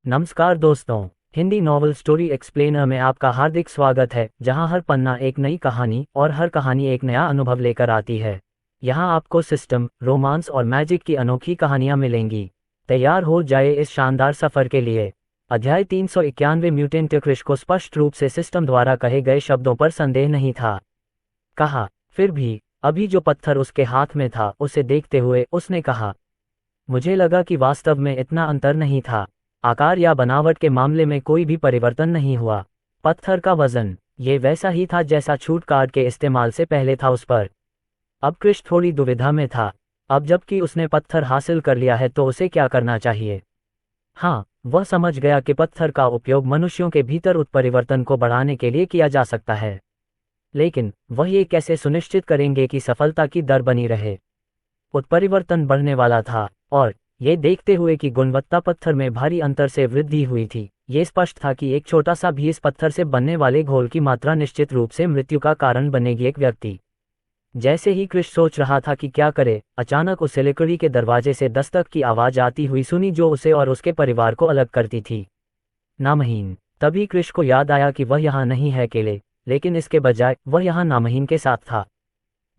नमस्कार दोस्तों, Hindi novel story explainer में आपका हार्दिक स्वागत है, जहां हर पन्ना एक नई कहानी और हर कहानी एक नया अनुभव लेकर आती है। यहां आपको सिस्टम, रोमांस और मैजिक की अनोखी कहानियां मिलेंगी। तैयार हो जाए इस शानदार सफर के लिए। अध्याय 391। म्यूटेंट क्रिश को स्पष्ट रूप से सिस्टम द्वारा कहे गए शब्दों पर संदेह नहीं था। कहा, फिर भी अभी जो पत्थर उसके हाथ में था उसे देखते हुए उसने कहा, मुझे लगा कि वास्तव में इतना अंतर नहीं था। आकार या बनावट के मामले में कोई भी परिवर्तन नहीं हुआ। पत्थर का वजन ये वैसा ही था जैसा छूट कार्ड के इस्तेमाल से पहले था उस पर। अब क्रिश थोड़ी दुविधा में था। अब जबकि उसने पत्थर हासिल कर लिया है तो उसे क्या करना चाहिए। हाँ, वह समझ गया कि पत्थर का उपयोग मनुष्यों के भीतर उत्परिवर्तन को बढ़ाने के लिए किया जा सकता है, लेकिन वह ये कैसे सुनिश्चित करेंगे कि सफलता की दर बनी रहे। उत्परिवर्तन बढ़ने वाला था, और ये देखते हुए कि गुणवत्ता पत्थर में भारी अंतर से वृद्धि हुई थी, ये स्पष्ट था कि एक छोटा सा भी इस पत्थर से बनने वाले घोल की मात्रा निश्चित रूप से मृत्यु का कारण बनेगी। एक व्यक्ति जैसे ही क्रिश सोच रहा था कि क्या करे, अचानक उसे लकड़ी के दरवाजे से दस्तक की आवाज आती हुई सुनी, जो उसे और उसके परिवार को अलग करती थी। नामहीन। तभी क्रिश को याद आया कि वह यहाँ नहीं है अकेले, लेकिन इसके बजाय वह यहाँ नामहीन के साथ था।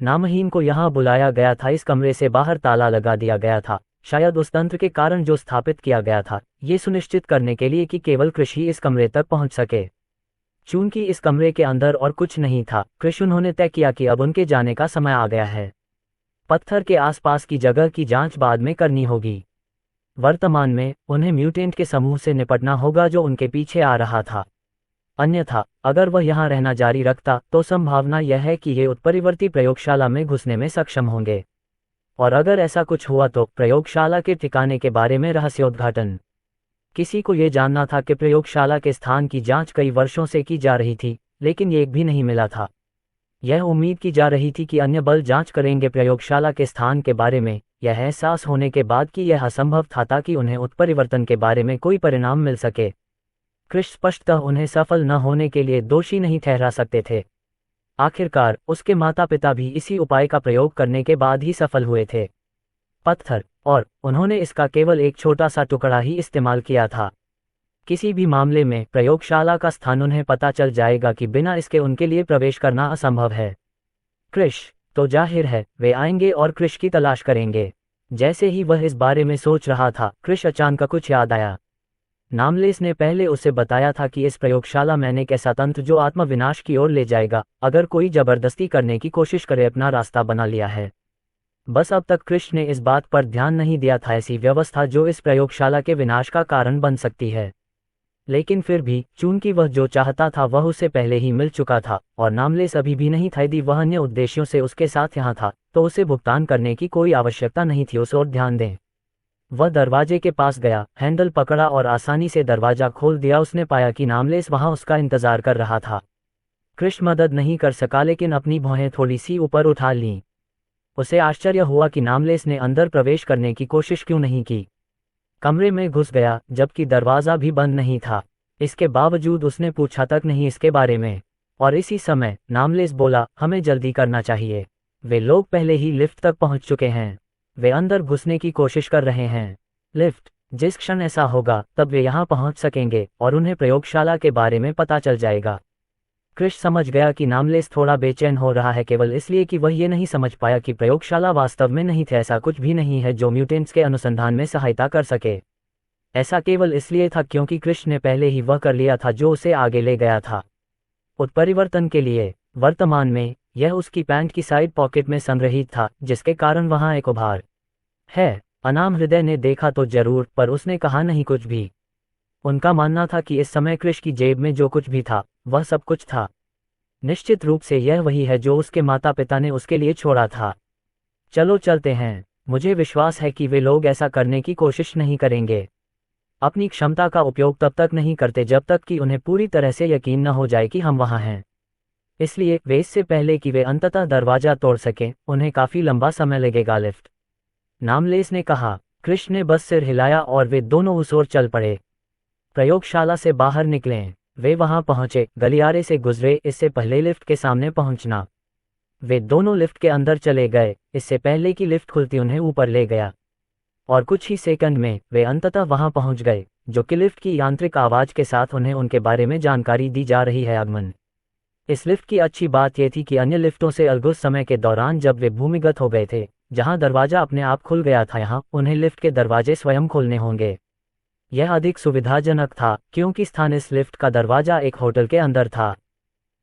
नामहीन को यहाँ बुलाया गया था। इस कमरे से बाहर ताला लगा दिया गया था, शायद उस तंत्र के कारण जो स्थापित किया गया था, ये सुनिश्चित करने के लिए कि केवल क्रिश ही इस कमरे तक पहुंच सके। चूंकि इस कमरे के अंदर और कुछ नहीं था, क्रिश उन्होंने तय किया कि अब उनके जाने का समय आ गया है। पत्थर के आसपास की जगह की जांच बाद में करनी होगी। वर्तमान में उन्हें म्यूटेंट के समूह से निपटना होगा जो उनके पीछे आ रहा था। अन्यथा अगर वह यहाँ रहना जारी रखता तो संभावना यह है कि ये उत्परिवर्ती प्रयोगशाला में घुसने में सक्षम होंगे, और अगर ऐसा कुछ हुआ तो प्रयोगशाला के ठिकाने के बारे में रहस्योद्घाटन। किसी को ये जानना था कि प्रयोगशाला के स्थान की जांच कई वर्षों से की जा रही थी, लेकिन ये एक भी नहीं मिला था। यह उम्मीद की जा रही थी कि अन्य बल जांच करेंगे प्रयोगशाला के स्थान के बारे में, यह एहसास होने के बाद कि यह असंभव था कि उन्हें उत्परिवर्तन के बारे में कोई परिणाम मिल सके। क्रिश स्पष्टतः उन्हें सफल न होने के लिए दोषी नहीं ठहरा सकते थे। आखिरकार उसके माता पिता भी इसी उपाय का प्रयोग करने के बाद ही सफल हुए थे। पत्थर, और उन्होंने इसका केवल एक छोटा सा टुकड़ा ही इस्तेमाल किया था। किसी भी मामले में प्रयोगशाला का स्थान उन्हें पता चल जाएगा कि बिना इसके उनके लिए प्रवेश करना असंभव है। क्रिश, तो जाहिर है वे आएंगे और क्रिश की तलाश करेंगे। जैसे ही वह इस बारे में सोच रहा था, क्रिश अचानक कुछ याद आया। नामलेस ने पहले उसे बताया था कि इस प्रयोगशाला में एक ऐसा तंत्र जो आत्मविनाश की ओर ले जाएगा अगर कोई जबरदस्ती करने की कोशिश करे, अपना रास्ता बना लिया है। बस अब तक क्रिश ने इस बात पर ध्यान नहीं दिया था, ऐसी व्यवस्था जो इस प्रयोगशाला के विनाश का कारण बन सकती है। लेकिन फिर भी चूंकि वह जो चाहता था वह उसे पहले ही मिल चुका था, और नामलेस अभी भी नहीं था। यदि वह अन्य उद्देश्यों से उसके साथ यहाँ था तो उसे भुगतान करने की कोई आवश्यकता नहीं थी। उस ओर ध्यान दें। वह दरवाजे के पास गया, हैंडल पकड़ा और आसानी से दरवाजा खोल दिया। उसने पाया कि नामलेस वहां उसका इंतजार कर रहा था। क्रिश मदद नहीं कर सका, लेकिन अपनी भौहें थोड़ी सी ऊपर उठा लीं। उसे आश्चर्य हुआ कि नामलेस ने अंदर प्रवेश करने की कोशिश क्यों नहीं की। कमरे में घुस गया जबकि दरवाजा भी बंद नहीं था। इसके बावजूद उसने पूछा तक नहीं इसके बारे में। और इसी समय नामलेस बोला, हमें जल्दी करना चाहिए। वे लोग पहले ही लिफ्ट तक पहुंच चुके हैं। वे अंदर घुसने की कोशिश कर रहे हैं। लिफ्ट, जिस क्षण ऐसा होगा तब वे यहाँ पहुंच सकेंगे और उन्हें प्रयोगशाला के बारे में पता चल जाएगा। क्रिश समझ गया कि नामलेस थोड़ा बेचैन हो रहा है, केवल इसलिए कि वह ये नहीं समझ पाया कि प्रयोगशाला वास्तव में नहीं थे। ऐसा कुछ भी नहीं है जो म्यूटेंट्स के अनुसंधान में सहायता कर सके। ऐसा केवल इसलिए था क्योंकि क्रिश ने पहले ही वह कर लिया था जो उसे आगे ले गया था। उत्परिवर्तन के लिए वर्तमान में यह उसकी पैंट की साइड पॉकेट में संग्रहित था, जिसके कारण वहां एक उभार है। अनाम हृदय ने देखा तो जरूर, पर उसने कहा नहीं कुछ भी। उनका मानना था कि इस समय क्रिश की जेब में जो कुछ भी था वह सब कुछ था। निश्चित रूप से यह वही है जो उसके माता पिता ने उसके लिए छोड़ा था। चलो चलते हैं। मुझे विश्वास है कि वे लोग ऐसा करने की कोशिश नहीं करेंगे। अपनी क्षमता का उपयोग तब तक नहीं करते जब तक कि उन्हें पूरी तरह से यकीन न हो जाए कि हम वहां हैं। इसलिए वे इससे पहले कि वे अंततः दरवाजा तोड़ सकें, उन्हें काफी लंबा समय लगेगा। लिफ्ट, नामलेस ने कहा। क्रिश ने बस सिर हिलाया और वे दोनों उस ओर चल पड़े। प्रयोगशाला से बाहर निकले। वे वहां पहुंचे, गलियारे से गुजरे इससे पहले लिफ्ट के सामने पहुंचना। वे दोनों लिफ्ट के अंदर चले गए इससे पहले कि लिफ्ट खुलती उन्हें ऊपर ले गया, और कुछ ही सेकंड में वे अंततः वहां पहुंच गए जो कि लिफ्ट की यांत्रिक आवाज के साथ उन्हें उनके बारे में जानकारी दी जा रही है। आगमन। इस लिफ्ट की अच्छी बात यह थी कि अन्य लिफ्टों से अलग उस समय के दौरान जब वे भूमिगत हो गए थे, जहां दरवाजा अपने आप खुल गया था, यहाँ उन्हें लिफ्ट के दरवाजे स्वयं खोलने होंगे। यह अधिक सुविधाजनक था क्योंकि स्थान इस लिफ्ट का दरवाजा एक होटल के अंदर था।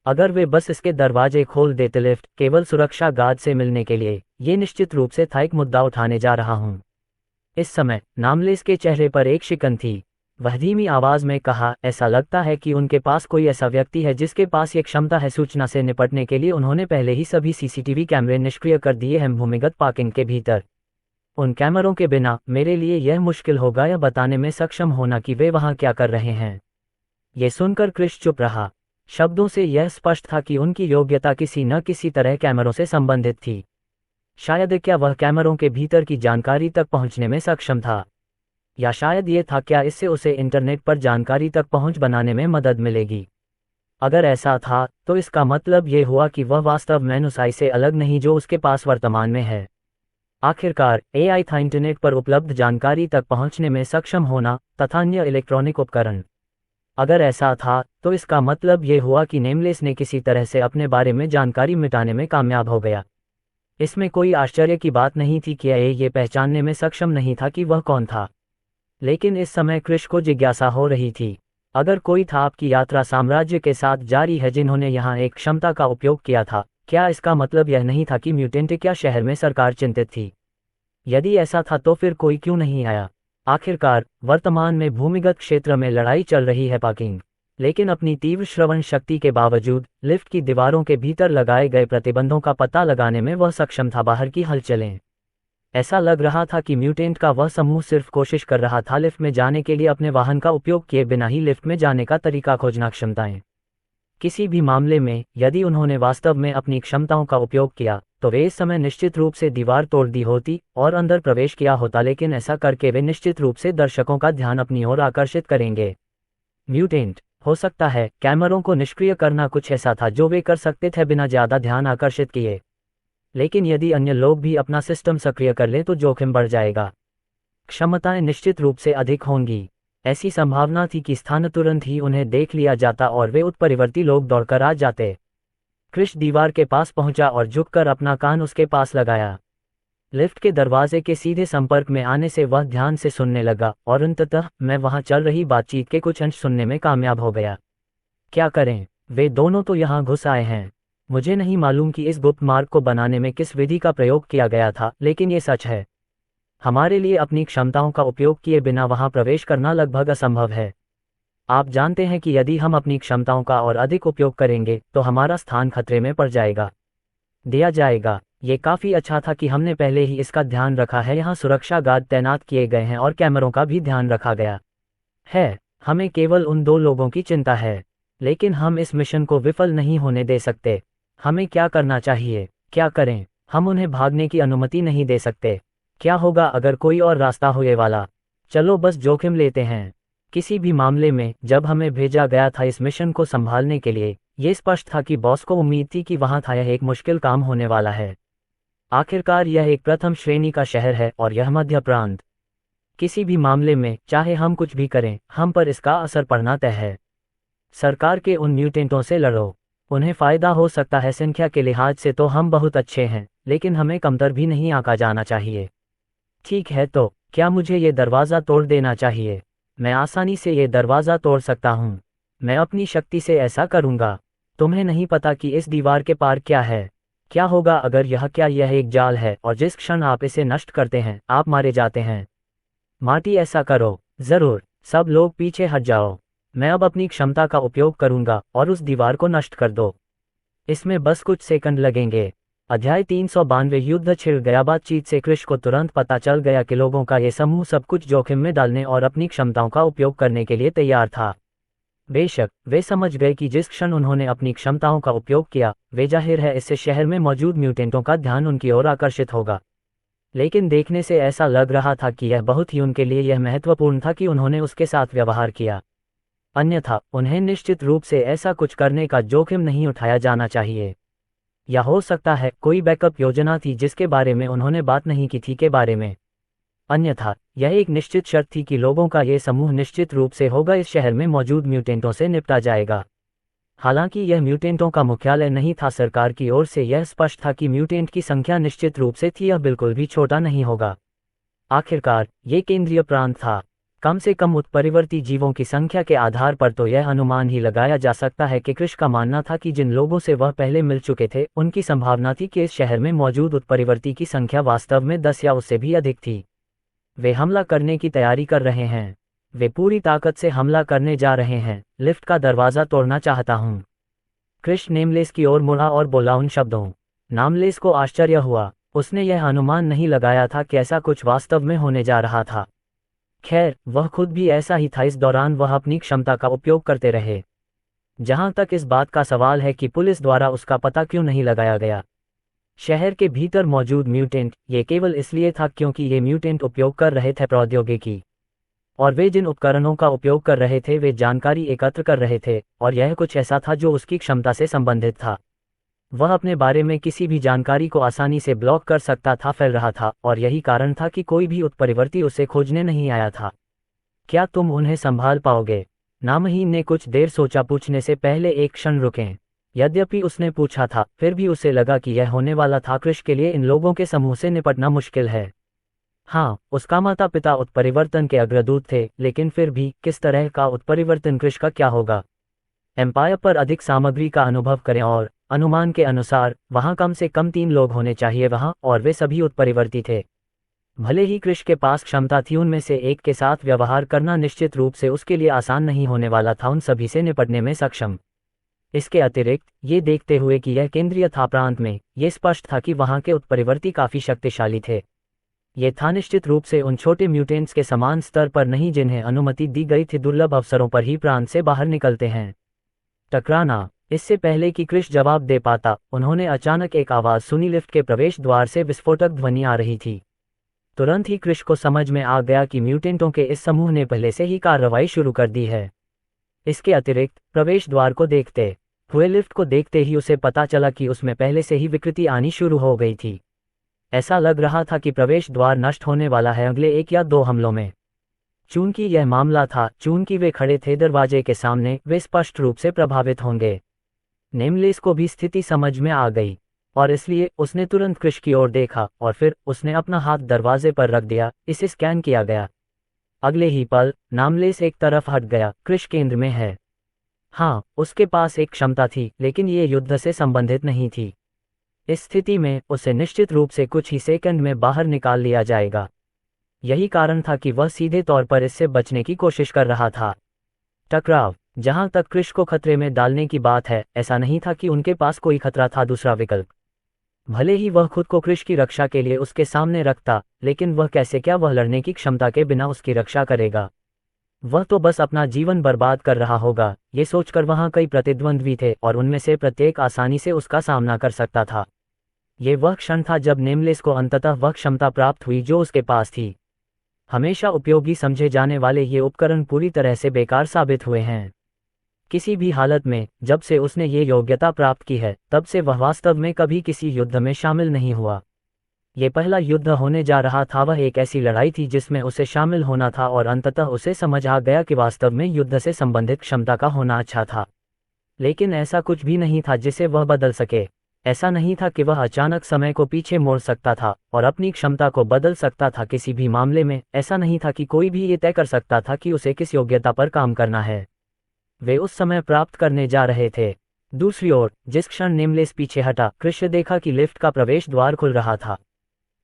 अगर वे बस इसके दरवाजे खोल देते लिफ्ट केवल सुरक्षा गार्ड से मिलने के लिए, ये निश्चित रूप से था एक मुद्दा उठाने जा रहा हूं। इस समय नामलेस के चेहरे पर एक शिकन थी। वह धीमी आवाज में कहा, ऐसा लगता है कि उनके पास कोई ऐसा व्यक्ति है जिसके पास ये क्षमता है। सूचना से निपटने के लिए उन्होंने पहले ही सभी सीसीटीवी कैमरे निष्क्रिय कर दिए हैं भूमिगत पार्किंग के भीतर। उन कैमरों के बिना मेरे लिए यह मुश्किल होगा यह बताने में सक्षम होना कि वे वहां क्या कर रहे हैं। ये सुनकर क्रिश चुप रहा। शब्दों से यह स्पष्ट था कि उनकी योग्यता किसी न किसी तरह कैमरों से संबंधित थी। शायद क्या वह कैमरों के भीतर की जानकारी तक पहुंचने में सक्षम था, या शायद ये था क्या इससे उसे इंटरनेट पर जानकारी तक पहुंच बनाने में मदद मिलेगी। अगर ऐसा था तो इसका मतलब ये हुआ कि वह वास्तव में उस AI से अलग नहीं जो उसके पास वर्तमान में है। आखिरकार AI था इंटरनेट पर उपलब्ध जानकारी तक पहुंचने में सक्षम होना तथा अन्य इलेक्ट्रॉनिक उपकरण। अगर ऐसा था तो इसका मतलब ये हुआ कि नेमलेस ने किसी तरह से अपने बारे में जानकारी मिटाने में कामयाब हो गया। इसमें कोई आश्चर्य की बात नहीं थी कि ये पहचानने में सक्षम नहीं था कि वह कौन था। लेकिन इस समय क्रिश को जिज्ञासा हो रही थी, अगर कोई था आपकी यात्रा साम्राज्य के साथ जारी है जिन्होंने यहाँ एक क्षमता का उपयोग किया था, क्या इसका मतलब यह नहीं था कि म्यूटेंट क्या शहर में सरकार चिंतित थी? यदि ऐसा था तो फिर कोई क्यों नहीं आया? आखिरकार वर्तमान में भूमिगत क्षेत्र में लड़ाई चल रही है पार्किंग, लेकिन अपनी तीव्र श्रवण शक्ति के बावजूद लिफ्ट की दीवारों के भीतर लगाए गए प्रतिबंधों का पता लगाने में वह सक्षम था। बाहर की हलचलें, ऐसा लग रहा था कि म्यूटेंट का वह समूह सिर्फ कोशिश कर रहा था लिफ्ट में जाने के लिए अपने वाहन का उपयोग किए बिना ही लिफ्ट में जाने का तरीका खोजना। क्षमताएं, किसी भी मामले में यदि उन्होंने वास्तव में अपनी क्षमताओं का उपयोग किया तो वे इस समय निश्चित रूप से दीवार तोड़ दी होती और अंदर प्रवेश किया होता, लेकिन ऐसा करके वे निश्चित रूप से दर्शकों का ध्यान अपनी ओर आकर्षित करेंगे। म्यूटेंट, हो सकता है कैमरों को निष्क्रिय करना कुछ ऐसा था जो वे कर सकते थे बिना ज्यादा ध्यान आकर्षित किए, लेकिन यदि अन्य लोग भी अपना सिस्टम सक्रिय कर लें तो जोखिम बढ़ जाएगा। क्षमताएं निश्चित रूप से अधिक होंगी। ऐसी संभावना थी कि स्थान तुरंत ही उन्हें देख लिया जाता और वे उत्परिवर्ती लोग दौड़कर आ जाते। क्रिश दीवार के पास पहुंचा और झुककर अपना कान उसके पास लगाया। लिफ्ट के दरवाजे के सीधे संपर्क में आने से वह ध्यान से सुनने लगा और अंततः मैं वहां चल रही बातचीत के कुछ अंश सुनने में कामयाब हो गया। क्या करें, वे दोनों तो यहां घुस आए हैं। मुझे नहीं मालूम कि इस गुप्त मार्ग को बनाने में किस विधि का प्रयोग किया गया था, लेकिन ये सच है, हमारे लिए अपनी क्षमताओं का उपयोग किए बिना वहां प्रवेश करना लगभग असंभव है। आप जानते हैं कि यदि हम अपनी क्षमताओं का और अधिक उपयोग करेंगे तो हमारा स्थान खतरे में पड़ दिया जाएगा। ये काफी अच्छा था कि हमने पहले ही इसका ध्यान रखा है। यहाँ सुरक्षा गार्ड तैनात किए गए हैं और कैमरों का भी ध्यान रखा गया है। हमें केवल उन 2 लोगों की चिंता है, लेकिन हम इस मिशन को विफल नहीं होने दे सकते। हमें क्या करना चाहिए? क्या करें? हम उन्हें भागने की अनुमति नहीं दे सकते। क्या होगा अगर कोई और रास्ता हो ये वाला? चलो बस जोखिम लेते हैं। किसी भी मामले में जब हमें भेजा गया था इस मिशन को संभालने के लिए, ये स्पष्ट था कि बॉस को उम्मीद थी कि वहां था यह एक मुश्किल काम होने वाला है। आखिरकार यह एक प्रथम श्रेणी का शहर है और यह मध्य प्रांत। किसी भी मामले में चाहे हम कुछ भी करें, हम पर इसका असर पड़ना तय है। सरकार के उन म्यूटेंटों से लड़ो, उन्हें फायदा हो सकता है। संख्या के लिहाज से तो हम बहुत अच्छे हैं, लेकिन हमें कमतर भी नहीं आंका जाना चाहिए। ठीक है, तो क्या मुझे ये दरवाज़ा तोड़ देना चाहिए? मैं आसानी से ये दरवाज़ा तोड़ सकता हूँ। मैं अपनी शक्ति से ऐसा करूँगा। तुम्हें नहीं पता कि इस दीवार के पार क्या है। क्या होगा अगर यह एक जाल है और जिस क्षण आप इसे नष्ट करते हैं आप मारे जाते हैं। मार्टी, ऐसा करो। जरूर। सब लोग पीछे हट जाओ। मैं अब अपनी क्षमता का उपयोग करूंगा और उस दीवार को नष्ट कर दो। इसमें बस कुछ सेकंड लगेंगे। अध्याय 392 युद्ध छिड़ गया। बातचीत से क्रिश को तुरंत पता चल गया कि लोगों का ये समूह सब कुछ जोखिम में डालने और अपनी क्षमताओं का उपयोग करने के लिए तैयार था। बेशक वे समझ गए कि जिस क्षण उन्होंने अपनी क्षमताओं का उपयोग किया, वे जाहिर है इससे शहर में मौजूद म्यूटेंटों का ध्यान उनकी ओर आकर्षित होगा। लेकिन देखने से ऐसा लग रहा था कि यह बहुत ही उनके लिए यह महत्वपूर्ण था कि उन्होंने उसके साथ व्यवहार किया, अन्यथा उन्हें निश्चित रूप से ऐसा कुछ करने का जोखिम नहीं उठाया जाना चाहिए। या हो सकता है कोई बैकअप योजना थी जिसके बारे में उन्होंने बात नहीं की थी के बारे में। अन्यथा यह एक निश्चित शर्त थी कि लोगों का ये समूह निश्चित रूप से होगा इस शहर में मौजूद म्यूटेंटों से निपटा जाएगा। हालांकि यह म्यूटेंटों का मुख्यालय नहीं था, सरकार की ओर से यह स्पष्ट था कि म्यूटेंट की संख्या निश्चित रूप से थी, यह बिल्कुल भी छोटा नहीं होगा। आखिरकार ये केंद्रीय प्रांत था। कम से कम उत्परिवर्ती जीवों की संख्या के आधार पर तो यह अनुमान ही लगाया जा सकता है कि क्रिश का मानना था कि जिन लोगों से वह पहले मिल चुके थे उनकी संभावना थी कि इस शहर में मौजूद उत्परिवर्ती की संख्या वास्तव में 10 या उससे भी अधिक थी। वे हमला करने की तैयारी कर रहे हैं। वे पूरी ताकत से हमला करने जा रहे हैं। लिफ्ट का दरवाज़ा तोड़ना चाहता हूँ। क्रिश नेमलेस की ओर मुड़ा और बोला उन शब्दों। नामलेस को आश्चर्य हुआ। उसने यह अनुमान नहीं लगाया था कि ऐसा कुछ वास्तव में होने जा रहा था। खैर, वह खुद भी ऐसा ही था। इस दौरान वह अपनी क्षमता का उपयोग करते रहे। जहां तक इस बात का सवाल है कि पुलिस द्वारा उसका पता क्यों नहीं लगाया गया। शहर के भीतर मौजूद म्यूटेंट ये केवल इसलिए था क्योंकि ये म्यूटेंट उपयोग कर रहे थे प्रौद्योगिकी, और वे जिन उपकरणों का उपयोग कर रहे थे वे जानकारी एकत्र कर रहे थे, और यह कुछ ऐसा था जो उसकी क्षमता से संबंधित था। वह अपने बारे में किसी भी जानकारी को आसानी से ब्लॉक कर सकता था, फैल रहा था, और यही कारण था कि कोई भी उत्परिवर्ती उसे खोजने नहीं आया था। क्या तुम उन्हें संभाल पाओगे? नामहीन ने कुछ देर सोचा, पूछने से पहले एक क्षण रुकें। यद्यपि उसने पूछा था, फिर भी उसे लगा कि यह होने वाला था। क्रिश के लिए इन लोगों के समूह से निपटना मुश्किल है। हाँ, उसका माता पिता उत्परिवर्तन के अग्रदूत थे, लेकिन फिर भी किस तरह का उत्परिवर्तन? क्रिश का क्या होगा? एम्पायर पर अधिक सामग्री का अनुभव करें, और अनुमान के अनुसार वहां कम से कम 3 लोग होने चाहिए वहां, और वे सभी उत्परिवर्ती थे। भले ही क्रिश के पास क्षमता थी उनमें से एक के साथ व्यवहार करना निश्चित रूप से उसके लिए आसान नहीं होने वाला था उन सभी से निपटने में सक्षम। इसके अतिरिक्त ये देखते हुए कि यह केंद्रीय था प्रांत में, ये स्पष्ट था कि वहां के उत्परिवर्ती काफी शक्तिशाली थे। ये था निश्चित रूप से उन छोटे म्यूटेंट्स के समान स्तर पर नहीं जिन्हें अनुमति दी गई थी दुर्लभ अवसरों पर ही प्रांत से बाहर निकलते हैं। टकराना। इससे पहले कि क्रिश जवाब दे पाता, उन्होंने अचानक एक आवाज सुनी। लिफ्ट के प्रवेश द्वार से विस्फोटक ध्वनि आ रही थी। तुरंत ही क्रिश को समझ में आ गया कि म्यूटेंटों के इस समूह ने पहले से ही कार्रवाई शुरू कर दी है। इसके अतिरिक्त प्रवेश द्वार को देखते हुए लिफ्ट को देखते ही उसे पता चला कि उसमें पहले से ही विकृति आनी शुरू हो गई थी। ऐसा लग रहा था कि प्रवेश द्वार नष्ट होने वाला है अगले 1 या 2 हमलों में। चूंकि यह मामला था, चूंकि वे खड़े थे दरवाजे के सामने, वे स्पष्ट रूप से प्रभावित होंगे। नेमलेस को भी स्थिति समझ में आ गई, और इसलिए उसने तुरंत क्रिश की ओर देखा, और फिर उसने अपना हाथ दरवाजे पर रख दिया। इसे स्कैन किया गया। अगले ही पल नामलेस एक तरफ हट गया। क्रिश केंद्र में है। हाँ, उसके पास एक क्षमता थी, लेकिन ये युद्ध से संबंधित नहीं थी। इस स्थिति में उसे निश्चित रूप से कुछ ही सेकंड में बाहर निकाल लिया जाएगा। यही कारण था कि वह सीधे तौर पर इससे बचने की कोशिश कर रहा था। टकराव। जहां तक क्रिश को खतरे में डालने की बात है, ऐसा नहीं था कि उनके पास कोई खतरा था दूसरा विकल्प। भले ही वह खुद को क्रिश की रक्षा के लिए उसके सामने रखता, लेकिन वह कैसे? क्या वह लड़ने की क्षमता के बिना उसकी रक्षा करेगा? वह तो बस अपना जीवन बर्बाद कर रहा होगा। ये सोचकर वहां कई प्रतिद्वंद्वी थे, और उनमें से प्रत्येक आसानी से उसका सामना कर सकता था। ये वह क्षण था जब नेमलेस को अंततः वह क्षमता प्राप्त हुई जो उसके पास थी। हमेशा उपयोगी समझे जाने वाले ये उपकरण पूरी तरह से बेकार साबित हुए हैं। किसी भी हालत में जब से उसने ये योग्यता प्राप्त की है, तब से वह वास्तव में कभी किसी युद्ध में शामिल नहीं हुआ। ये पहला युद्ध होने जा रहा था। वह एक ऐसी लड़ाई थी जिसमें उसे शामिल होना था, और अंततः उसे समझ आ गया कि वास्तव में युद्ध से संबंधित क्षमता का होना अच्छा था। लेकिन ऐसा कुछ भी नहीं था जिसे वह बदल सके। ऐसा नहीं था कि वह अचानक समय को पीछे मोड़ सकता था और अपनी क्षमता को बदल सकता था। किसी भी मामले में ऐसा नहीं था कि कोई भी ये तय कर सकता था कि उसे किस योग्यता पर काम करना है। वे उस समय प्राप्त करने जा रहे थे। दूसरी ओर जिस क्षण नेमलेस पीछे हटा, क्रिश देखा कि लिफ्ट का प्रवेश द्वार खुल रहा था।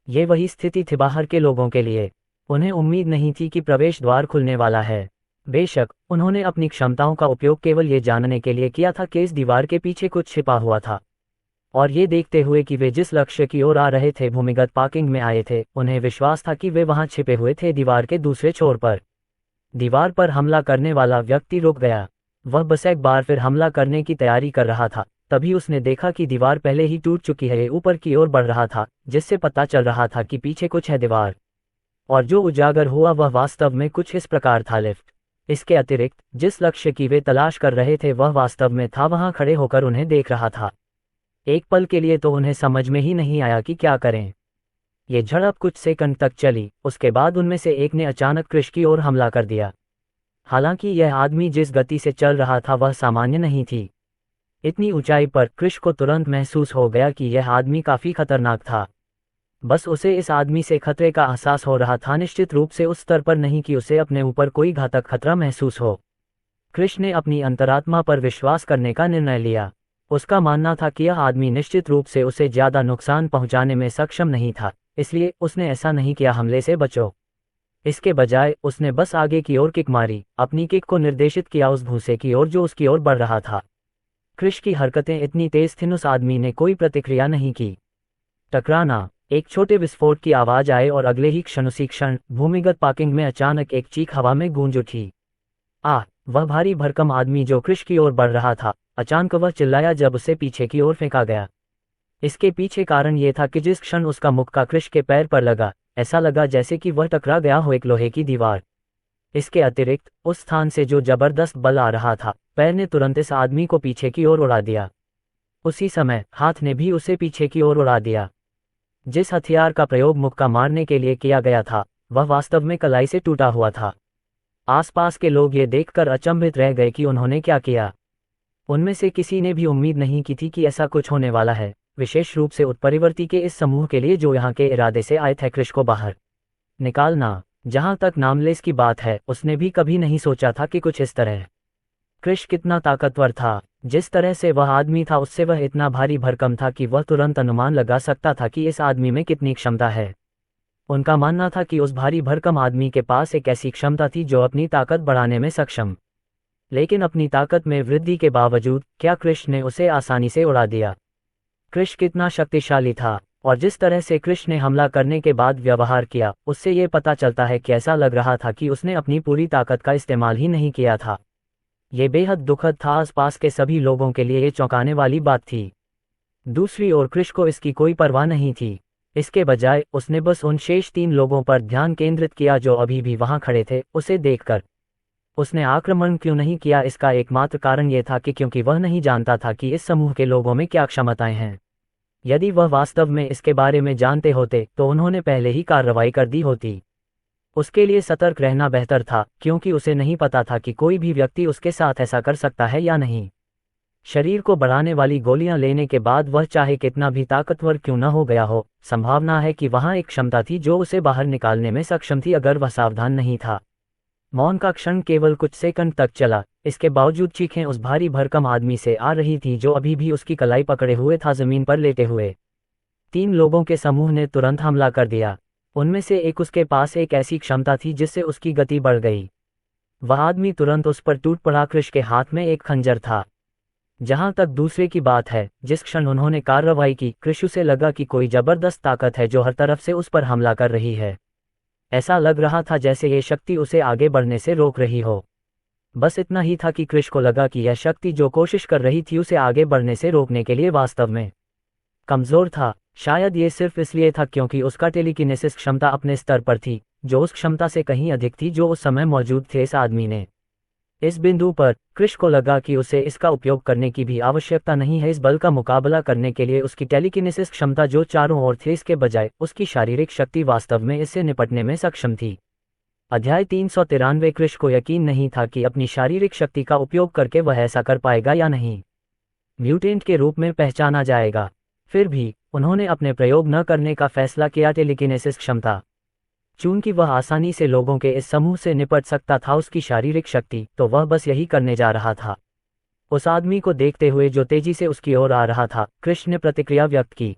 ये वही स्थिति थी बाहर के लोगों के लिए। उन्हें उम्मीद नहीं थी कि प्रवेश द्वार खुलने वाला है। बेशक उन्होंने अपनी क्षमताओं का उपयोग केवल ये जानने के लिए किया था कि इस दीवार के पीछे कुछ छिपा हुआ था, और ये देखते हुए कि वे जिस लक्ष्य की ओर आ रहे थे, भूमिगत पार्किंग में आए थे, उन्हें विश्वास था कि वे वहां छिपे हुए थे दीवार के दूसरे छोर पर। दीवार पर हमला करने वाला व्यक्ति रुक गया। वह बस एक बार फिर हमला करने की तैयारी कर रहा था। तभी उसने देखा कि दीवार पहले ही टूट चुकी है। ऊपर की ओर बढ़ रहा था, जिससे पता चल रहा था कि पीछे कुछ है दीवार। और जो उजागर हुआ वह वास्तव में कुछ इस प्रकार था, लिफ्ट। इसके अतिरिक्त जिस लक्ष्य की वे तलाश कर रहे थे वह वास्तव में था वहां खड़े होकर उन्हें देख रहा था। एक पल के लिए तो उन्हें समझ में ही नहीं आया कि क्या करें। ये झड़प कुछ सेकंड तक चली, उसके बाद उनमें से एक ने अचानक क्रिश की ओर हमला कर दिया। हालांकि यह आदमी जिस गति से चल रहा था वह सामान्य नहीं थी। इतनी ऊंचाई पर क्रिश को तुरंत महसूस हो गया कि यह आदमी काफी खतरनाक था। बस उसे इस आदमी से खतरे का एहसास हो रहा था, निश्चित रूप से उस स्तर पर नहीं कि उसे अपने ऊपर कोई घातक खतरा महसूस हो। क्रिश ने अपनी अंतरात्मा पर विश्वास करने का निर्णय लिया। उसका मानना था कि यह आदमी निश्चित रूप से उसे ज्यादा नुकसान पहुंचाने में सक्षम नहीं था, इसलिए उसने ऐसा नहीं किया हमले से बचो। इसके बजाय उसने बस आगे की ओर किक मारी, अपनी किक को निर्देशित किया उस भूसे की ओर जो उसकी ओर बढ़ रहा था। क्रिश की हरकतें इतनी तेज थीं, उस आदमी ने कोई प्रतिक्रिया नहीं की। टकराना, एक छोटे विस्फोट की आवाज आए और अगले ही क्षण उसी क्षण भूमिगत पार्किंग में अचानक एक चीख हवा में गूंज उठी। वह भारी भरकम आदमी जो क्रिश की ओर बढ़ रहा था, अचानक वह चिल्लाया जब उसे पीछे की ओर फेंका गया। इसके पीछे कारण यह था कि जिस क्षण उसका मुक्का क्रिश के पैर पर लगा, ऐसा लगा जैसे कि वह टकरा गया हो एक लोहे की दीवार। इसके अतिरिक्त उस स्थान से जो जबरदस्त बल आ रहा था, पैर ने तुरंत इस आदमी को पीछे की ओर उड़ा दिया। उसी समय हाथ ने भी उसे पीछे की ओर उड़ा दिया। जिस हथियार का प्रयोग मुक्का मारने के लिए किया गया था, वह वास्तव में कलाई से टूटा हुआ था। आसपास के लोग ये देखकर अचंभित रह गए कि उन्होंने क्या किया। उनमें से किसी ने भी उम्मीद नहीं की थी कि ऐसा कुछ होने वाला है, विशेष रूप से उत्परिवर्ती के इस समूह के लिए जो यहाँ के इरादे से आए थे क्रिश को बाहर निकालना। जहां तक नामलेस की बात है, उसने भी कभी नहीं सोचा था कि कुछ इस तरह। क्रिश कितना ताकतवर था, जिस तरह से वह आदमी था उससे वह इतना भारी भरकम था कि वह तुरंत अनुमान लगा सकता था कि इस आदमी में कितनी क्षमता है। उनका मानना था कि उस भारी भरकम आदमी के पास एक ऐसी क्षमता थी जो अपनी ताकत बढ़ाने में सक्षम। लेकिन अपनी ताकत में वृद्धि के बावजूद क्या क्रिश ने उसे आसानी से उड़ा दिया? क्रिश कितना शक्तिशाली था, और जिस तरह से क्रिश ने हमला करने के बाद व्यवहार किया, उससे ये पता चलता है कि ऐसा लग रहा था कि उसने अपनी पूरी ताकत का इस्तेमाल ही नहीं किया था। ये बेहद दुखद था, आसपास के सभी लोगों के लिए ये चौंकाने वाली बात थी। दूसरी ओर क्रिश को इसकी कोई परवाह नहीं थी। इसके बजाय उसने बस उन शेष 3 लोगों पर ध्यान केंद्रित किया जो अभी भी वहां खड़े थे। उसे देखकर उसने आक्रमण क्यों नहीं किया, इसका एकमात्र कारण यह था कि क्योंकि वह नहीं जानता था कि इस समूह के लोगों में क्या क्षमताएं हैं। यदि वह वास्तव में इसके बारे में जानते होते तो उन्होंने पहले ही कार्रवाई कर दी होती। उसके लिए सतर्क रहना बेहतर था, क्योंकि उसे नहीं पता था कि कोई भी व्यक्ति उसके साथ ऐसा कर सकता है या नहीं। शरीर को बढ़ाने वाली गोलियां लेने के बाद वह चाहे कितना भी ताकतवर क्यों न हो गया हो, संभावना है कि वहां एक क्षमता थी जो उसे बाहर निकालने में सक्षम थी अगर वह सावधान नहीं था। मौन का क्षण केवल कुछ सेकंड तक चला, इसके बावजूद चीखें उस भारी भरकम आदमी से आ रही थी जो अभी भी उसकी कलाई पकड़े हुए था, जमीन पर लेटे हुए। 3 लोगों के समूह ने तुरंत हमला कर दिया। उनमें से एक उसके पास एक ऐसी क्षमता थी जिससे उसकी गति बढ़ गई। वह आदमी तुरंत उस पर टूट पड़ा। क्रिश के हाथ में एक खंजर था। जहां तक दूसरे की बात है, जिस क्षण उन्होंने कार्रवाई की, क्रिश से लगा कि कोई जबरदस्त ताकत है जो हर तरफ से उस पर हमला कर रही है। ऐसा लग रहा था जैसे ये शक्ति उसे आगे बढ़ने से रोक रही हो। बस इतना ही था कि क्रिश को लगा कि यह शक्ति जो कोशिश कर रही थी उसे आगे बढ़ने से रोकने के लिए वास्तव में कमजोर था। शायद ये सिर्फ इसलिए था क्योंकि उसका टेलीकिनेसिस क्षमता अपने स्तर पर थी, जो उस क्षमता से कहीं अधिक थी जो उस समय मौजूद थे इस आदमी ने। इस बिंदु पर क्रिश को लगा कि उसे इसका उपयोग करने की भी आवश्यकता नहीं है। इस बल का मुकाबला करने के लिए उसकी टेलीकिनेसिस क्षमता जो चारों ओर थी, इसके बजाय उसकी शारीरिक शक्ति वास्तव में इससे निपटने में सक्षम थी। अध्याय 393। क्रिश को यकीन नहीं था कि अपनी शारीरिक शक्ति का उपयोग करके वह ऐसा कर पाएगा या नहीं। म्यूटेंट के रूप में पहचाना जाएगा। फिर भी उन्होंने अपने प्रयोग न करने का फैसला किया। टेलीकिनेसिस क्षमता, चूंकि वह आसानी से लोगों के इस समूह से निपट सकता था, उसकी शारीरिक शक्ति, तो वह बस यही करने जा रहा था। उस आदमी को देखते हुए जो तेजी से उसकी ओर आ रहा था, क्रिश ने प्रतिक्रिया व्यक्त की।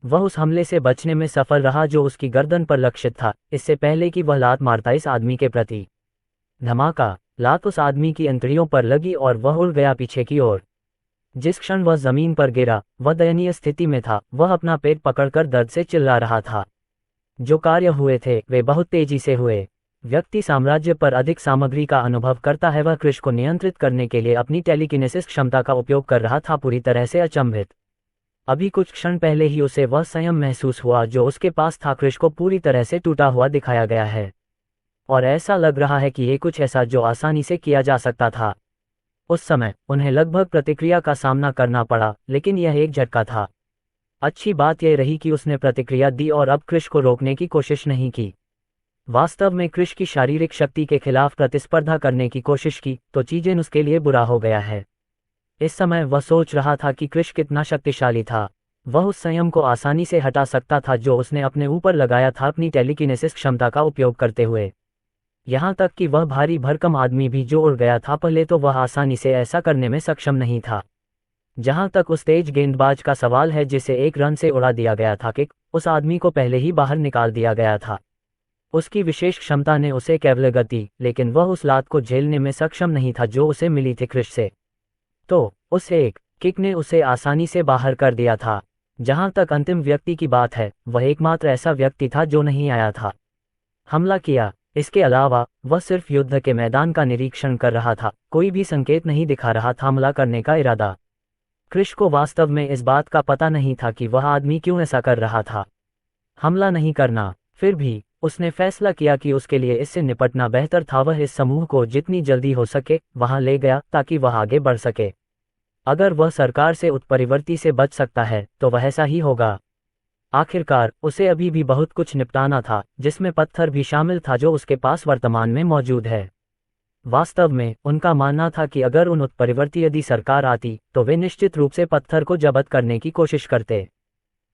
वह उस हमले से बचने में सफल रहा जो उसकी गर्दन पर लक्षित था, इससे पहले कि वह लात मारता इस आदमी के प्रति। धमाका, लात उस आदमी की अंतड़ियों पर लगी और वह उड़ गया पीछे की ओर। जिस क्षण वह जमीन पर गिरा, वह दयनीय स्थिति में था। वह अपना पेट पकड़कर दर्द से चिल्ला रहा था। जो कार्य हुए थे वे बहुत तेजी से हुए। व्यक्ति साम्राज्य पर अधिक सामग्री का अनुभव करता है। वह क्रिश को नियंत्रित करने के लिए अपनी टेलीकिनेसिस क्षमता का उपयोग कर रहा था, पूरी तरह से अचंभित। अभी कुछ क्षण पहले ही उसे वह संयम महसूस हुआ जो उसके पास था। क्रिश को पूरी तरह से टूटा हुआ दिखाया गया है, और ऐसा लग रहा है कि ये कुछ ऐसा जो आसानी से किया जा सकता था। उस समय उन्हें लगभग प्रतिक्रिया का सामना करना पड़ा, लेकिन यह एक झटका था। अच्छी बात यह रही कि उसने प्रतिक्रिया दी और अब कृष को रोकने की कोशिश नहीं की। वास्तव में कृष की शारीरिक शक्ति के खिलाफ प्रतिस्पर्धा करने की कोशिश की तो चीजें उसके लिए बुरा हो गया है। इस समय वह सोच रहा था कि कृष कितना शक्तिशाली था। वह उस संयम को आसानी से हटा सकता था जो उसने अपने ऊपर लगाया था अपनी टेलीकिनेसिस क्षमता का उपयोग करते हुए। यहाँ तक कि वह भारी भरकम आदमी भी जो उड़ गया था पहले तो वह आसानी से ऐसा करने में सक्षम नहीं था। जहाँ तक उस तेज गेंदबाज का सवाल है जिसे एक रन से उड़ा दिया गया था किक, उस आदमी को पहले ही बाहर निकाल दिया गया था। उसकी विशेष क्षमता ने उसे केवल गति, लेकिन वह उस लात को झेलने में सक्षम नहीं था जो उसे मिली थी कृष से। तो उस एक किक ने उसे आसानी से बाहर कर दिया था। जहां तक अंतिम व्यक्ति की बात है, वह एकमात्र ऐसा व्यक्ति था जो नहीं आया था, हमला किया। इसके अलावा वह सिर्फ युद्ध के मैदान का निरीक्षण कर रहा था, कोई भी संकेत नहीं दिखा रहा था हमला करने का इरादा। कृष को वास्तव में इस बात का पता नहीं था कि वह आदमी क्यों ऐसा कर रहा था, हमला नहीं करना। फिर भी उसने फैसला किया कि उसके लिए इससे निपटना बेहतर था। वह इस समूह को जितनी जल्दी हो सके वहां ले गया ताकि वह आगे बढ़ सके। अगर वह सरकार से उत्परिवर्ती से बच सकता है तो वह ऐसा ही होगा। आखिरकार उसे अभी भी बहुत कुछ निपटाना था, जिसमें पत्थर भी शामिल था जो उसके पास वर्तमान में मौजूद है। वास्तव में उनका मानना था कि अगर उन उत्परिवर्ती यदि सरकार आती तो वे निश्चित रूप से पत्थर को जब्त करने की कोशिश करते,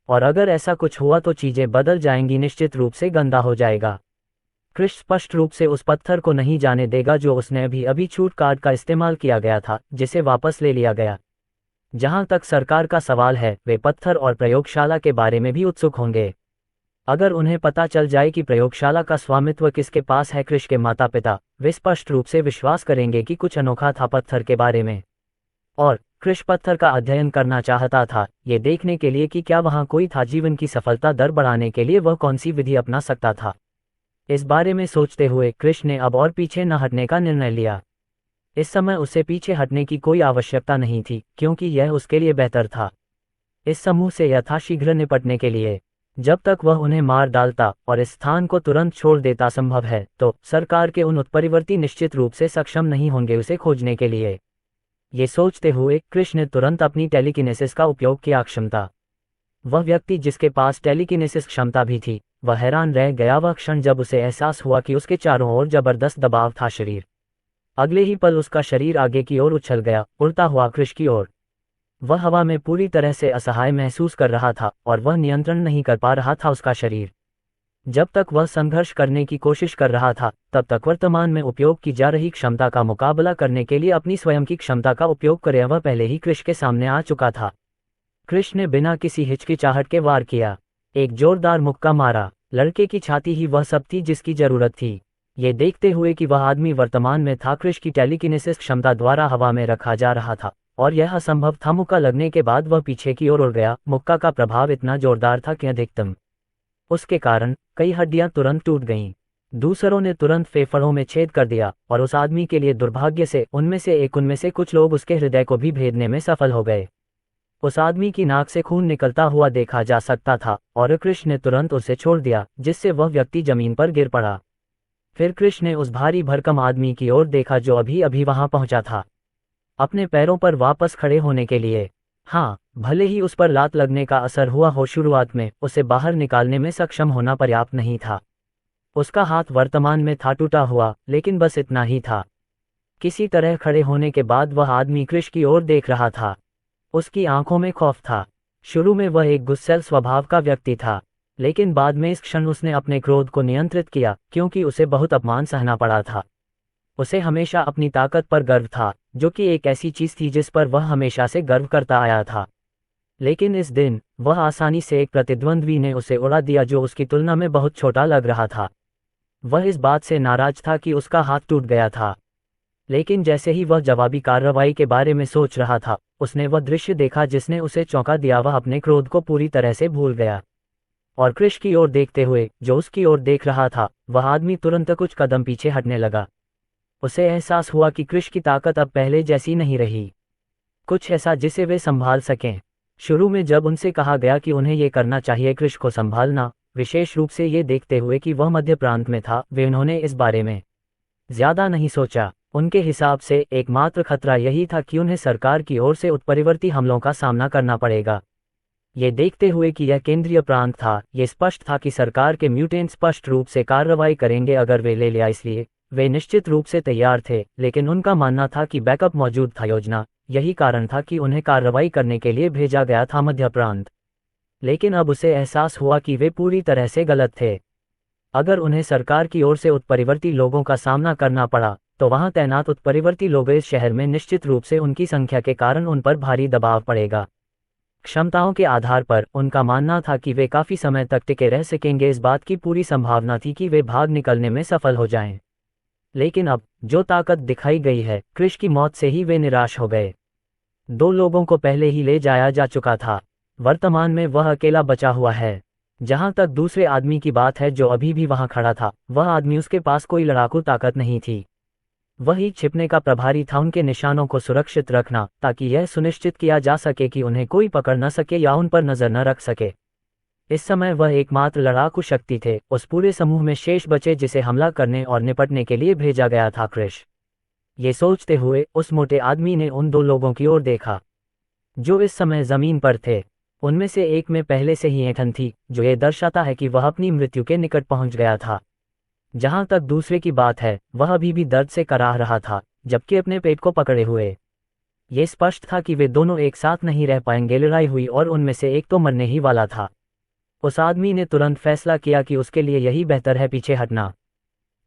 और अगर ऐसा कुछ हुआ तो चीजें बदल जाएंगी, निश्चित रूप से गंदा हो जाएगा। कृष स्पष्ट रूप से उस पत्थर को नहीं जाने देगा जो उसने अभी अभी छूट कार्ड का इस्तेमाल किया गया था, जिसे वापस ले लिया गया। जहां तक सरकार का सवाल है, वे पत्थर और प्रयोगशाला के बारे में भी उत्सुक होंगे। अगर उन्हें पता चल जाए कि प्रयोगशाला का स्वामित्व किसके पास है, कृष के माता पिता, वे स्पष्ट रूप से विश्वास करेंगे कि कुछ अनोखा था पत्थर के बारे में। और कृष पत्थर का अध्ययन करना चाहता था, ये देखने के लिए कि क्या वहां कोई था। जीवन की सफलता दर बढ़ाने के लिए वह कौन सी विधि अपना सकता था। इस बारे में सोचते हुए कृष ने अब और पीछे न हटने का निर्णय लिया। इस समय उसे पीछे हटने की कोई आवश्यकता नहीं थी, क्योंकि यह उसके लिए बेहतर था इस समूह से यथाशीघ्र निपटने के लिए। जब तक वह उन्हें मार डालता और इस स्थान को तुरंत छोड़ देता संभव है, तो सरकार के उन उत्परिवर्ती निश्चित रूप से सक्षम नहीं होंगे उसे खोजने के लिए। ये सोचते हुए कृष ने तुरंत अपनी टेलीकिनेसिस का उपयोग किया। क्षमता। वह व्यक्ति जिसके पास टेलीकिनेसिस क्षमता भी थी, वह हैरान रह गया वह क्षण जब उसे एहसास हुआ कि उसके चारों ओर जबरदस्त दबाव था शरीर। अगले ही पल उसका शरीर आगे की ओर उछल गया, उड़ता हुआ कृष की ओर। वह हवा में पूरी तरह से असहाय महसूस कर रहा था और वह नियंत्रण नहीं कर पा रहा था उसका शरीर। जब तक वह संघर्ष करने की कोशिश कर रहा था, तब तक वर्तमान में उपयोग की जा रही क्षमता का मुकाबला करने के लिए अपनी स्वयं की क्षमता का उपयोग करे। वह पहले ही कृष के सामने आ चुका था। कृष ने बिना किसी हिचकिचाहट के वार किया, एक जोरदार मुक्का मारा। लड़के की छाती ही वह सब थी जिसकी जरूरत थी। ये देखते हुए कि वह आदमी वर्तमान में था, कृष की टेलीकिनेसिस क्षमता द्वारा हवा में रखा जा रहा था और यह असंभव था। मुक्का लगने के बाद वह पीछे की ओर उड़ गया। मुक्का का प्रभाव इतना जोरदार था कि अधिकतम उसके कारण कई हड्डियां तुरंत टूट गईं। दूसरों ने तुरंत फेफड़ों में छेद कर दिया और उस आदमी के लिए दुर्भाग्य से उनमें से कुछ लोग उसके हृदय को भी भेदने में सफल हो गए। उस आदमी की नाक से खून निकलता हुआ देखा जा सकता था और कृष ने तुरंत उसे छोड़ दिया, जिससे वह व्यक्ति जमीन पर गिर पड़ा। फिर कृष ने उस भारी भरकम आदमी की ओर देखा जो अभी अभी वहां पहुंचा था, अपने पैरों पर वापस खड़े होने के लिए। हाँ, भले ही उस पर लात लगने का असर हुआ हो, शुरुआत में उसे बाहर निकालने में सक्षम होना पर्याप्त नहीं था। उसका हाथ वर्तमान में था टूटा हुआ, लेकिन बस इतना ही था। किसी तरह खड़े होने के बाद वह आदमी कृष की ओर देख रहा था। उसकी आंखों में खौफ था। शुरू में वह एक गुस्सैल स्वभाव का व्यक्ति था, लेकिन बाद में इस क्षण उसने अपने क्रोध को नियंत्रित किया, क्योंकि उसे बहुत अपमान सहना पड़ा था। उसे हमेशा अपनी ताकत पर गर्व था, जो कि एक ऐसी चीज थी जिस पर वह हमेशा से गर्व करता आया था। लेकिन इस दिन वह आसानी से एक प्रतिद्वंद्वी ने उसे उड़ा दिया जो उसकी तुलना में बहुत छोटा लग रहा था। वह इस बात से नाराज था कि उसका हाथ टूट गया था, लेकिन जैसे ही वह जवाबी कार्रवाई के बारे में सोच रहा था, उसने वह दृश्य देखा जिसने उसे चौंका दिया। वह अपने क्रोध को पूरी तरह से भूल गया और कृष की ओर देखते हुए जो उसकी ओर देख रहा था, वह आदमी तुरंत कुछ कदम पीछे हटने लगा। उसे एहसास हुआ कि कृष की ताकत अब पहले जैसी नहीं रही, कुछ ऐसा जिसे वे संभाल सकें। शुरू में जब उनसे कहा गया कि उन्हें ये करना चाहिए कृष को संभालना, विशेष रूप से ये देखते हुए कि वह मध्य प्रांत में था, वे उन्होंने इस बारे में ज्यादा नहीं सोचा। उनके हिसाब से एकमात्र खतरा यही था कि उन्हें सरकार की ओर से उत्परिवर्ती हमलों का सामना करना पड़ेगा। ये देखते हुए कि यह केंद्रीय प्रांत था, ये स्पष्ट था कि सरकार के म्यूटेंट स्पष्ट रूप से कार्रवाई करेंगे अगर वे ले लिया, इसलिए वे निश्चित रूप से तैयार थे, लेकिन उनका मानना था कि बैकअप मौजूद था योजना। यही कारण था कि उन्हें कार्रवाई करने के लिए भेजा गया था मध्य प्रांत। लेकिन अब उसे एहसास हुआ कि वे पूरी तरह से गलत थे। अगर उन्हें सरकार की ओर से उत्परिवर्ती लोगों का सामना करना पड़ा, तो वहां तैनात उत्परिवर्ती लोग इस शहर में निश्चित रूप से उनकी संख्या के कारण उन पर भारी दबाव पड़ेगा। क्षमताओं के आधार पर उनका मानना था कि वे काफी समय तक टिके रह सकेंगे, इस बात की पूरी संभावना थी कि वे भाग निकलने में सफल हो जाएं। लेकिन अब जो ताकत दिखाई गई है, क्रिश की मौत से ही वे निराश हो गए। 2 लोगों को पहले ही ले जाया जा चुका था, वर्तमान में वह अकेला बचा हुआ है। जहां तक दूसरे आदमी की बात है जो अभी भी वहां खड़ा था, वह आदमी, उसके पास कोई लड़ाकू ताकत नहीं थी। वही छिपने का प्रभारी था, उनके निशानों को सुरक्षित रखना, ताकि यह सुनिश्चित किया जा सके कि उन्हें कोई पकड़ न सके या उन पर नजर न रख सके। इस समय वह एकमात्र लड़ाकू शक्ति थे उस पूरे समूह में शेष बचे जिसे हमला करने और निपटने के लिए भेजा गया था क्रिश। ये सोचते हुए उस मोटे आदमी ने उन 2 लोगों की ओर देखा जो इस समय जमीन पर थे। उनमें से एक में पहले से ही ऐंठन थी, जो ये दर्शाता है कि वह अपनी मृत्यु के निकट पहुंच गया था। जहां तक दूसरे की बात है, वह अभी भी दर्द से कराह रहा था, जबकि अपने पेट को पकड़े हुए। ये स्पष्ट था कि वे दोनों एक साथ नहीं रह पाएंगे। लड़ाई हुई और उनमें से एक तो मरने ही वाला था। उस आदमी ने तुरंत फैसला किया कि उसके लिए यही बेहतर है, पीछे हटना।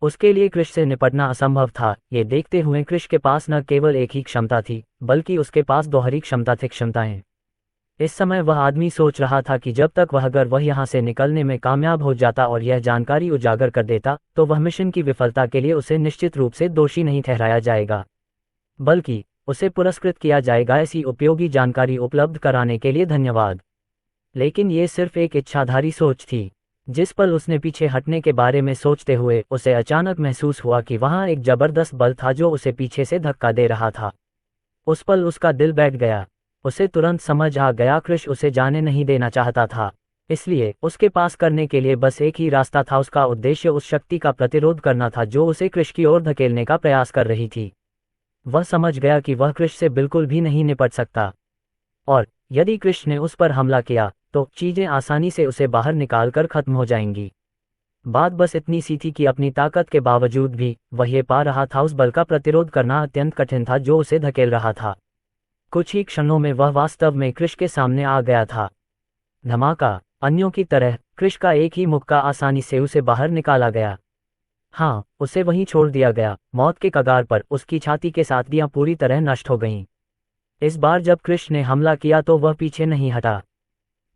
उसके लिए क्रिश से निपटना असंभव था। ये देखते हुए क्रिश के पास न केवल एक ही क्षमता थी, बल्कि उसके पास दोहरी क्षमताएं। इस समय वह आदमी सोच रहा था कि जब तक अगर वह यहाँ से निकलने में कामयाब हो जाता और यह जानकारी उजागर कर देता, तो वह मिशन की विफलता के लिए उसे निश्चित रूप से दोषी नहीं ठहराया जाएगा, बल्कि उसे पुरस्कृत किया जाएगा। ऐसी उपयोगी जानकारी उपलब्ध कराने के लिए धन्यवाद। लेकिन ये सिर्फ एक इच्छाधारी सोच थी। जिस पल उसने पीछे हटने के बारे में सोचते हुए उसे अचानक महसूस हुआ कि वहां एक जबरदस्त बल था जो उसे पीछे से धक्का दे रहा था। उस पल उसका दिल बैठ गया। उसे तुरंत समझ आ गया क्रिश उसे जाने नहीं देना चाहता था, इसलिए उसके पास करने के लिए बस एक ही रास्ता था। उसका उद्देश्य उस शक्ति का प्रतिरोध करना था जो उसे क्रिश की ओर धकेलने का प्रयास कर रही थी। वह समझ गया कि वह क्रिश से बिल्कुल भी नहीं निपट सकता, और यदि क्रिश ने उस पर हमला किया तो चीजें आसानी से उसे बाहर निकालकर खत्म हो जाएंगी। बात बस इतनी सी थी कि अपनी ताकत के बावजूद भी वह ये पा रहा था उस बल का प्रतिरोध करना अत्यंत कठिन था जो उसे धकेल रहा था। कुछ ही क्षणों में वह वास्तव में क्रिश के सामने आ गया था। धमाका! अन्यों की तरह क्रिश का एक ही मुक्का आसानी से उसे बाहर निकाला गया। हाँ, उसे वहीं छोड़ दिया गया, मौत के कगार पर। उसकी छाती के साथियां पूरी तरह नष्ट हो गईं। इस बार जब क्रिश ने हमला किया तो वह पीछे नहीं हटा।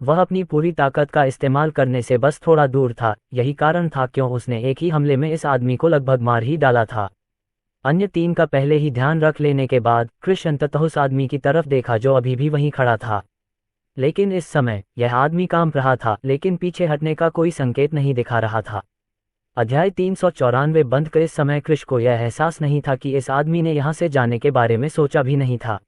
वह अपनी पूरी ताकत का इस्तेमाल करने से बस थोड़ा दूर था। यही कारण था क्यों उसने एक ही हमले में इस आदमी को लगभग मार ही डाला था। अन्य 3 का पहले ही ध्यान रख लेने के बाद क्रिश अंततः उस आदमी की तरफ देखा जो अभी भी वहीं खड़ा था। लेकिन इस समय यह आदमी कांप रहा था, लेकिन पीछे हटने का कोई संकेत नहीं दिखा रहा था। अध्याय 394 बंद कर। इस समय क्रिश को यह एहसास नहीं था कि इस आदमी ने यहाँ से जाने के बारे में सोचा भी नहीं था।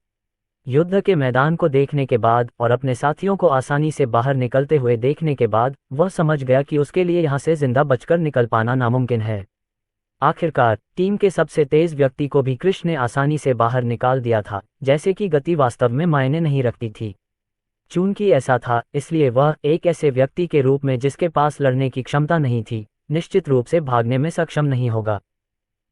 युद्ध के मैदान को देखने के बाद और अपने साथियों को आसानी से बाहर निकलते हुए देखने के बाद वह समझ गया कि उसके लिए यहाँ से जिंदा बचकर निकल पाना नामुमकिन है। आखिरकार टीम के सबसे तेज व्यक्ति को भी क्रिश ने आसानी से बाहर निकाल दिया था, जैसे कि गति वास्तव में मायने नहीं रखती थी। चूंकि ऐसा था, इसलिए वह एक ऐसे व्यक्ति के रूप में जिसके पास लड़ने की क्षमता नहीं थी, निश्चित रूप से भागने में सक्षम नहीं होगा।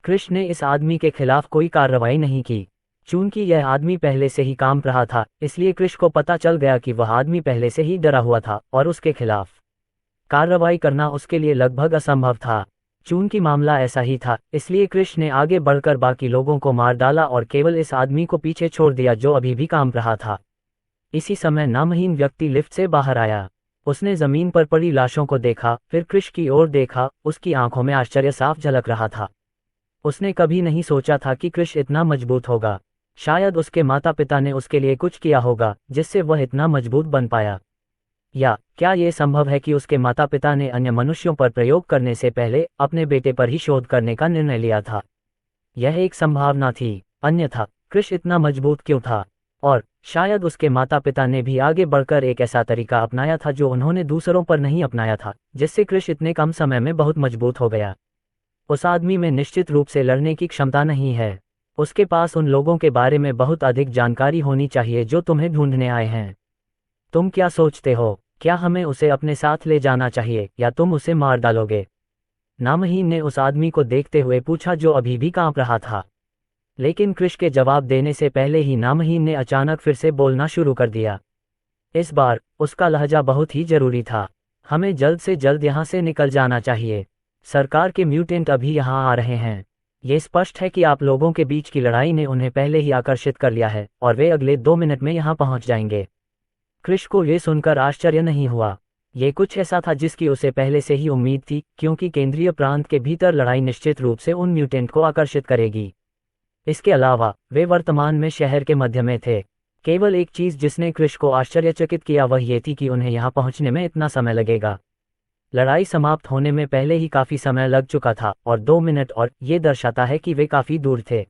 क्रिश ने इस आदमी के खिलाफ कोई कार्रवाई नहीं की। चूंकि यह आदमी पहले से ही कांप रहा था, इसलिए क्रिश को पता चल गया कि वह आदमी पहले से ही डरा हुआ था और उसके खिलाफ कार्रवाई करना उसके लिए लगभग असंभव था। चूंकि मामला ऐसा ही था, इसलिए क्रिश ने आगे बढ़कर बाकी लोगों को मार डाला और केवल इस आदमी को पीछे छोड़ दिया जो अभी भी कांप रहा था। इसी समय नामहीन व्यक्ति लिफ्ट से बाहर आया। उसने जमीन पर पड़ी लाशों को देखा, फिर क्रिश की ओर देखा। उसकी आंखों में आश्चर्य साफ झलक रहा था। उसने कभी नहीं सोचा था कि क्रिश इतना मजबूत होगा। शायद उसके माता पिता ने उसके लिए कुछ किया होगा जिससे वह इतना मजबूत बन पाया। या क्या यह संभव है कि उसके माता पिता ने अन्य मनुष्यों पर प्रयोग करने से पहले अपने बेटे पर ही शोध करने का निर्णय लिया था? यह एक संभावना थी, अन्यथा क्रिश इतना मजबूत क्यों था? और शायद उसके माता पिता ने भी आगे बढ़कर एक ऐसा तरीका अपनाया था जो उन्होंने दूसरों पर नहीं अपनाया था, जिससे क्रिश इतने कम समय में बहुत मजबूत हो गया। उस आदमी में निश्चित रूप से लड़ने की क्षमता नहीं है। उसके पास उन लोगों के बारे में बहुत अधिक जानकारी होनी चाहिए जो तुम्हें ढूंढने आए हैं। तुम क्या सोचते हो, क्या हमें उसे अपने साथ ले जाना चाहिए या तुम उसे मार डालोगे? नामहीन ने उस आदमी को देखते हुए पूछा जो अभी भी कांप रहा था। लेकिन कृष के जवाब देने से पहले ही नामहीन ने अचानक फिर से बोलना शुरू कर दिया। इस बार उसका लहजा बहुत ही जरूरी था। हमें जल्द से जल्द यहाँ से निकल जाना चाहिए। सरकार के म्यूटेंट अभी यहाँ आ रहे हैं। ये स्पष्ट है कि आप लोगों के बीच की लड़ाई ने उन्हें पहले ही आकर्षित कर लिया है और वे अगले 2 मिनट में यहाँ पहुँच जाएंगे। कृष को ये सुनकर आश्चर्य नहीं हुआ। ये कुछ ऐसा था जिसकी उसे पहले से ही उम्मीद थी, क्योंकि केंद्रीय प्रांत के भीतर लड़ाई निश्चित रूप से उन म्यूटेंट को आकर्षित करेगी। इसके अलावा वे वर्तमान में शहर के मध्य में थे। केवल एक चीज जिसने कृष को आश्चर्यचकित किया वह ये थी कि उन्हें यहाँ पहुँचने में इतना समय लगेगा। लड़ाई समाप्त होने में पहले ही काफी समय लग चुका था और 2 मिनट और ये दर्शाता है कि वे काफी दूर थे।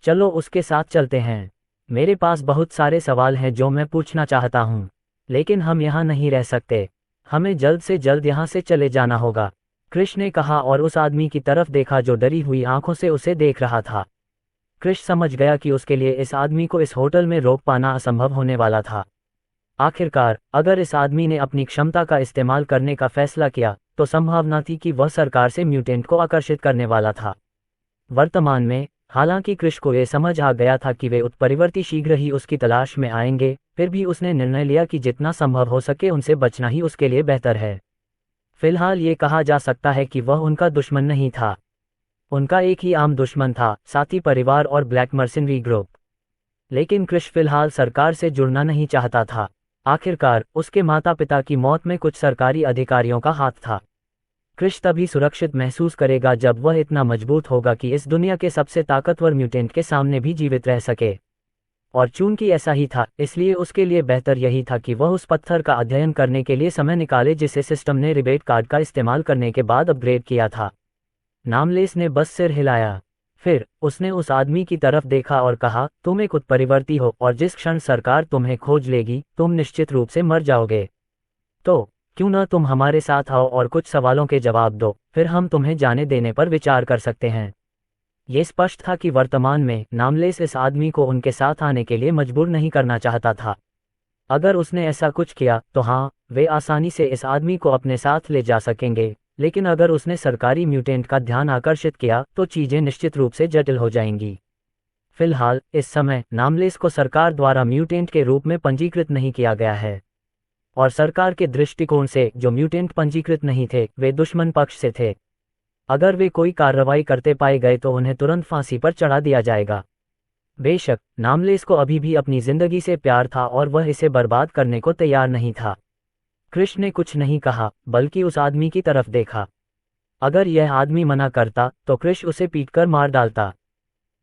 चलो उसके साथ चलते हैं। मेरे पास बहुत सारे सवाल हैं जो मैं पूछना चाहता हूँ, लेकिन हम यहाँ नहीं रह सकते। हमें जल्द से जल्द यहाँ से चले जाना होगा, कृष ने कहा और उस आदमी की तरफ देखा जो डरी हुई आंखों से उसे देख रहा था। कृष समझ गया कि उसके लिए इस आदमी को इस होटल में रोक पाना असंभव होने वाला था। आखिरकार अगर इस आदमी ने अपनी क्षमता का इस्तेमाल करने का फैसला किया तो संभावना थी कि वह सरकार से म्यूटेंट को आकर्षित करने वाला था। वर्तमान में हालांकि कृष को यह समझ आ गया था कि वे उत्परिवर्ती शीघ्र ही उसकी तलाश में आएंगे, फिर भी उसने निर्णय लिया कि जितना संभव हो सके उनसे बचना ही उसके लिए बेहतर है। फिलहाल ये कहा जा सकता है कि वह उनका दुश्मन नहीं था। उनका एक ही आम दुश्मन था, साथी परिवार और ब्लैक मर्सिनरी ग्रुप। लेकिन कृष फिलहाल सरकार से जुड़ना नहीं चाहता था। आखिरकार उसके माता पिता की मौत में कुछ सरकारी अधिकारियों का हाथ था। कृष तभी सुरक्षित महसूस करेगा जब वह इतना मजबूत होगा कि इस दुनिया के सबसे ताकतवर म्यूटेंट के सामने भी जीवित रह सके। और चूंकि ऐसा ही था, इसलिए उसके लिए बेहतर यही था कि वह उस पत्थर का अध्ययन करने के लिए समय निकाले जिसे सिस्टम ने रिबेट कार्ड का इस्तेमाल करने के बाद अपग्रेड किया था। नामलेस ने बस सिर हिलाया। फिर उसने उस आदमी की तरफ देखा और कहा, तुम एक उत्परिवर्ती हो और जिस क्षण सरकार तुम्हें खोज लेगी तुम निश्चित रूप से मर जाओगे। तो क्यों न तुम हमारे साथ आओ और कुछ सवालों के जवाब दो, फिर हम तुम्हें जाने देने पर विचार कर सकते हैं। ये स्पष्ट था कि वर्तमान में नामलेस इस आदमी को उनके साथ आने के लिए मजबूर नहीं करना चाहता था। अगर उसने ऐसा कुछ किया तो हाँ, वे आसानी से इस आदमी को अपने साथ ले जा सकेंगे, लेकिन अगर उसने सरकारी म्यूटेंट का ध्यान आकर्षित किया तो चीजें निश्चित रूप से जटिल हो जाएंगी। फिलहाल इस समय नामलेस को सरकार द्वारा म्यूटेंट के रूप में पंजीकृत नहीं किया गया है, और सरकार के दृष्टिकोण से जो म्यूटेंट पंजीकृत नहीं थे वे दुश्मन पक्ष से थे। अगर वे कोई कार्रवाई करते पाए गए तो उन्हें तुरंत फांसी पर चढ़ा दिया जाएगा। बेशक नामलेस को अभी भी अपनी जिंदगी से प्यार था और वह इसे बर्बाद करने को तैयार नहीं था। कृष ने कुछ नहीं कहा, बल्कि उस आदमी की तरफ देखा। अगर यह आदमी मना करता तो कृष उसे पीटकर मार डालता।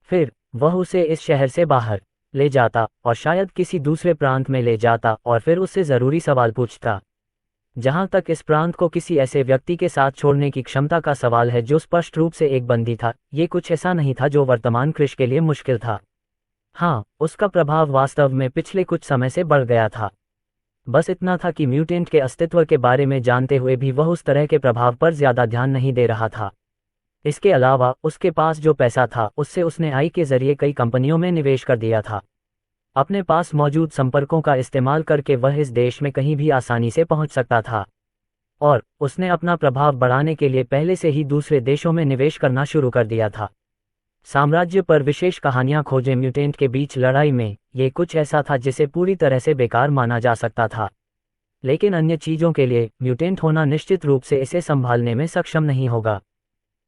फिर वह उसे इस शहर से बाहर ले जाता और शायद किसी दूसरे प्रांत में ले जाता और फिर उससे जरूरी सवाल पूछता। जहां तक इस प्रांत को किसी ऐसे व्यक्ति के साथ छोड़ने की क्षमता का सवाल है जो स्पष्ट रूप से एक बंदी था, ये कुछ ऐसा नहीं था जो वर्तमान कृष के लिए मुश्किल था। हाँ, उसका प्रभाव वास्तव में पिछले कुछ समय से बढ़ गया था। बस इतना था कि म्यूटेंट के अस्तित्व के बारे में जानते हुए भी वह उस तरह के प्रभाव पर ज्यादा ध्यान नहीं दे रहा था। इसके अलावा उसके पास जो पैसा था उससे उसने आई के जरिए कई कंपनियों में निवेश कर दिया था। अपने पास मौजूद संपर्कों का इस्तेमाल करके वह इस देश में कहीं भी आसानी से पहुंच सकता था, और उसने अपना प्रभाव बढ़ाने के लिए पहले से ही दूसरे देशों में निवेश करना शुरू कर दिया था। साम्राज्य पर विशेष कहानियां खोजें। म्यूटेंट के बीच लड़ाई में ये कुछ ऐसा था जिसे पूरी तरह से बेकार माना जा सकता था, लेकिन अन्य चीजों के लिए म्यूटेंट होना निश्चित रूप से इसे संभालने में सक्षम नहीं होगा।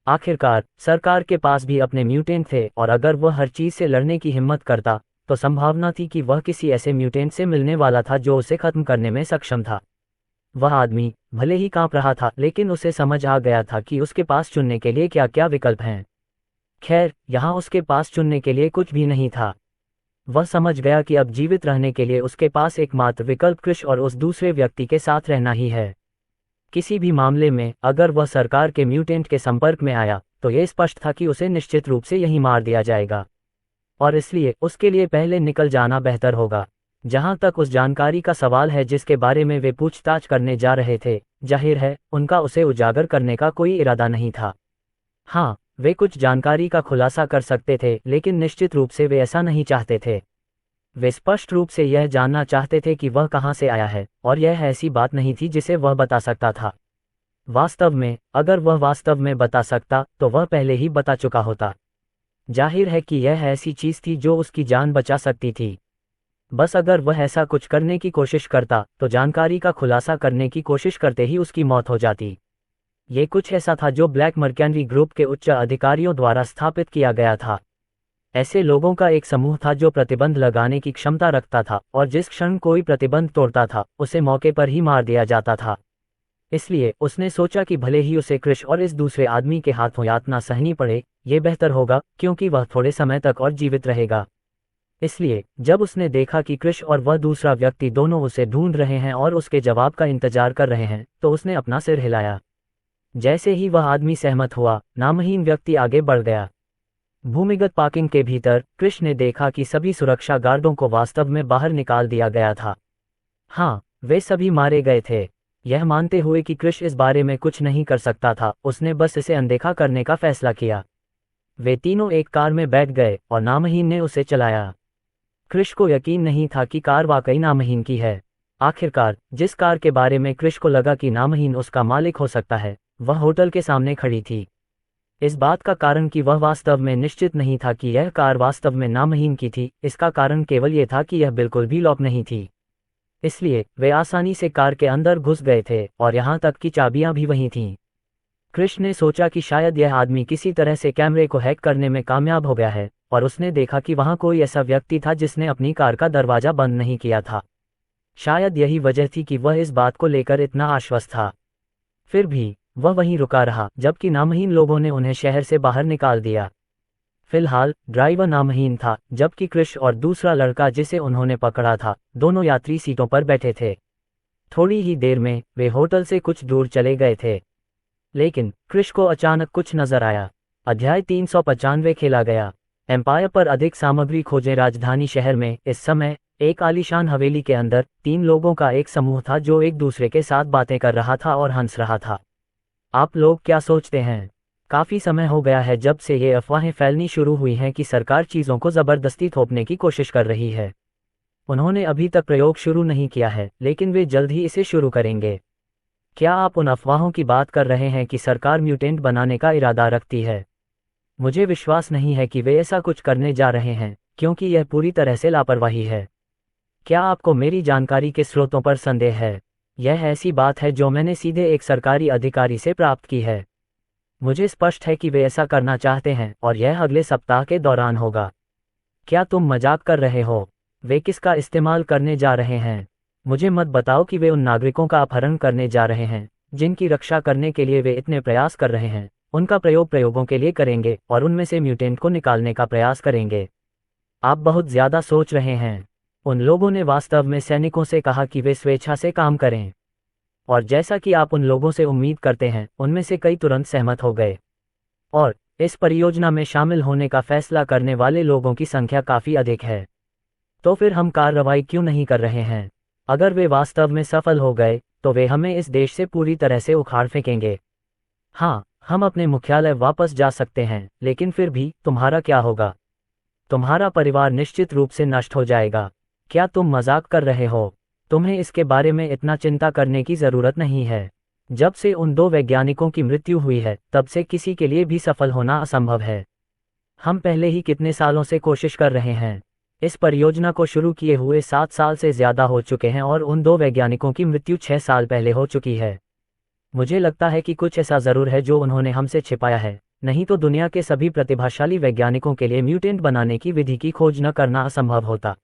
आखिरकार सरकार के पास भी अपने म्यूटेंट थे और अगर वह हर चीज से लड़ने की हिम्मत करता तो संभावना थी कि वह किसी ऐसे म्यूटेंट से मिलने वाला था जो उसे खत्म करने में सक्षम था। वह आदमी भले ही कांप रहा था, लेकिन उसे समझ आ गया था कि उसके पास चुनने के लिए क्या क्या विकल्प हैं। खैर, यहाँ उसके पास चुनने के लिए कुछ भी नहीं था। वह समझ गया कि अब जीवित रहने के लिए उसके पास एकमात्र विकल्प कृष और उस दूसरे व्यक्ति के साथ रहना ही है। किसी भी मामले में अगर वह सरकार के म्यूटेंट के संपर्क में आया तो यह स्पष्ट था कि उसे निश्चित रूप से यहीं मार दिया जाएगा, और इसलिए उसके लिए पहले निकल जाना बेहतर होगा। जहां तक उस जानकारी का सवाल है जिसके बारे में वे पूछताछ करने जा रहे थे, जाहिर है उनका उसे उजागर करने का कोई इरादा नहीं था। हाँ, वे कुछ जानकारी का खुलासा कर सकते थे, लेकिन निश्चित रूप से वे ऐसा नहीं चाहते थे। वे स्पष्ट रूप से यह जानना चाहते थे कि वह कहाँ से आया है, और यह ऐसी बात नहीं थी जिसे वह बता सकता था। वास्तव में, अगर वह वास्तव में बता सकता तो वह पहले ही बता चुका होता। जाहिर है कि यह ऐसी चीज थी जो उसकी जान बचा सकती थी। बस अगर वह ऐसा कुछ करने की कोशिश करता तो जानकारी का खुलासा करने की कोशिश करते ही उसकी मौत हो जाती। ये कुछ ऐसा था जो ब्लैक मर्केंट्री ग्रुप के उच्च अधिकारियों द्वारा स्थापित किया गया था। ऐसे लोगों का एक समूह था जो प्रतिबंध लगाने की क्षमता रखता था, और जिस क्षण कोई प्रतिबंध तोड़ता था उसे मौके पर ही मार दिया जाता था। इसलिए उसने सोचा कि भले ही उसे क्रिश और इस दूसरे आदमी के हाथों यातना सहनी पड़े, ये बेहतर होगा क्योंकि वह थोड़े समय तक और जीवित रहेगा। इसलिए जब उसने देखा कि क्रिश और वह दूसरा व्यक्ति दोनों उसे ढूंढ रहे हैं और उसके जवाब का इंतजार कर रहे हैं, तो उसने अपना सिर हिलाया। जैसे ही वह आदमी सहमत हुआ, नामहीन व्यक्ति आगे बढ़ गया। भूमिगत पार्किंग के भीतर क्रिश ने देखा कि सभी सुरक्षा गार्डों को वास्तव में बाहर निकाल दिया गया था। हाँ, वे सभी मारे गए थे। यह मानते हुए कि क्रिश इस बारे में कुछ नहीं कर सकता था, उसने बस इसे अनदेखा करने का फैसला किया। वे तीनों एक कार में बैठ गए और नामहीन ने उसे चलाया। क्रिश को यकीन नहीं था कि कार वाकई नामहीन की है। आखिरकार जिस कार के बारे में क्रिश को लगा कि नामहीन उसका मालिक हो सकता है, वह होटल के सामने खड़ी थी। इस बात का कारण कि वह वास्तव में निश्चित नहीं था कि यह कार वास्तव में नामहीन की थी, इसका कारण केवल यह था कि यह बिल्कुल भी लॉक नहीं थी। इसलिए वे आसानी से कार के अंदर घुस गए थे और यहाँ तक कि चाबियां भी वहीं थीं। क्रिश ने सोचा कि शायद यह आदमी किसी तरह से कैमरे को हैक करने में कामयाब हो गया है, और उसने देखा कि वहाँ कोई ऐसा व्यक्ति था जिसने अपनी कार का दरवाजा बंद नहीं किया था। शायद यही वजह थी कि वह इस बात को लेकर इतना आश्वस्त था। फिर भी वह वहीं रुका रहा जबकि नामहीन लोगों ने उन्हें शहर से बाहर निकाल दिया। फिलहाल ड्राइवर नामहीन था, जबकि क्रिश और दूसरा लड़का जिसे उन्होंने पकड़ा था, दोनों यात्री सीटों पर बैठे थे। थोड़ी ही देर में वे होटल से कुछ दूर चले गए थे। लेकिन क्रिश को अचानक कुछ नजर आया। अध्याय 395 खेला गया। एम्पायर पर अधिक सामग्री खोजें। राजधानी शहर में इस समय एक आलीशान हवेली के अंदर 3 लोगों का एक समूह था जो एक दूसरे के साथ बातें कर रहा था और हंस रहा था। आप लोग क्या सोचते हैं? काफी समय हो गया है जब से ये अफवाहें फैलनी शुरू हुई हैं कि सरकार चीजों को जबरदस्ती थोपने की कोशिश कर रही है। उन्होंने अभी तक प्रयोग शुरू नहीं किया है, लेकिन वे जल्द ही इसे शुरू करेंगे। क्या आप उन अफवाहों की बात कर रहे हैं कि सरकार म्यूटेंट बनाने का इरादा रखती है? मुझे विश्वास नहीं है कि वे ऐसा कुछ करने जा रहे हैं, क्योंकि यह पूरी तरह से लापरवाही है। क्या आपको मेरी जानकारी के स्रोतों पर संदेह है? यह ऐसी बात है जो मैंने सीधे एक सरकारी अधिकारी से प्राप्त की है। मुझे स्पष्ट है कि वे ऐसा करना चाहते हैं और यह अगले सप्ताह के दौरान होगा। क्या तुम मजाक कर रहे हो? वे किसका इस्तेमाल करने जा रहे हैं? मुझे मत बताओ कि वे उन नागरिकों का अपहरण करने जा रहे हैं जिनकी रक्षा करने के लिए वे इतने प्रयास कर रहे हैं। उनका प्रयोग प्रयोगों के लिए करेंगे और उनमें से म्यूटेंट को निकालने का प्रयास करेंगे। आप बहुत ज्यादा सोच रहे हैं। उन लोगों ने वास्तव में सैनिकों से कहा कि वे स्वेच्छा से काम करें, और जैसा कि आप उन लोगों से उम्मीद करते हैं, उनमें से कई तुरंत सहमत हो गए। और इस परियोजना में शामिल होने का फैसला करने वाले लोगों की संख्या काफी अधिक है। तो फिर हम कार्रवाई क्यों नहीं कर रहे हैं? अगर वे वास्तव में सफल हो गए तो वे हमें इस देश से पूरी तरह से उखाड़ फेंकेंगे। हाँ, हम अपने मुख्यालय वापस जा सकते हैं, लेकिन फिर भी तुम्हारा क्या होगा? तुम्हारा परिवार निश्चित रूप से नष्ट हो जाएगा। क्या तुम मजाक कर रहे हो? तुम्हें इसके बारे में इतना चिंता करने की जरूरत नहीं है। जब से उन 2 वैज्ञानिकों की मृत्यु हुई है, तब से किसी के लिए भी सफल होना असंभव है। हम पहले ही कितने सालों से कोशिश कर रहे हैं। इस परियोजना को शुरू किए हुए 7 साल से ज्यादा हो चुके हैं और उन 2 वैज्ञानिकों की मृत्यु 6 साल पहले हो चुकी है। मुझे लगता है कि कुछ ऐसा जरूर है जो उन्होंने हमसे छिपाया है, नहीं तो दुनिया के सभी प्रतिभाशाली वैज्ञानिकों के लिए म्यूटेंट बनाने की विधि की खोज न करना असंभव होता।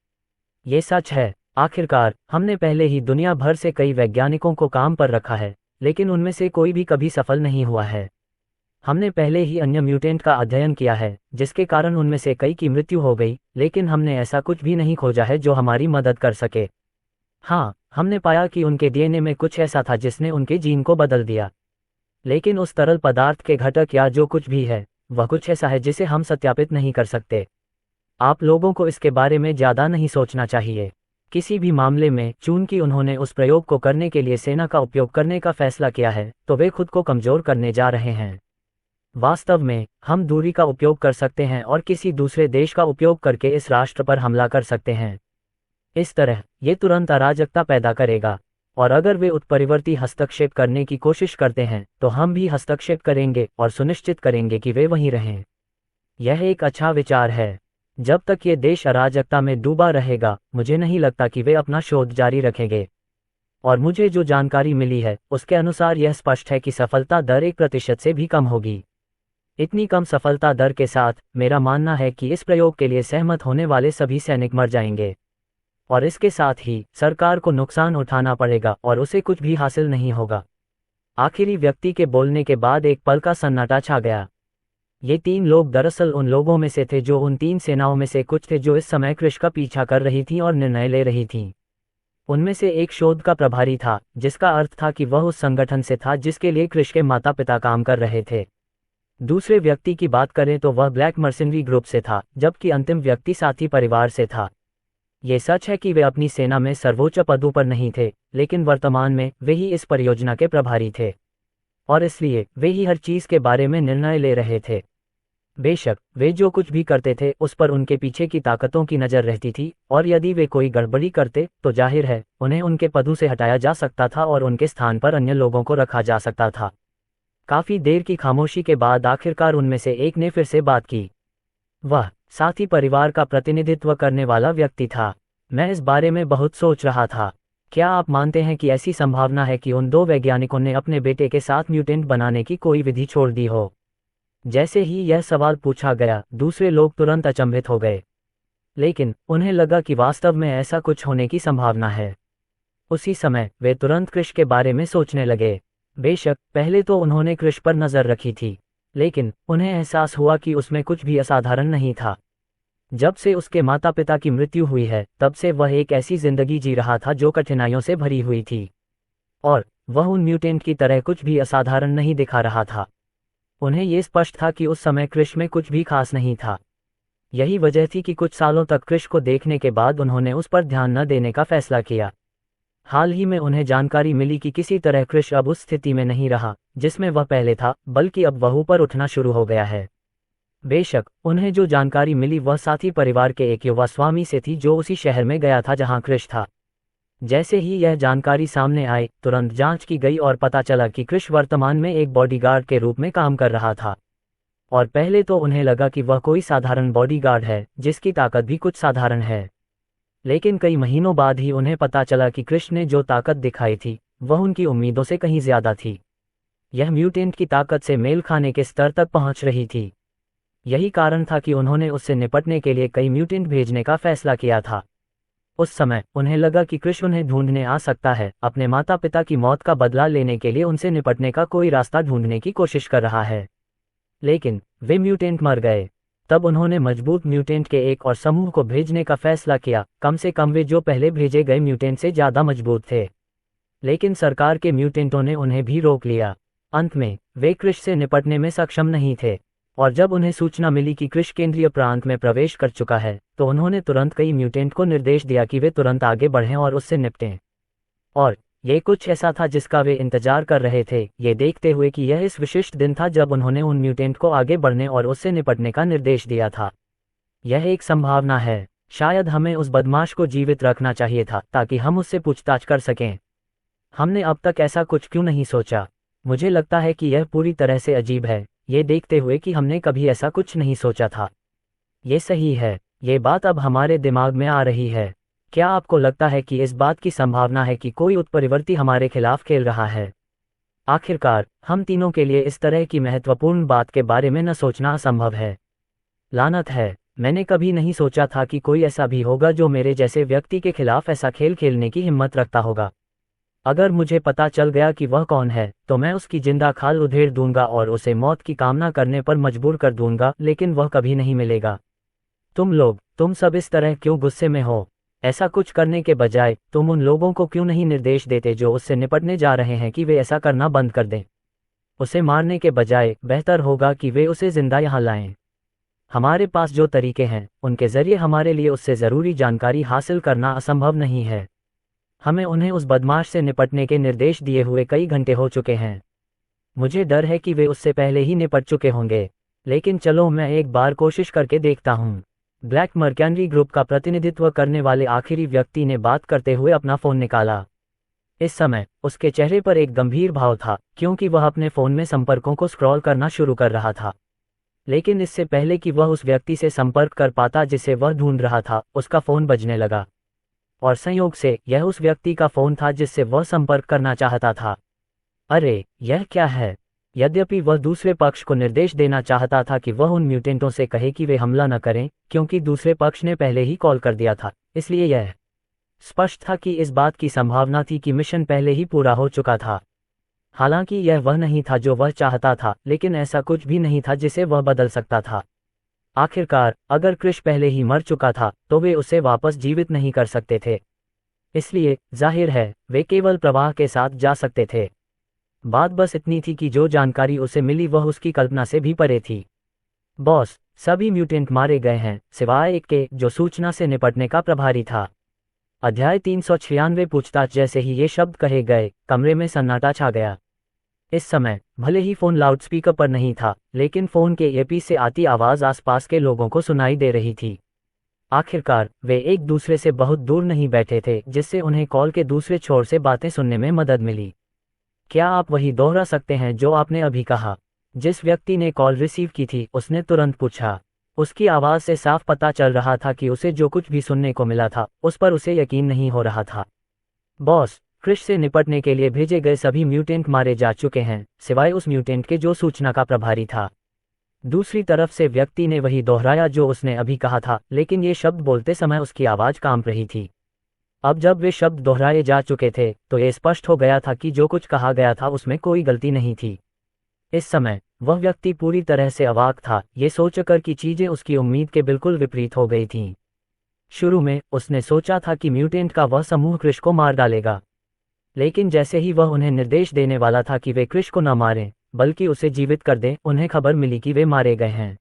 ये सच है। आखिरकार हमने पहले ही दुनिया भर से कई वैज्ञानिकों को काम पर रखा है, लेकिन उनमें से कोई भी कभी सफल नहीं हुआ है। हमने पहले ही अन्य म्यूटेंट का अध्ययन किया है, जिसके कारण उनमें से कई की मृत्यु हो गई, लेकिन हमने ऐसा कुछ भी नहीं खोजा है जो हमारी मदद कर सके। हाँ, हमने पाया कि उनके डीएनए में कुछ ऐसा था जिसने उनके जीन को बदल दिया, लेकिन उस तरल पदार्थ के घटक या जो कुछ भी है, वह कुछ ऐसा है जिसे हम सत्यापित नहीं कर सकते। आप लोगों को इसके बारे में ज्यादा नहीं सोचना चाहिए। किसी भी मामले में, चूंकि उन्होंने उस प्रयोग को करने के लिए सेना का उपयोग करने का फैसला किया है, तो वे खुद को कमजोर करने जा रहे हैं। वास्तव में, हम दूरी का उपयोग कर सकते हैं और किसी दूसरे देश का उपयोग करके इस राष्ट्र पर हमला कर सकते हैं। इस तरह ये तुरंत अराजकता पैदा करेगा, और अगर वे उत्परिवर्ती हस्तक्षेप करने की कोशिश करते हैं तो हम भी हस्तक्षेप करेंगे और सुनिश्चित करेंगे कि वे वहीं रहें। यह एक अच्छा विचार है। जब तक ये देश अराजकता में डूबा रहेगा, मुझे नहीं लगता कि वे अपना शोध जारी रखेंगे। और मुझे जो जानकारी मिली है उसके अनुसार यह स्पष्ट है कि सफलता दर 1% से भी कम होगी। इतनी कम सफलता दर के साथ मेरा मानना है कि इस प्रयोग के लिए सहमत होने वाले सभी सैनिक मर जाएंगे, और इसके साथ ही सरकार को नुकसान उठाना पड़ेगा और उसे कुछ भी हासिल नहीं होगा। आखिरी व्यक्ति के बोलने के बाद एक पल का सन्नाटा छा गया। ये 3 लोग दरअसल उन लोगों में से थे जो उन 3 सेनाओं में से कुछ थे जो इस समय कृष का पीछा कर रही थीं और निर्णय ले रही थीं। उनमें से एक शोध का प्रभारी था, जिसका अर्थ था कि वह उस संगठन से था जिसके लिए कृष के माता पिता काम कर रहे थे। दूसरे व्यक्ति की बात करें तो वह ब्लैक मर्सिनरी ग्रुप से था, जबकि अंतिम व्यक्ति साथी परिवार से था। ये सच है कि वे अपनी सेना में सर्वोच्च पदों पर नहीं थे, लेकिन वर्तमान में वे ही इस परियोजना के प्रभारी थे, और इसलिए वे ही हर चीज के बारे में निर्णय ले रहे थे। बेशक वे जो कुछ भी करते थे उस पर उनके पीछे की ताकतों की नज़र रहती थी, और यदि वे कोई गड़बड़ी करते तो जाहिर है उन्हें उनके पदों से हटाया जा सकता था और उनके स्थान पर अन्य लोगों को रखा जा सकता था। काफी देर की खामोशी के बाद आखिरकार उनमें से एक ने फिर से बात की। वह साथी परिवार का प्रतिनिधित्व करने वाला व्यक्ति था। मैं इस बारे में बहुत सोच रहा था। क्या आप मानते हैं कि ऐसी संभावना है कि उन 2 वैज्ञानिकों ने अपने बेटे के साथ म्यूटेंट बनाने की कोई विधि छोड़ दी हो? जैसे ही यह सवाल पूछा गया, दूसरे लोग तुरंत अचंभित हो गए, लेकिन उन्हें लगा कि वास्तव में ऐसा कुछ होने की संभावना है। उसी समय वे तुरंत कृष के बारे में सोचने लगे। बेशक पहले तो उन्होंने कृष पर नजर रखी थी, लेकिन उन्हें एहसास हुआ कि उसमें कुछ भी असाधारण नहीं था। जब से उसके माता पिता की मृत्यु हुई है, तब से वह एक ऐसी जिंदगी जी रहा था जो कठिनाइयों से भरी हुई थी, और वह उन म्यूटेंट की तरह कुछ भी असाधारण नहीं दिखा रहा था। उन्हें ये स्पष्ट था कि उस समय कृष में कुछ भी खास नहीं था। यही वजह थी कि कुछ सालों तक कृष को देखने के बाद उन्होंने उस पर ध्यान न देने का फैसला किया। हाल ही में उन्हें जानकारी मिली कि किसी तरह कृष अब उस स्थिति में नहीं रहा जिसमें वह पहले था, बल्कि अब वह ऊपर उठना शुरू हो गया है। बेशक उन्हें जो जानकारी मिली वह साथी परिवार के एक युवा स्वामी से थी जो उसी शहर में गया था जहां कृष था। जैसे ही यह जानकारी सामने आई, तुरंत जांच की गई और पता चला कि कृष वर्तमान में एक बॉडीगार्ड के रूप में काम कर रहा था। और पहले तो उन्हें लगा कि वह कोई साधारण बॉडीगार्ड है जिसकी ताकत भी कुछ साधारण है, लेकिन कई महीनों बाद ही उन्हें पता चला कि कृष ने जो ताकत दिखाई थी वह उनकी उम्मीदों से कहीं ज्यादा थी। यह म्यूटेंट की ताकत से मेल खाने के स्तर तक पहुंच रही थी। यही कारण था कि उन्होंने उससे निपटने के लिए कई म्यूटेंट भेजने का फैसला किया था। उस समय उन्हें लगा कि कृष उन्हें ढूंढने आ सकता है, अपने माता पिता की मौत का बदला लेने के लिए उनसे निपटने का कोई रास्ता ढूंढने की कोशिश कर रहा है। लेकिन वे म्यूटेंट मर गए। तब उन्होंने मजबूत म्यूटेंट के एक और समूह को भेजने का फैसला किया, कम से कम वे जो पहले भेजे गए म्यूटेंट से ज़्यादा मजबूत थे। लेकिन सरकार के म्यूटेंटों ने उन्हें भी रोक लिया। अंत में वे कृष से निपटने में सक्षम नहीं थे, और जब उन्हें सूचना मिली कि कृष केंद्रीय प्रांत में प्रवेश कर चुका है तो उन्होंने तुरंत कई म्यूटेंट को निर्देश दिया कि वे तुरंत आगे बढ़ें और उससे निपटें। और ये कुछ ऐसा था जिसका वे इंतजार कर रहे थे, ये देखते हुए कि यह इस विशिष्ट दिन था जब उन्होंने उन म्यूटेंट को आगे बढ़ने और उससे निपटने का निर्देश दिया था। यह एक संभावना है। शायद हमें उस बदमाश को जीवित रखना चाहिए था ताकि हम उससे पूछताछ कर सकें। हमने अब तक ऐसा कुछ क्यों नहीं सोचा? मुझे लगता है कि यह पूरी तरह से अजीब है, ये देखते हुए कि हमने कभी ऐसा कुछ नहीं सोचा था। ये सही है, ये बात अब हमारे दिमाग में आ रही है। क्या आपको लगता है कि इस बात की संभावना है कि कोई उत्परिवर्ती हमारे खिलाफ खेल रहा है? आखिरकार हम तीनों के लिए इस तरह की महत्वपूर्ण बात के बारे में न सोचना असंभव है। लानत है, मैंने कभी नहीं सोचा था कि कोई ऐसा भी होगा जो मेरे जैसे व्यक्ति के खिलाफ ऐसा खेल खेलने की हिम्मत रखता होगा। अगर मुझे पता चल गया कि वह कौन है तो मैं उसकी जिंदा खाल उधेड़ दूंगा और उसे मौत की कामना करने पर मजबूर कर दूंगा, लेकिन वह कभी नहीं मिलेगा। तुम सब इस तरह क्यों गुस्से में हो? ऐसा कुछ करने के बजाय तुम उन लोगों को क्यों नहीं निर्देश देते जो उससे निपटने जा रहे हैं कि वे ऐसा करना बंद कर दें? उसे मारने के बजाय बेहतर होगा कि वे उसे जिंदा यहाँ लाएं। हमारे पास जो तरीके हैं उनके जरिए हमारे लिए उससे ज़रूरी जानकारी हासिल करना असंभव नहीं है। हमें उन्हें उस बदमाश से निपटने के निर्देश दिए हुए कई घंटे हो चुके हैं। मुझे डर है कि वे उससे पहले ही निपट चुके होंगे, लेकिन चलो मैं एक बार कोशिश करके देखता हूँ। ब्लैक मर्कैनरी ग्रुप का प्रतिनिधित्व करने वाले आखिरी व्यक्ति ने बात करते हुए अपना फोन निकाला। इस समय उसके चेहरे पर एक गंभीर भाव था, क्योंकि वह अपने फोन में संपर्कों को स्क्रॉल करना शुरू कर रहा था। लेकिन इससे पहले कि वह उस व्यक्ति से संपर्क कर पाता जिसे वह ढूंढ रहा था, उसका फोन बजने लगा। और संयोग से यह उस व्यक्ति का फोन था जिससे वह संपर्क करना चाहता था। अरे, यह क्या है? यद्यपि वह दूसरे पक्ष को निर्देश देना चाहता था कि वह उन म्यूटेंटों से कहे कि वे हमला न करें, क्योंकि दूसरे पक्ष ने पहले ही कॉल कर दिया था, इसलिए यह स्पष्ट था कि इस बात की संभावना थी कि मिशन पहले ही पूरा हो चुका था। हालांकि यह वह नहीं था जो वह चाहता था, लेकिन ऐसा कुछ भी नहीं था जिसे वह बदल सकता था। आखिरकार, अगर क्रिश पहले ही मर चुका था तो वे उसे वापस जीवित नहीं कर सकते थे। इसलिए जाहिर है वे केवल प्रवाह के साथ जा सकते थे। बात बस इतनी थी कि जो जानकारी उसे मिली वह उसकी कल्पना से भी परे थी। बॉस, सभी म्यूटेंट मारे गए हैं, सिवाय एक के जो सूचना से निपटने का प्रभारी था। अध्याय 396 पूछताछ। जैसे ही ये शब्द कहे गए, कमरे में सन्नाटा छा गया। इस समय भले ही फोन लाउडस्पीकर पर नहीं था, लेकिन फोन के ईयरपीस से आती आवाज आसपास के लोगों को सुनाई दे रही थी। आखिरकार वे एक दूसरे से बहुत दूर नहीं बैठे थे, जिससे उन्हें कॉल के दूसरे छोर से बातें सुनने में मदद मिली। क्या आप वही दोहरा सकते हैं जो आपने अभी कहा? जिस व्यक्ति ने कॉल रिसीव की थी उसने तुरंत पूछा। उसकी आवाज से साफ पता चल रहा था कि उसे जो कुछ भी सुनने को मिला था उस पर उसे यकीन नहीं हो रहा था। बॉस, क्रिश से निपटने के लिए भेजे गए सभी म्यूटेंट मारे जा चुके हैं, सिवाय उस म्यूटेंट के जो सूचना का प्रभारी था। दूसरी तरफ से व्यक्ति ने वही दोहराया जो उसने अभी कहा था, लेकिन ये शब्द बोलते समय उसकी आवाज कांप रही थी। अब जब वे शब्द दोहराए जा चुके थे तो ये स्पष्ट हो गया था कि जो कुछ कहा गया था उसमें कोई गलती नहीं थी। इस समय वह व्यक्ति पूरी तरह से अवाक था, ये सोचकर कि चीजें उसकी उम्मीद के बिल्कुल विपरीत हो गई थीं। शुरू में उसने सोचा था कि म्यूटेंट का वह समूह क्रिश को मार डालेगा, लेकिन जैसे ही वह उन्हें निर्देश देने वाला था कि वे क्रिश को न मारें बल्कि उसे जीवित कर दें, उन्हें खबर मिली कि वे मारे गए हैं।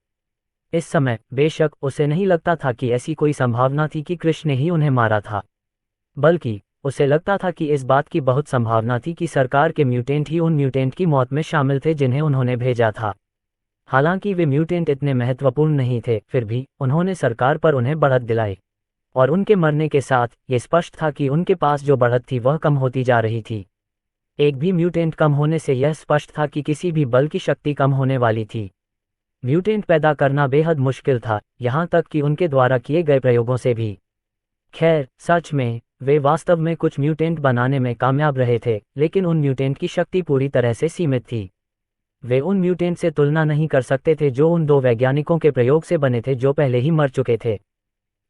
इस समय बेशक उसे नहीं लगता था कि ऐसी कोई संभावना थी कि क्रिश ने ही उन्हें मारा था, बल्कि उसे लगता था कि इस बात की बहुत संभावना थी कि सरकार के म्यूटेंट ही उन म्यूटेंट की मौत में शामिल थे जिन्हें उन्होंने भेजा था। हालांकि वे म्यूटेंट इतने महत्वपूर्ण नहीं थे, फिर भी उन्होंने सरकार पर उन्हें बढ़त दिलाई, और उनके मरने के साथ ये स्पष्ट था कि उनके पास जो बढ़त थी वह कम होती जा रही थी। एक भी म्यूटेंट कम होने से यह स्पष्ट था कि किसी भी बल की शक्ति कम होने वाली थी। म्यूटेंट पैदा करना बेहद मुश्किल था, यहाँ तक कि उनके द्वारा किए गए प्रयोगों से भी। खैर, सच में वे वास्तव में कुछ म्यूटेंट बनाने में कामयाब रहे थे, लेकिन उन म्यूटेंट की शक्ति पूरी तरह से सीमित थी। वे उन म्यूटेंट से तुलना नहीं कर सकते थे जो उन दो वैज्ञानिकों के प्रयोग से बने थे जो पहले ही मर चुके थे।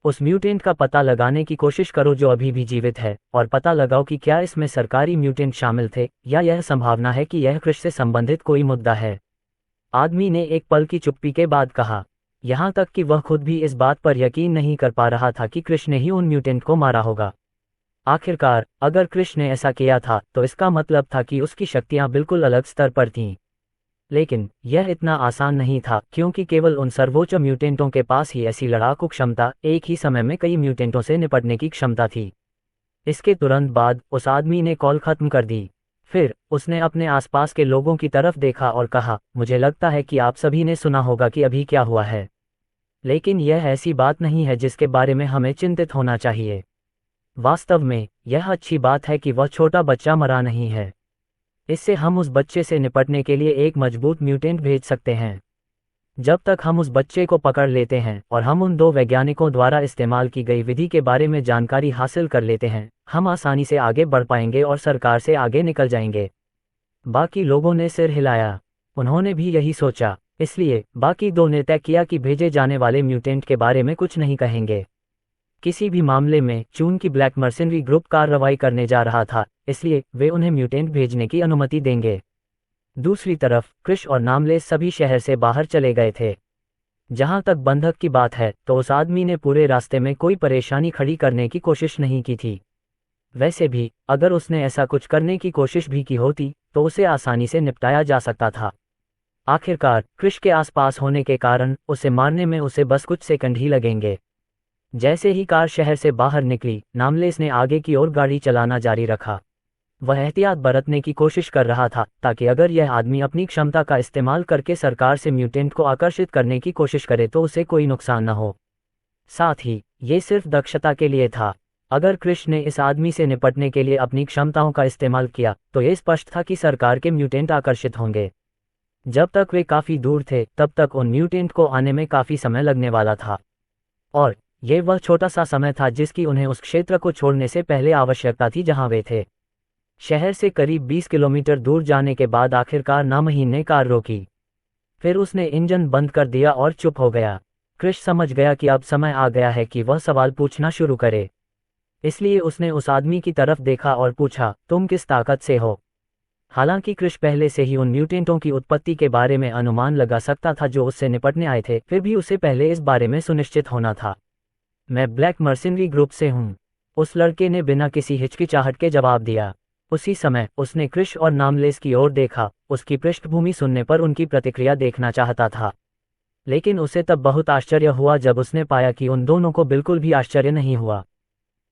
उस म्यूटेंट का पता लगाने की कोशिश करो जो अभी भी जीवित है, और पता लगाओ कि क्या इसमें सरकारी म्यूटेंट शामिल थे या यह संभावना है कि यह क्रिश से संबंधित कोई मुद्दा है। आदमी ने एक पल की चुप्पी के बाद कहा, यहाँ तक कि वह खुद भी इस बात पर यकीन नहीं कर पा रहा था कि क्रिश ने ही उन म्यूटेंट को मारा होगा। आखिरकार अगर क्रिश ने ऐसा किया था तो इसका मतलब था कि उसकी शक्तियां बिल्कुल अलग स्तर पर थीं। लेकिन यह इतना आसान नहीं था, क्योंकि केवल उन सर्वोच्च म्यूटेंटों के पास ही ऐसी लड़ाकू क्षमता, एक ही समय में कई म्यूटेंटों से निपटने की क्षमता थी। इसके तुरंत बाद उस आदमी ने कॉल खत्म कर दी। फिर उसने अपने आसपास के लोगों की तरफ देखा और कहा, मुझे लगता है कि आप सभी ने सुना होगा कि अभी क्या हुआ है, लेकिन यह ऐसी बात नहीं है जिसके बारे में हमें चिंतित होना चाहिए। वास्तव में यह अच्छी बात है कि वह छोटा बच्चा मरा नहीं है। इससे हम उस बच्चे से निपटने के लिए एक मजबूत म्यूटेंट भेज सकते हैं। जब तक हम उस बच्चे को पकड़ लेते हैं और हम उन दो वैज्ञानिकों द्वारा इस्तेमाल की गई विधि के बारे में जानकारी हासिल कर लेते हैं, हम आसानी से आगे बढ़ पाएंगे और सरकार से आगे निकल जाएंगे। बाकी लोगों ने सिर हिलाया, उन्होंने भी यही सोचा। इसलिए बाकी दो ने तय किया कि भेजे जाने वाले म्यूटेंट के बारे में कुछ नहीं कहेंगे। किसी भी मामले में चूंकि ब्लैक मर्सेनरी ग्रुप कार्रवाई करने जा रहा था, इसलिए वे उन्हें म्यूटेंट भेजने की अनुमति देंगे। दूसरी तरफ क्रिश और नामलेस सभी शहर से बाहर चले गए थे। जहां तक बंधक की बात है तो उस आदमी ने पूरे रास्ते में कोई परेशानी खड़ी करने की कोशिश नहीं की थी। वैसे भी अगर उसने ऐसा कुछ करने की कोशिश भी की होती तो उसे आसानी से निपटाया जा सकता था। आखिरकार क्रिश के आसपास होने के कारण उसे मारने में उसे बस कुछ सेकंड ही लगेंगे। जैसे ही कार शहर से बाहर निकली, नामलेस ने आगे की ओर गाड़ी चलाना जारी रखा। वह एहतियात बरतने की कोशिश कर रहा था ताकि अगर यह आदमी अपनी क्षमता का इस्तेमाल करके सरकार से म्यूटेंट को आकर्षित करने की कोशिश करे तो उसे कोई नुकसान न हो। साथ ही ये सिर्फ दक्षता के लिए था। अगर क्रिश ने इस आदमी से निपटने के लिए अपनी क्षमताओं का इस्तेमाल किया तो ये स्पष्ट था कि सरकार के म्यूटेंट आकर्षित होंगे। जब तक वे काफ़ी दूर थे तब तक उन म्यूटेंट को आने में काफ़ी समय लगने वाला था, और ये वह छोटा सा समय था जिसकी उन्हें उस क्षेत्र को छोड़ने से पहले आवश्यकता थी जहां वे थे। शहर से करीब 20 किलोमीटर दूर जाने के बाद आखिरकार नामहीन ने कार रोकी। फिर उसने इंजन बंद कर दिया और चुप हो गया। क्रिश समझ गया कि अब समय आ गया है कि वह सवाल पूछना शुरू करे। इसलिए उसने उस आदमी की तरफ देखा और पूछा, तुम किस ताकत से हो? हालांकि क्रिश पहले से ही उन म्यूटेंटों की उत्पत्ति के बारे में अनुमान लगा सकता था जो उससे निपटने आए थे, फिर भी उसे पहले इस बारे में सुनिश्चित होना था। मैं ब्लैक मर्सिनरी ग्रुप से हूँ, उस लड़के ने बिना किसी हिचकिचाहट के जवाब दिया। उसी समय उसने क्रिश और नामलेस की ओर देखा, उसकी पृष्ठभूमि सुनने पर उनकी प्रतिक्रिया देखना चाहता था। लेकिन उसे तब बहुत आश्चर्य हुआ जब उसने पाया कि उन दोनों को बिल्कुल भी आश्चर्य नहीं हुआ,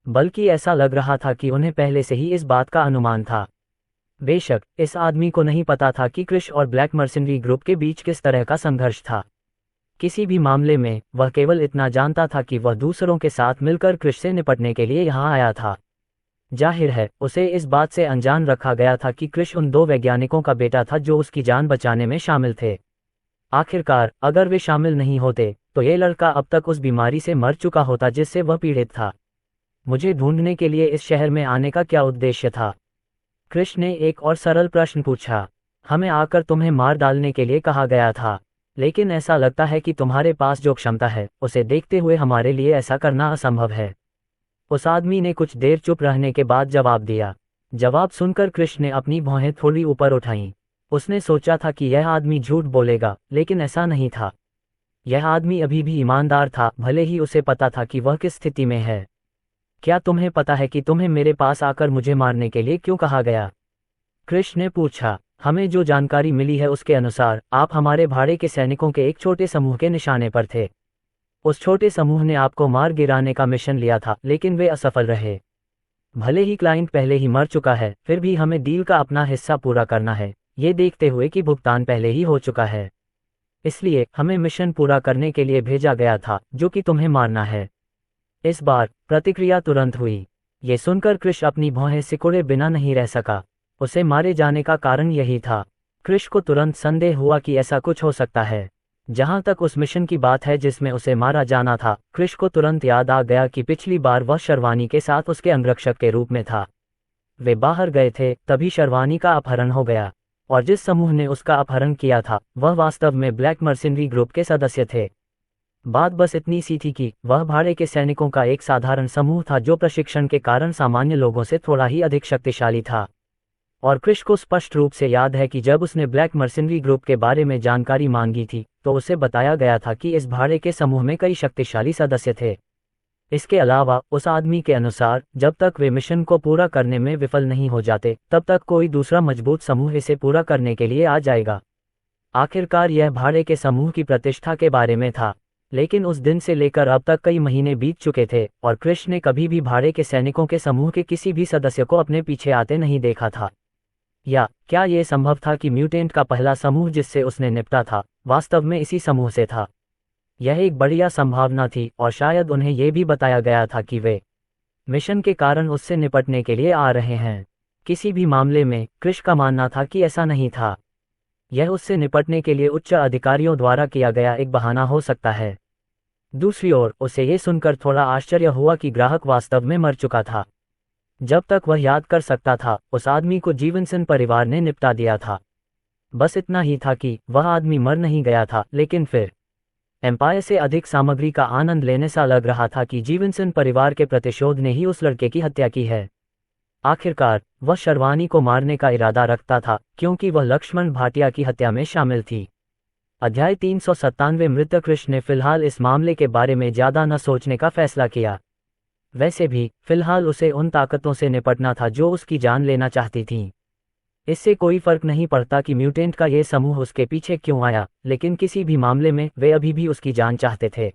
बल्कि ऐसा लग रहा था कि उन्हें पहले से ही इस बात का अनुमान था। बेशक इस आदमी को नहीं पता था कि क्रिश और ब्लैक मर्सिनरी ग्रुप के बीच किस तरह का संघर्ष था। किसी भी मामले में वह केवल इतना जानता था कि वह दूसरों के साथ मिलकर क्रिश से निपटने के लिए यहाँ आया था। जाहिर है उसे इस बात से अनजान रखा गया था कि क्रिश उन दो वैज्ञानिकों का बेटा था जो उसकी जान बचाने में शामिल थे। आखिरकार अगर वे शामिल नहीं होते तो ये लड़का अब तक उस बीमारी से मर चुका होता जिससे वह पीड़ित था। मुझे ढूंढने के लिए इस शहर में आने का क्या उद्देश्य था? क्रिश ने एक और सरल प्रश्न पूछा। हमें आकर तुम्हें मार डालने के लिए कहा गया था, लेकिन ऐसा लगता है कि तुम्हारे पास जो क्षमता है उसे देखते हुए हमारे लिए ऐसा करना असंभव है। उस आदमी ने कुछ देर चुप रहने के बाद जवाब दिया। जवाब सुनकर क्रिश ने अपनी भौहें थोड़ी ऊपर उठाईं। उसने सोचा था कि यह आदमी झूठ बोलेगा, लेकिन ऐसा नहीं था। यह आदमी अभी भी ईमानदार था, भले ही उसे पता था कि वह किस स्थिति में है। क्या तुम्हें पता है कि तुम्हें मेरे पास आकर मुझे मारने के लिए क्यों कहा गया? क्रिश ने पूछा। हमें जो जानकारी मिली है उसके अनुसार आप हमारे भाड़े के सैनिकों के एक छोटे समूह के निशाने पर थे। उस छोटे समूह ने आपको मार गिराने का मिशन लिया था, लेकिन वे असफल रहे। भले ही क्लाइंट पहले ही मर चुका है, फिर भी हमें डील का अपना हिस्सा पूरा करना है, ये देखते हुए कि भुगतान पहले ही हो चुका है। इसलिए हमें मिशन पूरा करने के लिए भेजा गया था, जो कि तुम्हें मारना है। इस बार प्रतिक्रिया तुरंत हुई। ये सुनकर क्रिश अपनी भौहें सिकुड़े बिना नहीं रह सका। उसे मारे जाने का कारण यही था। क्रिश को तुरंत संदेह हुआ कि ऐसा कुछ हो सकता है। जहां तक उस मिशन की बात है जिसमें उसे मारा जाना था, क्रिश को तुरंत याद आ गया कि पिछली बार वह शर्वानी के साथ उसके अंगरक्षक के रूप में था। वे बाहर गए थे, तभी शर्वानी का अपहरण हो गया, और जिस समूह ने उसका अपहरण किया था वह वास्तव में ब्लैक मर्सिनरी ग्रुप के सदस्य थे। बात बस इतनी सी थी कि वह भाड़े के सैनिकों का एक साधारण समूह था जो प्रशिक्षण के कारण सामान्य लोगों से थोड़ा ही अधिक शक्तिशाली था। और क्रिश को स्पष्ट रूप से याद है कि जब उसने ब्लैक मर्सिनरी ग्रुप के बारे में जानकारी मांगी थी तो उसे बताया गया था कि इस भाड़े के समूह में कई शक्तिशाली सदस्य थे। इसके अलावा उस आदमी के अनुसार जब तक वे मिशन को पूरा करने में विफल नहीं हो जाते तब तक कोई दूसरा मजबूत समूह इसे पूरा करने के लिए आ जाएगा। आखिरकार यह भाड़े के समूह की प्रतिष्ठा के बारे में था। लेकिन उस दिन से लेकर अब तक कई महीने बीत चुके थे और क्रिश ने कभी भी भाड़े के सैनिकों के समूह के किसी भी सदस्य को अपने पीछे आते नहीं देखा था। या क्या यह संभव था कि म्यूटेंट का पहला समूह जिससे उसने निपटा था वास्तव में इसी समूह से था? यह एक बढ़िया संभावना थी, और शायद उन्हें यह भी बताया गया था कि वे मिशन के कारण उससे निपटने के लिए आ रहे हैं। किसी भी मामले में क्रिश का मानना था कि ऐसा नहीं था। यह उससे निपटने के लिए उच्च अधिकारियों द्वारा किया गया एक बहाना हो सकता है। दूसरी ओर उसे यह सुनकर थोड़ा आश्चर्य हुआ कि ग्राहक वास्तव में मर चुका था। जब तक वह याद कर सकता था उस आदमी को जीवनसन परिवार ने निपटा दिया था। बस इतना ही था कि वह आदमी मर नहीं गया था, लेकिन फिर एम्पायर से अधिक सामग्री का आनंद लेने सा लग रहा था कि जीवनसन परिवार के प्रतिशोध ने ही उस लड़के की हत्या की है। आखिरकार वह शर्वानी को मारने का इरादा रखता था क्योंकि वह लक्ष्मण भाटिया की हत्या में शामिल थी। अध्याय 397 मृतक क्रिश ने फिलहाल इस मामले के बारे में ज्यादा न सोचने का फैसला किया। वैसे भी फिलहाल उसे उन ताकतों से निपटना था जो उसकी जान लेना चाहती थीं। इससे कोई फर्क नहीं पड़ता कि म्यूटेंट का ये समूह उसके पीछे क्यों आया, लेकिन किसी भी मामले में वे अभी भी उसकी जान चाहते थे।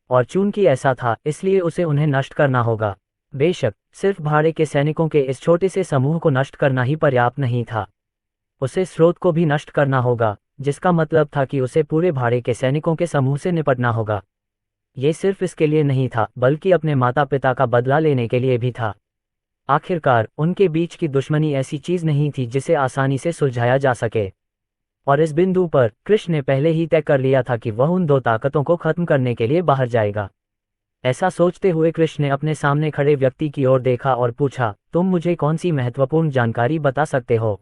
और चूंकि ऐसा था इसलिए उसे उन्हें नष्ट करना होगा। बेशक सिर्फ भाड़े के सैनिकों के इस छोटे से समूह को नष्ट करना ही पर्याप्त नहीं था, उसे स्रोत को भी नष्ट करना होगा, जिसका मतलब था कि उसे पूरे भाड़े के सैनिकों के समूह से निपटना होगा। ये सिर्फ इसके लिए नहीं था बल्कि अपने माता पिता का बदला लेने के लिए भी था। आखिरकार उनके बीच की दुश्मनी ऐसी चीज नहीं थी जिसे आसानी से सुलझाया जा सके, और इस बिंदु पर कृष्ण ने पहले ही तय कर लिया था कि वह उन दो ताकतों को खत्म करने के लिए बाहर जाएगा। ऐसा सोचते हुए कृष्ण ने अपने सामने खड़े व्यक्ति की ओर देखा और पूछा, तुम मुझे कौन सी महत्वपूर्ण जानकारी बता सकते हो?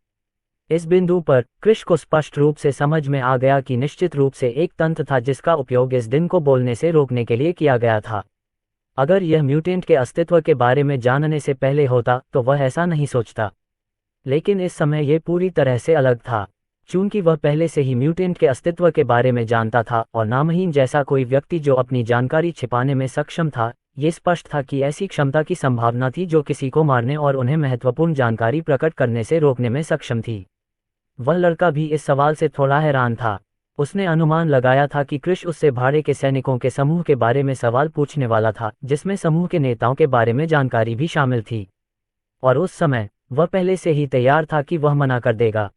इस बिंदु पर कृष्ण को स्पष्ट रूप से समझ में आ गया कि निश्चित रूप से एक तंत्र था जिसका उपयोग इस दिन को बोलने से रोकने के लिए किया गया था। अगर यह म्यूटेंट के अस्तित्व के बारे में जानने से पहले होता तो वह ऐसा नहीं सोचता, लेकिन इस समय यह पूरी तरह से अलग था। चूंकि वह पहले से ही म्यूटेंट के अस्तित्व के बारे में जानता था और नामहीन जैसा कोई व्यक्ति जो अपनी जानकारी छिपाने में सक्षम था, ये स्पष्ट था कि ऐसी क्षमता की संभावना थी जो किसी को मारने और उन्हें महत्वपूर्ण जानकारी प्रकट करने से रोकने में सक्षम थी। वह लड़का भी इस सवाल से थोड़ा हैरान था। उसने अनुमान लगाया था कि कृष्ण उससे भाड़े के सैनिकों के समूह के बारे में सवाल पूछने वाला था, जिसमें समूह के नेताओं के बारे में जानकारी भी शामिल थी, और उस समय वह पहले से ही तैयार था कि वह मना कर देगा।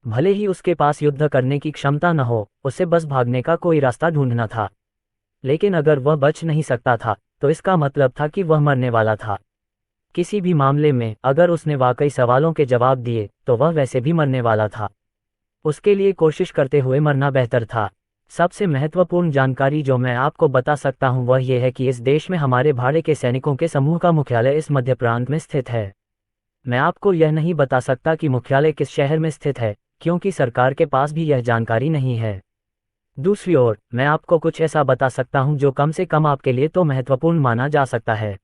भले ही उसके पास युद्ध करने की क्षमता न हो, उसे बस भागने का कोई रास्ता ढूंढना था। लेकिन अगर वह बच नहीं सकता था तो इसका मतलब था कि वह मरने वाला था। किसी भी मामले में अगर उसने वाकई सवालों के जवाब दिए तो वह वैसे भी मरने वाला था। उसके लिए कोशिश करते हुए मरना बेहतर था। सबसे महत्वपूर्ण जानकारी जो मैं आपको बता सकता हूं वह यह है कि इस देश में हमारे भाड़े के सैनिकों के समूह का मुख्यालय इस मध्य प्रांत में स्थित है। मैं आपको यह नहीं बता सकता कि मुख्यालय किस शहर में स्थित है, क्योंकि सरकार के पास भी यह जानकारी नहीं है। दूसरी ओर मैं आपको कुछ ऐसा बता सकता हूं जो कम से कम आपके लिए तो महत्वपूर्ण माना जा सकता है।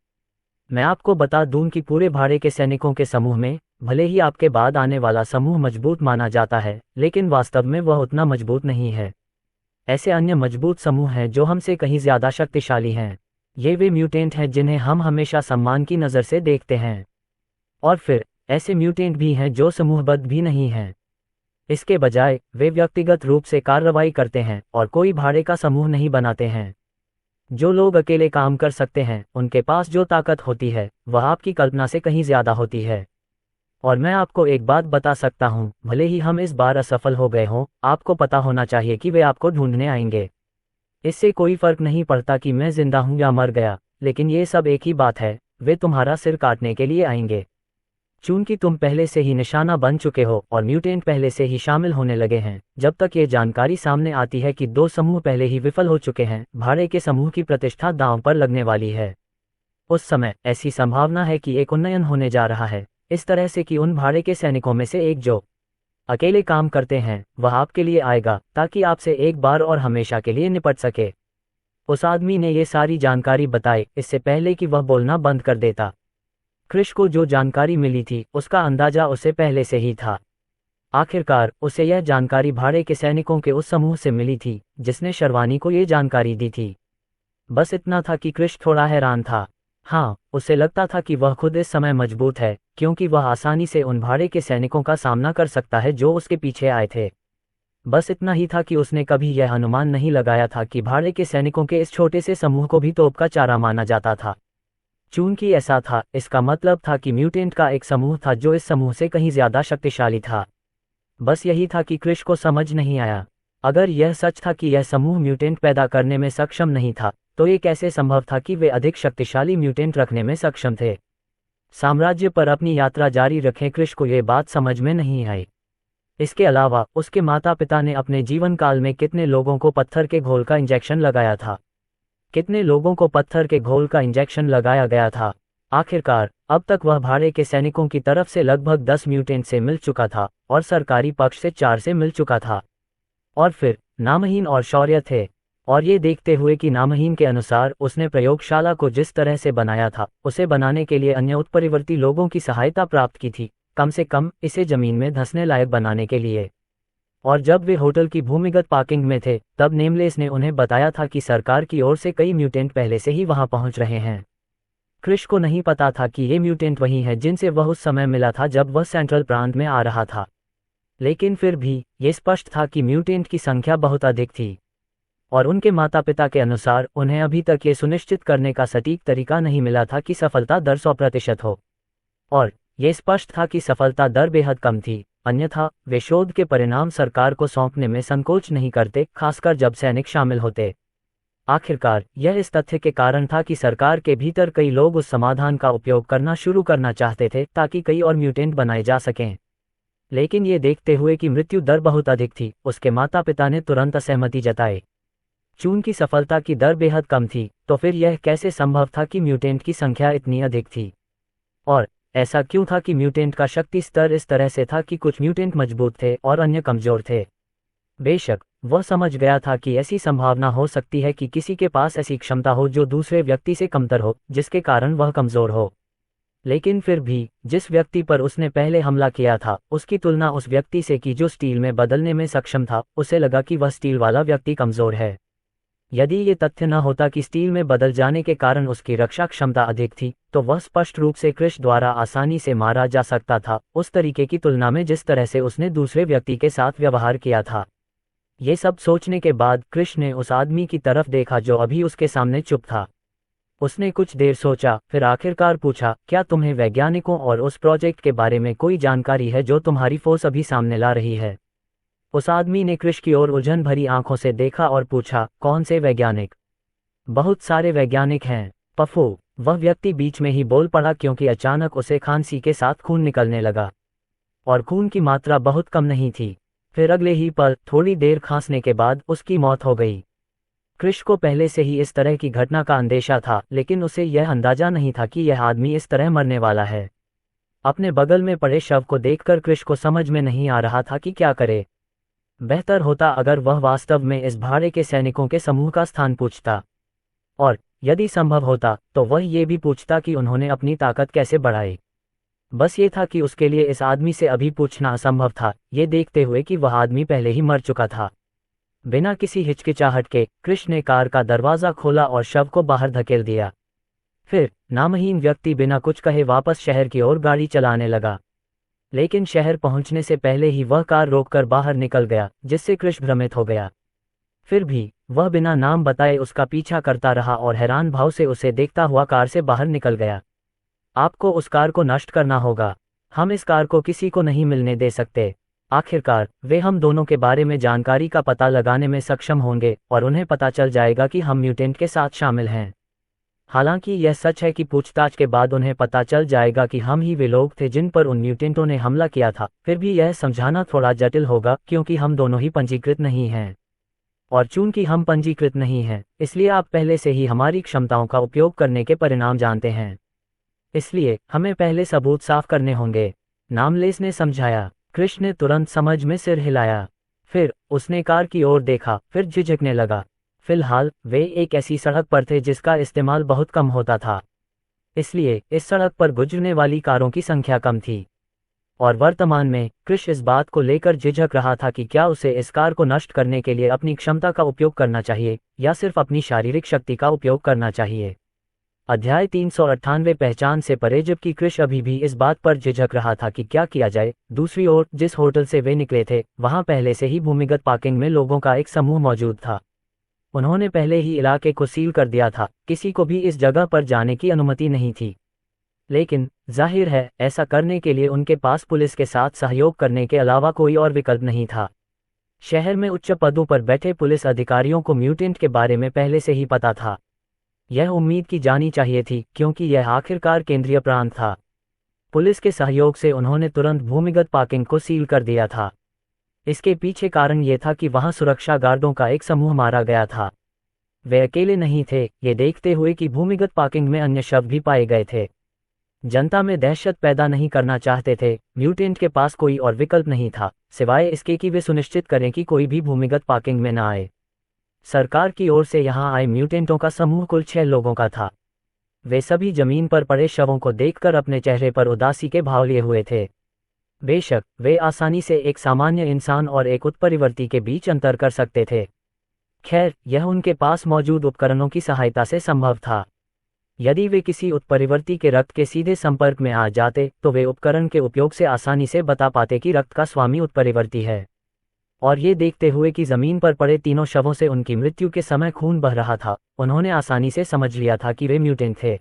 मैं आपको बता दूं कि पूरे भाड़े के सैनिकों के समूह में भले ही आपके बाद आने वाला समूह मजबूत माना जाता है, लेकिन वास्तव में वह उतना मजबूत नहीं है। ऐसे अन्य मजबूत समूह हैं जो हमसे कहीं ज्यादा शक्तिशाली हैं। ये वे म्यूटेंट हैं जिन्हें हम हमेशा सम्मान की नज़र से देखते हैं, और फिर ऐसे म्यूटेंट भी हैं जो समूहबद्ध भी नहीं हैं। इसके बजाय वे व्यक्तिगत रूप से कार्रवाई करते हैं और कोई भाड़े का समूह नहीं बनाते हैं। जो लोग अकेले काम कर सकते हैं, उनके पास जो ताकत होती है वह आपकी कल्पना से कहीं ज्यादा होती है। और मैं आपको एक बात बता सकता हूं, भले ही हम इस बार असफल हो गए हों, आपको पता होना चाहिए कि वे आपको ढूंढने आएंगे। इससे कोई फर्क नहीं पड़ता कि मैं जिंदा हूं या मर गया, लेकिन ये सब एक ही बात है, वे तुम्हारा सिर काटने के लिए आएंगे। चूंकि तुम पहले से ही निशाना बन चुके हो और म्यूटेंट पहले से ही शामिल होने लगे हैं, जब तक ये जानकारी सामने आती है कि दो समूह पहले ही विफल हो चुके हैं, भाड़े के समूह की प्रतिष्ठा दांव पर लगने वाली है। उस समय ऐसी संभावना है कि एक उन्नयन होने जा रहा है, इस तरह से कि उन भाड़े के सैनिकों में से एक जो अकेले काम करते हैं वह आपके लिए आएगा, ताकि आपसे एक बार और हमेशा के लिए निपट सके। उस आदमी ने ये सारी जानकारी बताई इससे पहले कि वह बोलना बंद कर देता। कृष्ण को जो जानकारी मिली थी उसका अंदाजा उसे पहले से ही था। आखिरकार उसे यह जानकारी भाड़े के सैनिकों के उस समूह से मिली थी जिसने शर्वानी को ये जानकारी दी थी। बस इतना था कि कृष्ण थोड़ा हैरान था। हाँ, उसे लगता था कि वह खुद इस समय मजबूत है, क्योंकि वह आसानी से उन भाड़े के सैनिकों का सामना कर सकता है जो उसके पीछे आए थे। बस इतना ही था कि उसने कभी यह अनुमान नहीं लगाया था कि भाड़े के सैनिकों के इस छोटे से समूह को भी तोप का चारा माना जाता था। चूंकि ऐसा था, इसका मतलब था कि म्यूटेंट का एक समूह था जो इस समूह से कहीं ज्यादा शक्तिशाली था। बस यही था कि कृष्ण को समझ नहीं आया। अगर यह सच था कि यह समूह म्यूटेंट पैदा करने में सक्षम नहीं था, तो ये कैसे संभव था कि वे अधिक शक्तिशाली म्यूटेंट रखने में सक्षम थे? साम्राज्य पर अपनी यात्रा जारी रखें कृष्ण को यह बात समझ में नहीं आई। इसके अलावा उसके माता पिता ने अपने जीवन काल में कितने लोगों को पत्थर के घोल का इंजेक्शन लगाया था? कितने लोगों को पत्थर के घोल का इंजेक्शन लगाया गया था? आखिरकार अब तक वह भाड़े के सैनिकों की तरफ से लगभग 10 म्यूटेंट से मिल चुका था और सरकारी पक्ष से 4 से मिल चुका था। और फिर नामहीन और शौर्य थे। और ये देखते हुए कि नामहीन के अनुसार उसने प्रयोगशाला को जिस तरह से बनाया था, उसे बनाने के लिए अन्य उत्परिवर्ती लोगों की सहायता प्राप्त की थी, कम से कम इसे जमीन में धंसने लायक बनाने के लिए। और जब वे होटल की भूमिगत पार्किंग में थे, तब नेमलेस ने उन्हें बताया था कि सरकार की ओर से कई म्यूटेंट पहले से ही वहां पहुंच रहे हैं। कृष्ण को नहीं पता था कि ये म्यूटेंट वही हैं जिनसे वह उस समय मिला था जब वह सेंट्रल प्रांत में आ रहा था, लेकिन फिर भी ये स्पष्ट था कि म्यूटेंट की संख्या बहुत अधिक थी, और उनके माता पिता के अनुसार उन्हें अभी तक ये सुनिश्चित करने का सटीक तरीका नहीं मिला था कि सफलता दर 100% हो, और ये स्पष्ट था कि सफलता दर बेहद कम थी, अन्यथा वे शोध के परिणाम सरकार को सौंपने में संकोच नहीं करते, खासकर जब सैनिक शामिल होते। आखिरकार यह इस तथ्य के कारण था कि सरकार के भीतर कई लोग उस समाधान का उपयोग करना शुरू करना चाहते थे ताकि कई और म्यूटेंट बनाए जा सकें। लेकिन ये देखते हुए कि मृत्यु दर बहुत अधिक थी, उसके माता पिता ने तुरंत असहमति जताई। चून की सफलता की दर बेहद कम थी, तो फिर यह कैसे संभव था कि म्यूटेंट की संख्या इतनी अधिक थी? और ऐसा क्यों था कि म्यूटेंट का शक्ति स्तर इस तरह से था कि कुछ म्यूटेंट मजबूत थे और अन्य कमजोर थे? बेशक वह समझ गया था कि ऐसी संभावना हो सकती है कि किसी के पास ऐसी क्षमता हो जो दूसरे व्यक्ति से कमतर हो, जिसके कारण वह कमजोर हो। लेकिन फिर भी जिस व्यक्ति पर उसने पहले हमला किया था, उसकी तुलना उस व्यक्ति से की जो स्टील में बदलने में सक्षम था, उसे लगा कि वह स्टील वाला व्यक्ति कमजोर है। यदि ये तथ्य न होता कि स्टील में बदल जाने के कारण उसकी रक्षा क्षमता अधिक थी, तो वह स्पष्ट रूप से क्रिश द्वारा आसानी से मारा जा सकता था, उस तरीके की तुलना में जिस तरह से उसने दूसरे व्यक्ति के साथ व्यवहार किया था। ये सब सोचने के बाद क्रिश ने उस आदमी की तरफ देखा जो अभी उसके सामने चुप था। उसने कुछ देर सोचा, फिर आखिरकार पूछा, क्या तुम्हें वैज्ञानिकों और उस प्रोजेक्ट के बारे में कोई जानकारी है जो तुम्हारी फोर्स अभी सामने ला रही है? उस आदमी ने क्रिश की ओर उलझन भरी आंखों से देखा और पूछा, कौन से वैज्ञानिक? बहुत सारे वैज्ञानिक हैं, पफू। वह व्यक्ति बीच में ही बोल पड़ा क्योंकि अचानक उसे खांसी के साथ खून निकलने लगा, और खून की मात्रा बहुत कम नहीं थी। फिर अगले ही पल थोड़ी देर खांसने के बाद उसकी मौत हो गई। क्रिश को पहले से ही इस तरह की घटना का अंदेशा था, लेकिन उसे यह अंदाजा नहीं था कि यह आदमी इस तरह मरने वाला है। अपने बगल में पड़े शव को देखकर क्रिश को समझ में नहीं आ रहा था कि क्या करे। बेहतर होता अगर वह वास्तव में इस भाड़े के सैनिकों के समूह का स्थान पूछता, और यदि संभव होता तो वह ये भी पूछता कि उन्होंने अपनी ताकत कैसे बढ़ाई। बस ये था कि उसके लिए इस आदमी से अभी पूछना असंभव था, ये देखते हुए कि वह आदमी पहले ही मर चुका था। बिना किसी हिचकिचाहट के क्रिश ने कार का दरवाज़ा खोला और शव को बाहर धकेल दिया। फिर नामहीन व्यक्ति बिना कुछ कहे वापस शहर की ओर गाड़ी चलाने लगा। लेकिन शहर पहुंचने से पहले ही वह कार रोककर बाहर निकल गया, जिससे क्रिश भ्रमित हो गया। फिर भी वह बिना नाम बताए उसका पीछा करता रहा और हैरान भाव से उसे देखता हुआ कार से बाहर निकल गया। आपको उस कार को नष्ट करना होगा। हम इस कार को किसी को नहीं मिलने दे सकते। आखिरकार वे हम दोनों के बारे में जानकारी का पता लगाने में सक्षम होंगे और उन्हें पता चल जाएगा कि हम म्यूटेंट के साथ शामिल हैं। हालांकि यह सच है कि पूछताछ के बाद उन्हें पता चल जाएगा कि हम ही वे लोग थे जिन पर उन म्यूटेंटों ने हमला किया था। फिर भी यह समझाना थोड़ा जटिल होगा क्योंकि हम दोनों ही पंजीकृत नहीं हैं। और चूंकि हम पंजीकृत नहीं हैं, इसलिए आप पहले से ही हमारी क्षमताओं का उपयोग करने के परिणाम जानते हैं। इसलिए हमें पहले सबूत साफ करने होंगे, नामलेस ने समझाया। क्रिश ने तुरंत समझ में सिर हिलाया। फिर उसने कार की ओर देखा, फिर झिझकने लगा। फिलहाल वे एक ऐसी सड़क पर थे जिसका इस्तेमाल बहुत कम होता था, इसलिए इस सड़क पर गुजरने वाली कारों की संख्या कम थी। और वर्तमान में क्रिश इस बात को लेकर झिझक रहा था कि क्या उसे इस कार को नष्ट करने के लिए अपनी क्षमता का उपयोग करना चाहिए या सिर्फ अपनी शारीरिक शक्ति का उपयोग करना चाहिए। अध्याय 398 पहचान से परे। जबकि क्रिश अभी भी इस बात पर झिझक रहा था कि क्या किया जाए, दूसरी ओर जिस होटल से वे निकले थे वहां पहले से ही भूमिगत पार्किंग में लोगों का एक समूह मौजूद था। उन्होंने पहले ही इलाके को सील कर दिया था, किसी को भी इस जगह पर जाने की अनुमति नहीं थी। लेकिन जाहिर है ऐसा करने के लिए उनके पास पुलिस के साथ सहयोग करने के अलावा कोई और विकल्प नहीं था। शहर में उच्च पदों पर बैठे पुलिस अधिकारियों को म्यूटेंट के बारे में पहले से ही पता था। यह उम्मीद की जानी चाहिए थी क्योंकि यह आखिरकार केंद्रीय प्रांत था। पुलिस के सहयोग से उन्होंने तुरंत भूमिगत पार्किंग को सील कर दिया था। इसके पीछे कारण ये था कि वहां सुरक्षा गार्डों का एक समूह मारा गया था। वे अकेले नहीं थे, ये देखते हुए कि भूमिगत पार्किंग में अन्य शव भी पाए गए थे। जनता में दहशत पैदा नहीं करना चाहते थे। म्यूटेंट के पास कोई और विकल्प नहीं था सिवाय इसके कि वे सुनिश्चित करें कि कोई भी भूमिगत पार्किंग में न आए। सरकार की ओर से यहां आए म्यूटेंटों का समूह कुल 6 लोगों का था। वे सभी जमीन पर पड़े शवों को देखकर अपने चेहरे पर उदासी के भाव लिए हुए थे। बेशक वे आसानी से एक सामान्य इंसान और एक उत्परिवर्ती के बीच अंतर कर सकते थे। खैर, यह उनके पास मौजूद उपकरणों की सहायता से संभव था। यदि वे किसी उत्परिवर्ती के रक्त के सीधे संपर्क में आ जाते तो वे उपकरण के उपयोग से आसानी से बता पाते कि रक्त का स्वामी उत्परिवर्ती है। और ये देखते हुए कि जमीन पर पड़े तीनों शवों से उनकी मृत्यु के समय खून बह रहा था, उन्होंने आसानी से समझ लिया था कि वे म्यूटेंट थे।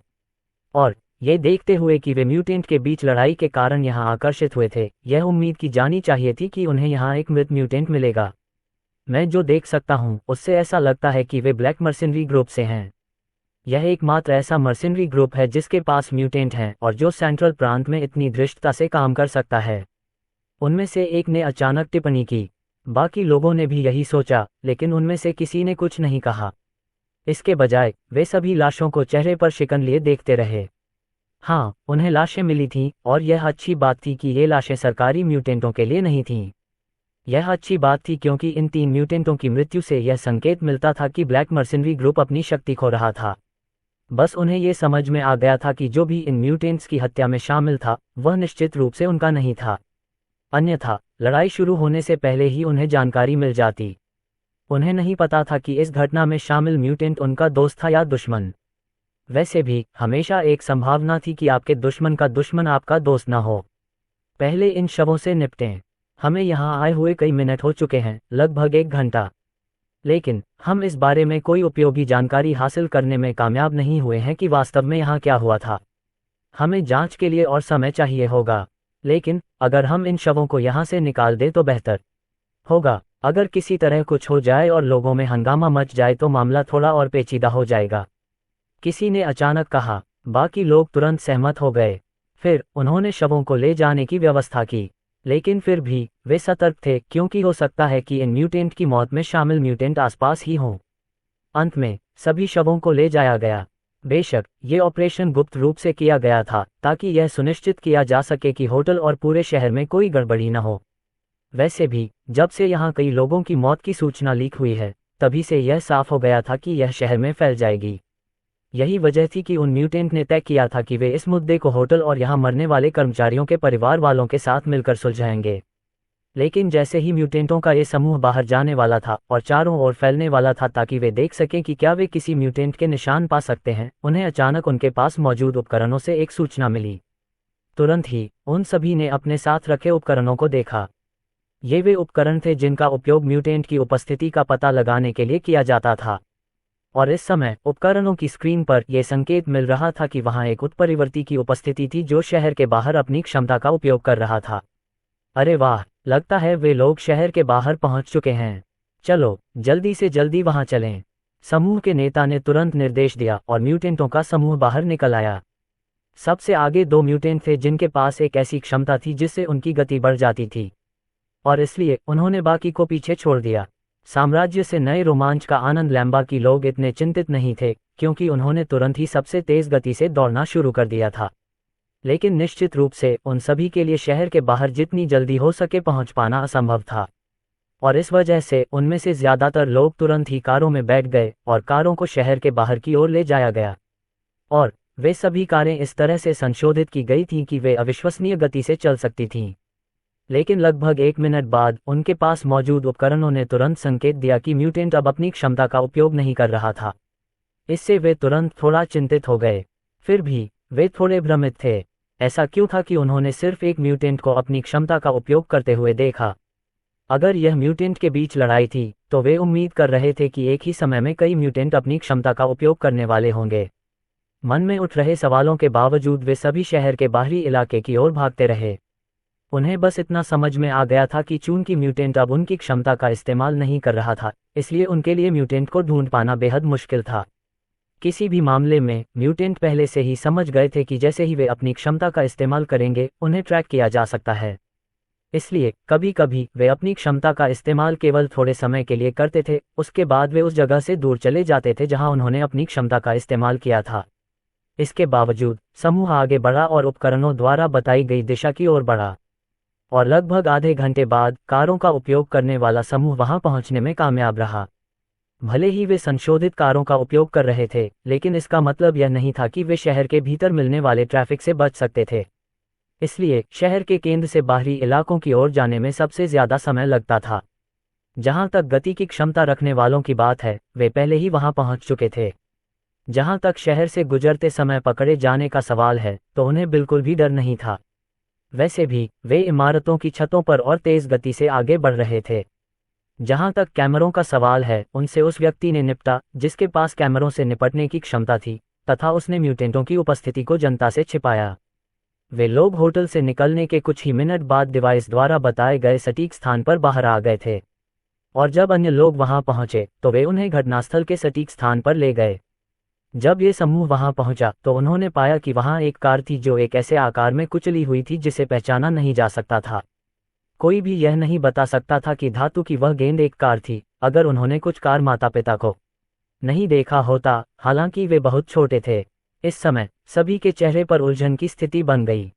और ये देखते हुए कि वे म्यूटेंट के बीच लड़ाई के कारण यहाँ आकर्षित हुए थे, यह उम्मीद की जानी चाहिए थी कि उन्हें यहाँ एक मृत म्यूटेंट मिलेगा। मैं जो देख सकता हूँ उससे ऐसा लगता है कि वे ब्लैक मर्सिनरी ग्रुप से हैं। यह एकमात्र ऐसा मर्सिनरी ग्रुप है जिसके पास म्यूटेंट हैं और जो सेंट्रल प्रांत में इतनी धृष्टता से काम कर सकता है। उनमें से एक ने अचानक टिप्पणी की। बाकी लोगों ने भी यही सोचा, लेकिन उनमें से किसी ने कुछ नहीं कहा। इसके बजाय वे सभी लाशों को चेहरे पर शिकन लिए देखते रहे। हाँ, उन्हें लाशें मिली थीं, और यह अच्छी बात थी कि ये लाशें सरकारी म्यूटेंटों के लिए नहीं थीं। यह अच्छी बात थी क्योंकि इन 3 म्यूटेंटों की मृत्यु से यह संकेत मिलता था कि ब्लैक मर्सिनरी ग्रुप अपनी शक्ति खो रहा था। बस उन्हें ये समझ में आ गया था कि जो भी इन म्यूटेंट्स की हत्या में शामिल था वह निश्चित रूप से उनका नहीं था। अन्यथा लड़ाई शुरू होने से पहले ही उन्हें जानकारी मिल जाती। उन्हें नहीं पता था कि इस घटना में शामिल म्यूटेंट उनका दोस्त था या दुश्मन। वैसे भी हमेशा एक संभावना थी कि आपके दुश्मन का दुश्मन आपका दोस्त न हो। पहले इन शवों से निपटें। हमें यहाँ आए हुए कई मिनट हो चुके हैं, लगभग 1 घंटा। लेकिन हम इस बारे में कोई उपयोगी जानकारी हासिल करने में कामयाब नहीं हुए हैं कि वास्तव में यहाँ क्या हुआ था। हमें जांच के लिए और समय चाहिए होगा, लेकिन अगर हम इन शवों को यहाँ से निकाल दें तो बेहतर होगा। अगर किसी तरह कुछ हो जाए और लोगों में हंगामा मच जाए तो मामला थोड़ा और पेचीदा हो जाएगा, किसी ने अचानक कहा। बाकी लोग तुरंत सहमत हो गए। फिर उन्होंने शवों को ले जाने की व्यवस्था की, लेकिन फिर भी वे सतर्क थे क्योंकि हो सकता है कि इन म्यूटेंट की मौत में शामिल म्यूटेंट आसपास ही हों। अंत में सभी शवों को ले जाया गया। बेशक ये ऑपरेशन गुप्त रूप से किया गया था ताकि यह सुनिश्चित किया जा सके कि होटल और पूरे शहर में कोई गड़बड़ी न हो। वैसे भी जब से यहाँ कई लोगों की मौत की सूचना लीक हुई है, तभी से यह साफ हो गया था कि यह शहर में फैल जाएगी। यही वजह थी कि उन म्यूटेंट ने तय किया था कि वे इस मुद्दे को होटल और यहाँ मरने वाले कर्मचारियों के परिवार वालों के साथ मिलकर सुलझाएंगे। लेकिन जैसे ही म्यूटेंटों का ये समूह बाहर जाने वाला था और चारों ओर फैलने वाला था ताकि वे देख सकें कि क्या वे किसी म्यूटेंट के निशान पा सकते हैं, उन्हें अचानक उनके पास मौजूद उपकरणों से एक सूचना मिली। तुरंत ही उन सभी ने अपने साथ रखे उपकरणों को देखा। ये वे उपकरण थे जिनका उपयोग म्यूटेंट की उपस्थिति का पता लगाने के लिए किया जाता था। और इस समय उपकरणों की स्क्रीन पर यह संकेत मिल रहा था कि वहां एक उत्परिवर्ती की उपस्थिति थी जो शहर के बाहर अपनी क्षमता का उपयोग कर रहा था। अरे वाह, लगता है वे लोग शहर के बाहर पहुंच चुके हैं। चलो जल्दी से जल्दी वहां चलें। समूह के नेता ने तुरंत निर्देश दिया और म्यूटेंटों का समूह बाहर निकल आया। सबसे आगे 2 म्यूटेंट थे जिनके पास एक ऐसी क्षमता थी जिससे उनकी गति बढ़ जाती थी, और इसलिए उन्होंने बाकी को पीछे छोड़ दिया। साम्राज्य से नए रोमांच का आनंद लैम्बा की लोग इतने चिंतित नहीं थे क्योंकि उन्होंने तुरंत ही सबसे तेज गति से दौड़ना शुरू कर दिया था। लेकिन निश्चित रूप से उन सभी के लिए शहर के बाहर जितनी जल्दी हो सके पहुंच पाना असंभव था, और इस वजह से उनमें से ज्यादातर लोग तुरंत ही कारों में बैठ गए और कारों को शहर के बाहर की ओर ले जाया गया। और वे सभी कारें इस तरह से संशोधित की गई थीं कि वे अविश्वसनीय गति से चल सकती थीं। लेकिन लगभग 1 मिनट बाद उनके पास मौजूद उपकरणों ने तुरंत संकेत दिया कि म्यूटेंट अब अपनी क्षमता का उपयोग नहीं कर रहा था। इससे वे तुरंत थोड़ा चिंतित हो गए। फिर भी वे थोड़े भ्रमित थे। ऐसा क्यों था कि उन्होंने सिर्फ एक म्यूटेंट को अपनी क्षमता का उपयोग करते हुए देखा? अगर यह म्यूटेंट के बीच लड़ाई थी तो वे उम्मीद कर रहे थे कि एक ही समय में कई म्यूटेंट अपनी क्षमता का उपयोग करने वाले होंगे। मन में उठ रहे सवालों के बावजूद वे सभी शहर के बाहरी इलाके की ओर भागते रहे। उन्हें बस इतना समझ में आ गया था कि चूंकि म्यूटेंट अब उनकी क्षमता का इस्तेमाल नहीं कर रहा था, इसलिए उनके लिए म्यूटेंट को ढूंढ पाना बेहद मुश्किल था। किसी भी मामले में म्यूटेंट पहले से ही समझ गए थे कि जैसे ही वे अपनी क्षमता का इस्तेमाल करेंगे उन्हें ट्रैक किया जा सकता है। इसलिए कभी कभी वे अपनी क्षमता का इस्तेमाल केवल थोड़े समय के लिए करते थे, उसके बाद वे उस जगह से दूर चले जाते थे जहां उन्होंने अपनी क्षमता का इस्तेमाल किया था। इसके बावजूद समूह आगे बढ़ा और उपकरणों द्वारा बताई गई दिशा की ओर बढ़ा, और लगभग आधे घंटे बाद कारों का उपयोग करने वाला समूह वहां पहुंचने में कामयाब रहा। भले ही वे संशोधित कारों का उपयोग कर रहे थे, लेकिन इसका मतलब यह नहीं था कि वे शहर के भीतर मिलने वाले ट्रैफिक से बच सकते थे। इसलिए शहर के केंद्र से बाहरी इलाकों की ओर जाने में सबसे ज्यादा समय लगता था। जहां तक गति की क्षमता रखने वालों की बात है, वे पहले ही वहां पहुंच चुके थे। जहां तक शहर से गुजरते समय पकड़े जाने का सवाल है, तो उन्हें बिल्कुल भी डर नहीं था। वैसे भी वे इमारतों की छतों पर और तेज गति से आगे बढ़ रहे थे। जहां तक कैमरों का सवाल है, उनसे उस व्यक्ति ने निपटा जिसके पास कैमरों से निपटने की क्षमता थी, तथा उसने म्यूटेंटों की उपस्थिति को जनता से छिपाया। वे लोग होटल से निकलने के कुछ ही मिनट बाद डिवाइस द्वारा बताए गए सटीक स्थान पर बाहर आ गए थे। और जब अन्य लोग वहां पहुंचे तो वे उन्हें घटनास्थल के सटीक स्थान पर ले गए। जब ये समूह वहां पहुंचा तो उन्होंने पाया कि वहां एक कार थी जो एक ऐसे आकार में कुचली हुई थी जिसे पहचाना नहीं जा सकता था। कोई भी यह नहीं बता सकता था कि धातु की वह गेंद एक कार थी, अगर उन्होंने कुछ कार माता पिता को नहीं देखा होता, हालांकि वे बहुत छोटे थे। इस समय सभी के चेहरे पर उलझन की स्थिति बन गई।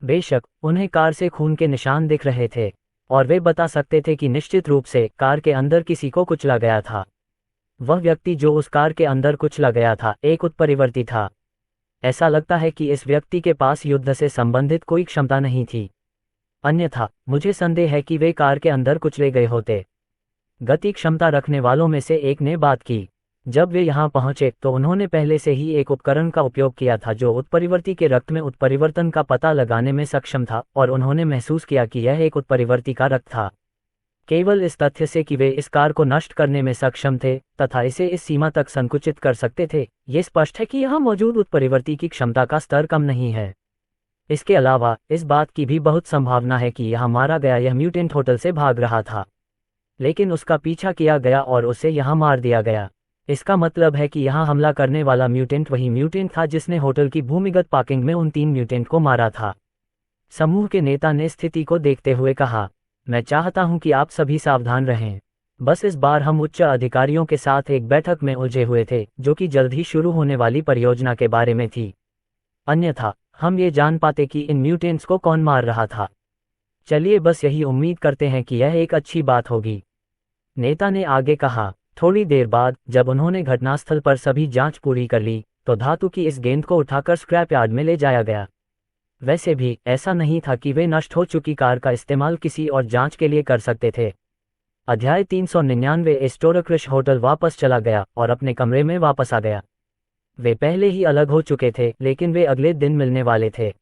बेशक उन्हें कार से खून के निशान दिख रहे थे और वे बता सकते थे कि निश्चित रूप से कार के अंदर किसी को कुचला गया था। वह व्यक्ति जो उस कार के अंदर कुचला गया था एक उत्परिवर्ती था। ऐसा लगता है कि इस व्यक्ति के पास युद्ध से संबंधित कोई क्षमता नहीं थी, अन्यथा मुझे संदेह है कि वे कार के अंदर कुचले गए होते। गति क्षमता रखने वालों में से एक ने बात की। जब वे यहाँ पहुंचे तो उन्होंने पहले से ही एक उपकरण का उपयोग किया था जो उत्परिवर्ती के रक्त में उत्परिवर्तन का पता लगाने में सक्षम था, और उन्होंने महसूस किया कि यह एक उत्परिवर्ती का रक्त था। केवल इस तथ्य से कि वे इस कार को नष्ट करने में सक्षम थे तथा इसे इस सीमा तक संकुचित कर सकते थे, ये स्पष्ट है कि यहाँ मौजूद उत्परिवर्ती की क्षमता का स्तर कम नहीं है। इसके अलावा इस बात की भी बहुत संभावना है कि यहाँ मारा गया यह म्यूटेंट होटल से भाग रहा था, लेकिन उसका पीछा किया गया और उसे यहाँ मार दिया गया। इसका मतलब है कि यहाँ हमला करने वाला म्यूटेंट वही म्यूटेंट था जिसने होटल की भूमिगत पार्किंग में उन 3 म्यूटेंट को मारा था। समूह के नेता ने स्थिति को देखते हुए कहा, मैं चाहता हूं कि आप सभी सावधान रहें। बस इस बार हम उच्च अधिकारियों के साथ एक बैठक में उलझे हुए थे जो कि जल्द ही शुरू होने वाली परियोजना के बारे में थी, अन्यथा हम ये जान पाते कि इन म्यूटेंट्स को कौन मार रहा था। चलिए बस यही उम्मीद करते हैं कि यह एक अच्छी बात होगी, नेता ने आगे कहा। थोड़ी देर बाद जब उन्होंने घटनास्थल पर सभी जांच पूरी कर ली तो धातु की इस गेंद को उठाकर स्क्रैप यार्ड में ले जाया गया। वैसे भी ऐसा नहीं था कि वे नष्ट हो चुकी कार का इस्तेमाल किसी और जांच के लिए कर सकते थे। अध्याय 399 एस्टोरक्रिश होटल वापस चला गया और अपने कमरे में वापस आ गया। वे पहले ही अलग हो चुके थे, लेकिन वे अगले दिन मिलने वाले थे।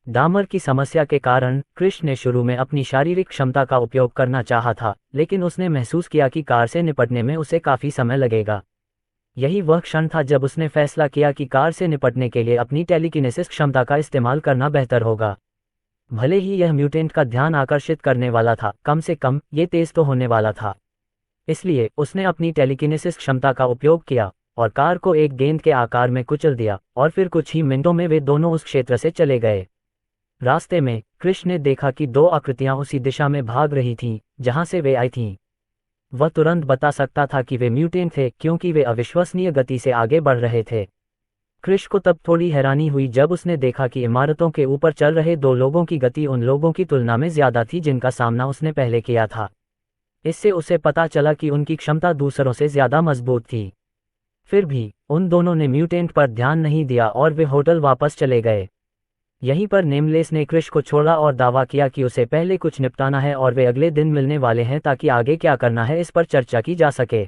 दामर की समस्या के कारण क्रिश ने शुरू में अपनी शारीरिक क्षमता का उपयोग करना चाहा था, लेकिन उसने महसूस किया कि कार से निपटने में उसे काफी समय लगेगा। यही वह क्षण था जब उसने फैसला किया कि कार से निपटने के लिए अपनी टेलीकिनेसिस क्षमता का इस्तेमाल करना बेहतर होगा। भले ही यह म्यूटेंट का ध्यान आकर्षित करने वाला था, कम से कम ये तेज तो होने वाला था। इसलिए उसने अपनी टेलीकिनेसिस क्षमता का उपयोग किया और कार को एक गेंद के आकार में कुचल दिया, और फिर कुछ ही मिनटों में वे दोनों उस क्षेत्र से चले गए। रास्ते में क्रिश ने देखा कि 2 आकृतियां उसी दिशा में भाग रही थीं जहां से वे आई थीं। वह तुरंत बता सकता था कि वे म्यूटेंट थे क्योंकि वे अविश्वसनीय गति से आगे बढ़ रहे थे। क्रिश को तब थोड़ी हैरानी हुई जब उसने देखा कि इमारतों के ऊपर चल रहे 2 लोगों की गति उन लोगों की तुलना में ज्यादा थी जिनका सामना उसने पहले किया था। इससे उसे पता चला कि उनकी क्षमता दूसरों से ज्यादा मजबूत थी। फिर भी उन दोनों ने म्यूटेंट पर ध्यान नहीं दिया और वे होटल वापस चले गए। यहीं पर नेमलेस ने क्रिश को छोड़ा और दावा किया कि उसे पहले कुछ निपटाना है और वे अगले दिन मिलने वाले हैं ताकि आगे क्या करना है इस पर चर्चा की जा सके।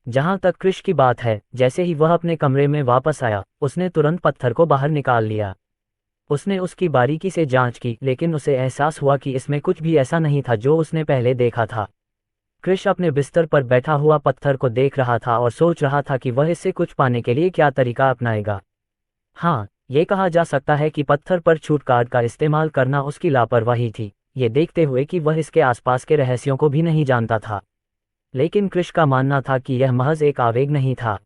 जहां तक क्रिश की बात है, जैसे ही वह अपने कमरे में वापस आया उसने तुरंत पत्थर को बाहर निकाल लिया। उसने उसकी बारीकी से जांच की, लेकिन उसे एहसास हुआ कि इसमें कुछ भी ऐसा नहीं था जो उसने पहले देखा था। क्रिश अपने बिस्तर पर बैठा हुआ पत्थर को देख रहा था और सोच रहा था कि वह इससे कुछ पाने के लिए क्या तरीका अपनाएगा। हाँ, ये कहा जा सकता है कि पत्थर पर छूट कार्ड का इस्तेमाल करना उसकी लापरवाही थी, ये देखते हुए कि वह इसके आसपास के रहस्यों को भी नहीं जानता था। लेकिन क्रिश का मानना था कि यह महज एक आवेग नहीं था।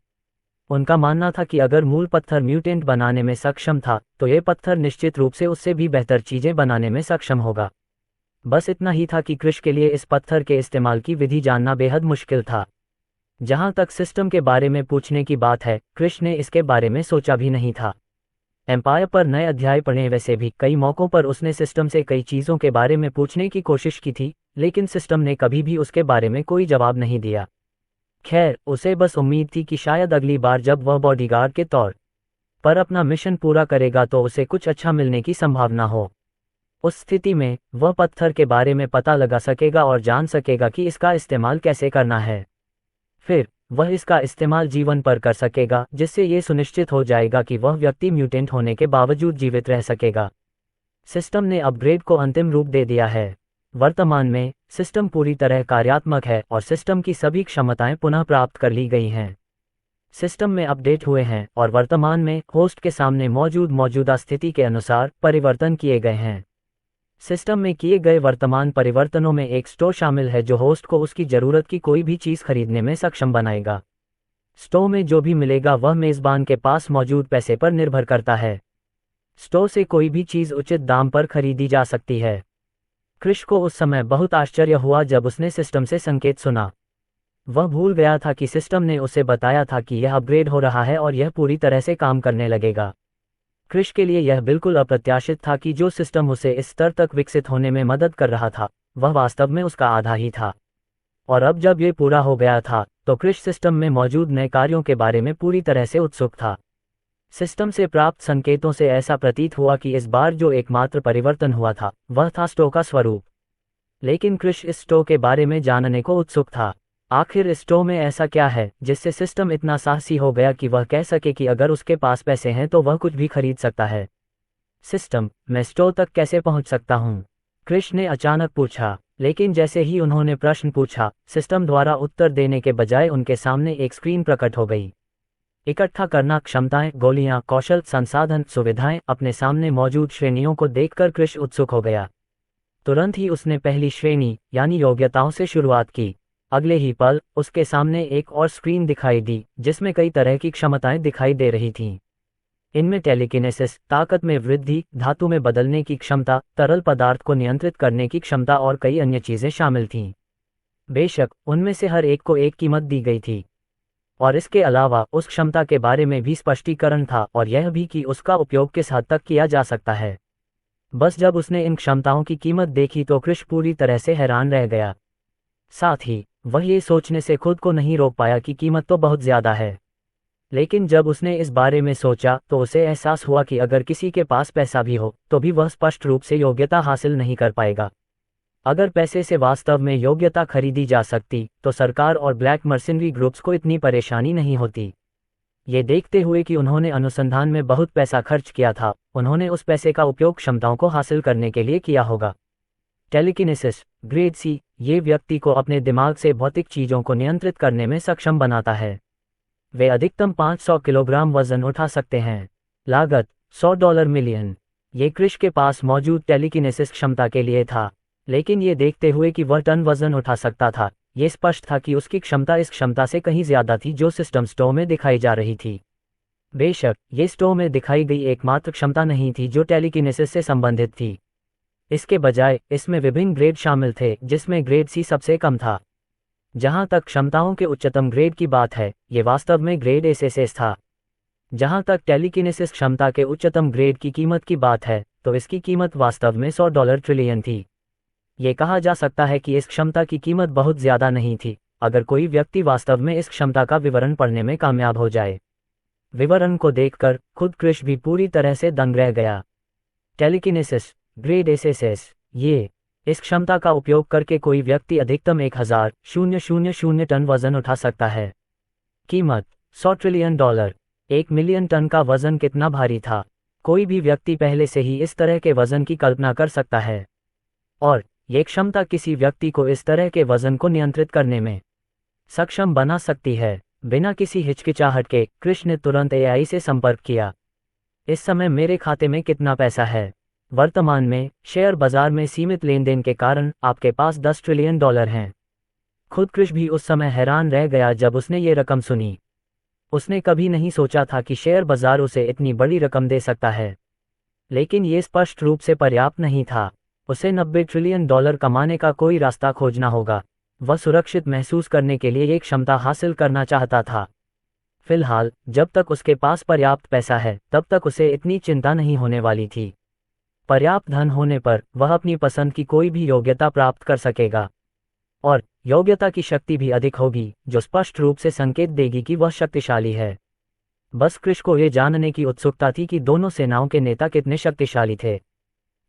उनका मानना था कि अगर मूल पत्थर म्यूटेंट बनाने में सक्षम था तो यह पत्थर निश्चित रूप से उससे भी बेहतर चीजें बनाने में सक्षम होगा। बस इतना ही था कि क्रिश के लिए इस पत्थर के इस्तेमाल की विधि जानना बेहद मुश्किल था। जहां तक सिस्टम के बारे में पूछने की बात है, क्रिश ने इसके बारे में सोचा भी नहीं था। एम्पायर पर नए अध्याय पढ़े। वैसे भी कई मौकों पर उसने सिस्टम से कई चीज़ों के बारे में पूछने की कोशिश की थी, लेकिन सिस्टम ने कभी भी उसके बारे में कोई जवाब नहीं दिया। खैर, उसे बस उम्मीद थी कि शायद अगली बार जब वह बॉडीगार्ड के तौर पर अपना मिशन पूरा करेगा तो उसे कुछ अच्छा मिलने की संभावना हो। उस स्थिति में वह पत्थर के बारे में पता लगा सकेगा और जान सकेगा कि इसका इस्तेमाल कैसे करना है। फिर वह इसका इस्तेमाल जीवन पर कर सकेगा, जिससे ये सुनिश्चित हो जाएगा कि वह व्यक्ति म्यूटेंट होने के बावजूद जीवित रह सकेगा। सिस्टम ने अपग्रेड को अंतिम रूप दे दिया है। वर्तमान में सिस्टम पूरी तरह कार्यात्मक है और सिस्टम की सभी क्षमताएं पुनः प्राप्त कर ली गई हैं। सिस्टम में अपडेट हुए हैं और वर्तमान में होस्ट के सामने मौजूदा स्थिति के अनुसार परिवर्तन किए गए हैं। सिस्टम में किए गए वर्तमान परिवर्तनों में एक स्टोर शामिल है जो होस्ट को उसकी ज़रूरत की कोई भी चीज़ खरीदने में सक्षम बनाएगा। स्टोर में जो भी मिलेगा वह मेज़बान के पास मौजूद पैसे पर निर्भर करता है। स्टोर से कोई भी चीज़ उचित दाम पर खरीदी जा सकती है। क्रिश को उस समय बहुत आश्चर्य हुआ जब उसने सिस्टम से संकेत सुना। वह भूल गया था कि सिस्टम ने उसे बताया था कि यह अपग्रेड हो रहा है और यह पूरी तरह से काम करने लगेगा। क्रिश के लिए यह बिल्कुल अप्रत्याशित था कि जो सिस्टम उसे इस स्तर तक विकसित होने में मदद कर रहा था वह वास्तव में उसका आधा ही था। और अब जब ये पूरा हो गया था तो क्रिश सिस्टम में मौजूद नए कार्यों के बारे में पूरी तरह से उत्सुक था। सिस्टम से प्राप्त संकेतों से ऐसा प्रतीत हुआ कि इस बार जो एकमात्र परिवर्तन हुआ था वह था स्टोर का स्वरूप। लेकिन क्रिश इस स्टोर के बारे में जानने को उत्सुक था। आखिर इस स्टोर में ऐसा क्या है जिससे सिस्टम इतना साहसी हो गया कि वह कह सके कि अगर उसके पास पैसे हैं तो वह कुछ भी खरीद सकता है। सिस्टम, मैं स्टोर तक कैसे पहुंच सकता हूं? क्रिश ने अचानक पूछा। लेकिन जैसे ही उन्होंने प्रश्न पूछा, सिस्टम द्वारा उत्तर देने के बजाय उनके सामने एक स्क्रीन प्रकट हो गई। इकट्ठा करना क्षमताएं, गोलियां, कौशल, संसाधन, सुविधाएं। अपने सामने मौजूद श्रेणियों को देखकर क्रिश उत्सुक हो गया। तुरंत ही उसने पहली श्रेणी यानी योग्यताओं से शुरुआत की। अगले ही पल उसके सामने एक और स्क्रीन दिखाई दी जिसमें कई तरह की क्षमताएं दिखाई दे रही थीं। इनमें टेलीकिनेसिस, ताकत में वृद्धि, धातु में बदलने की क्षमता, तरल पदार्थ को नियंत्रित करने की क्षमता और कई अन्य चीजें शामिल थीं। बेशक उनमें से हर एक को एक कीमत दी गई थी और इसके अलावा उस क्षमता के बारे में भी स्पष्टीकरण था और यह भी कि उसका उपयोग किस हद तक किया जा सकता है। बस जब उसने इन क्षमताओं की कीमत देखी तो क्रिश पूरी तरह से हैरान रह गया। साथ ही वह ये सोचने से खुद को नहीं रोक पाया कि कीमत तो बहुत ज़्यादा है। लेकिन जब उसने इस बारे में सोचा तो उसे एहसास हुआ कि अगर किसी के पास पैसा भी हो तो भी वह स्पष्ट रूप से योग्यता हासिल नहीं कर पाएगा। अगर पैसे से वास्तव में योग्यता खरीदी जा सकती तो सरकार और ब्लैक मर्सिनरी ग्रुप्स को इतनी परेशानी नहीं होती। ये देखते हुए कि उन्होंने अनुसंधान में बहुत पैसा खर्च किया था, उन्होंने उस पैसे का उपयोग क्षमताओं को हासिल करने के लिए किया होगा। टेलीकिनेसिस, ग्रेड सी, ये व्यक्ति को अपने दिमाग से भौतिक चीज़ों को नियंत्रित करने में सक्षम बनाता है। वे अधिकतम 500 किलोग्राम वजन उठा सकते हैं। लागत $100 मिलियन। ये क्रिश के पास मौजूद टेलीकिनेसिस क्षमता के लिए था, लेकिन ये देखते हुए कि वह टन वजन उठा सकता था, ये स्पष्ट था कि उसकी क्षमता इस क्षमता से कहीं ज्यादा थी जो सिस्टम स्टोर में दिखाई जा रही थी। बेशक ये स्टोर में दिखाई गई एकमात्र क्षमता नहीं थी जो टेलीकिनेसिस से संबंधित थी। इसके बजाय इसमें विभिन्न ग्रेड शामिल थे जिसमें ग्रेड सी सबसे कम था। जहां तक क्षमताओं के उच्चतम ग्रेड की बात है, ये वास्तव में ग्रेड एसएसएस था। जहां तक टेलीकिनेसिस क्षमता के उच्चतम ग्रेड की कीमत की बात है तो इसकी कीमत वास्तव में $100 ट्रिलियन थी। ये कहा जा सकता है कि इस क्षमता की कीमत बहुत ज़्यादा नहीं थी अगर कोई व्यक्ति वास्तव में इस क्षमता का विवरण पढ़ने में कामयाब हो जाए। विवरण को देखकर खुद क्रिश भी पूरी तरह से दंग रह गया। टेलीकिनेसिस, ग्रेड एसएसएस, ये इस क्षमता का उपयोग करके कोई व्यक्ति अधिकतम 1000 टन वजन उठा सकता है। कीमत $100 ट्रिलियन। 1 मिलियन टन का वजन कितना भारी था? कोई भी व्यक्ति पहले से ही इस तरह के वजन की कल्पना कर सकता है, और ये क्षमता किसी व्यक्ति को इस तरह के वजन को नियंत्रित करने में सक्षम बना सकती है। बिना किसी हिचकिचाहट के क्रिश ने तुरंत एआई से संपर्क किया। इस समय मेरे खाते में कितना पैसा है? वर्तमान में शेयर बाजार में सीमित लेन देन के कारण आपके पास $10 ट्रिलियन हैं। खुद क्रिश भी उस समय हैरान रह गया जब उसने ये रकम सुनी। उसने कभी नहीं सोचा था कि शेयर बाजार उसे इतनी बड़ी रकम दे सकता है, लेकिन ये स्पष्ट रूप से पर्याप्त नहीं था। उसे $90 ट्रिलियन कमाने का कोई रास्ता खोजना होगा। वह सुरक्षित महसूस करने के लिए एक क्षमता हासिल करना चाहता था। फिलहाल जब तक उसके पास पर्याप्त पैसा है तब तक उसे इतनी चिंता नहीं होने वाली थी। पर्याप्त धन होने पर वह अपनी पसंद की कोई भी योग्यता प्राप्त कर सकेगा, और योग्यता की शक्ति भी अधिक होगी जो स्पष्ट रूप से संकेत देगी कि वह शक्तिशाली है। बस क्रिश को ये जानने की उत्सुकता थी कि दोनों सेनाओं के नेता कितने शक्तिशाली थे।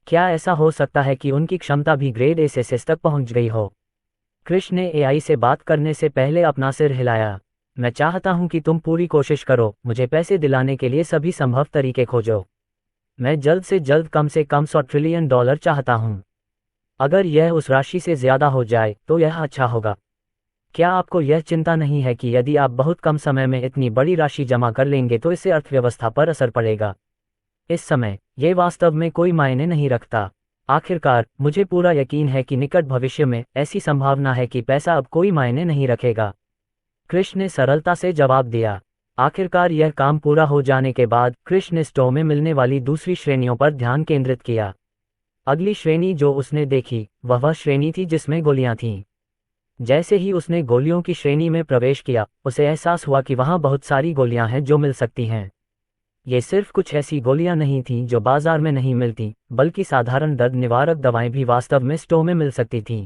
क्या ऐसा हो सकता है कि उनकी क्षमता भी ग्रेड एसएसएस तक पहुंच गई हो? क्रिश ने एआई से बात करने से पहले अपना सिर हिलाया। मैं चाहता हूं कि तुम पूरी कोशिश करो, मुझे पैसे दिलाने के लिए सभी संभव तरीके खोजो। मैं जल्द से जल्द कम से कम $100 ट्रिलियन चाहता हूं। अगर यह उस राशि से ज्यादा हो जाए तो यह अच्छा होगा। क्या आपको यह चिंता नहीं है कि यदि आप बहुत कम समय में इतनी बड़ी राशि जमा कर लेंगे तो इससे अर्थव्यवस्था पर असर पड़ेगा? इस समय यह वास्तव में कोई मायने नहीं रखता। आखिरकार मुझे पूरा यकीन है कि निकट भविष्य में ऐसी संभावना है कि पैसा अब कोई मायने नहीं रखेगा, क्रिश ने सरलता से जवाब दिया। आखिरकार यह काम पूरा हो जाने के बाद क्रिश ने स्टोर में मिलने वाली दूसरी श्रेणियों पर ध्यान केंद्रित किया। अगली श्रेणी जो उसने देखी वह श्रेणी थी जिसमें गोलियां थीं। जैसे ही उसने गोलियों की श्रेणी में प्रवेश किया, उसे एहसास हुआ कि वहां बहुत सारी गोलियां हैं जो मिल सकती हैं। ये सिर्फ कुछ ऐसी गोलियां नहीं थीं जो बाजार में नहीं मिलती, बल्कि साधारण दर्द निवारक दवाएं भी वास्तव में स्टोर में मिल सकती थीं।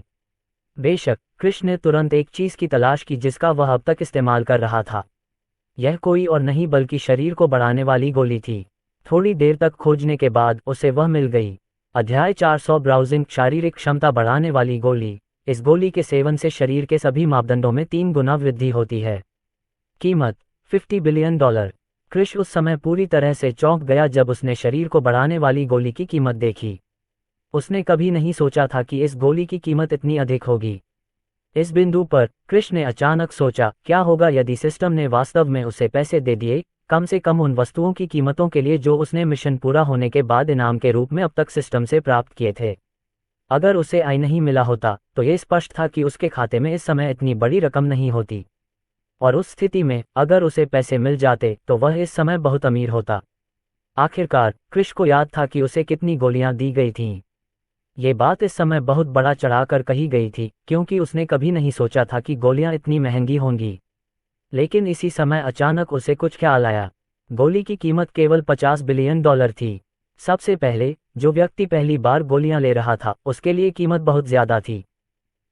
बेशक, क्रिश ने तुरंत एक चीज की तलाश की जिसका वह अब तक इस्तेमाल कर रहा था। यह कोई और नहीं बल्कि शरीर को बढ़ाने वाली गोली थी। थोड़ी देर तक खोजने के बाद उसे वह मिल गई। अध्याय 400 ब्राउजिंग शारीरिक क्षमता बढ़ाने वाली गोली। इस गोली के सेवन से शरीर के सभी मापदंडों में 3 गुना वृद्धि होती है। कीमत $50 बिलियन। क्रिश उस समय पूरी तरह से चौंक गया जब उसने शरीर को बढ़ाने वाली गोली की कीमत देखी। उसने कभी नहीं सोचा था कि इस गोली की कीमत इतनी अधिक होगी। इस बिंदु पर क्रिश ने अचानक सोचा, क्या होगा यदि सिस्टम ने वास्तव में उसे पैसे दे दिए, कम से कम उन वस्तुओं की कीमतों के लिए जो उसने मिशन पूरा होने के बाद इनाम के रूप में अब तक सिस्टम से प्राप्त किए थे। अगर उसे आय नहीं मिला होता तो यह स्पष्ट था कि उसके खाते में इस समय इतनी बड़ी रकम नहीं होती, और उस स्थिति में अगर उसे पैसे मिल जाते तो वह इस समय बहुत अमीर होता। आखिरकार क्रिश को याद था कि उसे कितनी गोलियां दी गई थीं। ये बात इस समय बहुत बड़ा चढ़ाकर कही गई थी क्योंकि उसने कभी नहीं सोचा था कि गोलियां इतनी महंगी होंगी। लेकिन इसी समय अचानक उसे कुछ ख्याल आया। गोली की कीमत केवल $50 बिलियन थी। सबसे पहले, जो व्यक्ति पहली बार गोलियां ले रहा था उसके लिए कीमत बहुत ज्यादा थी।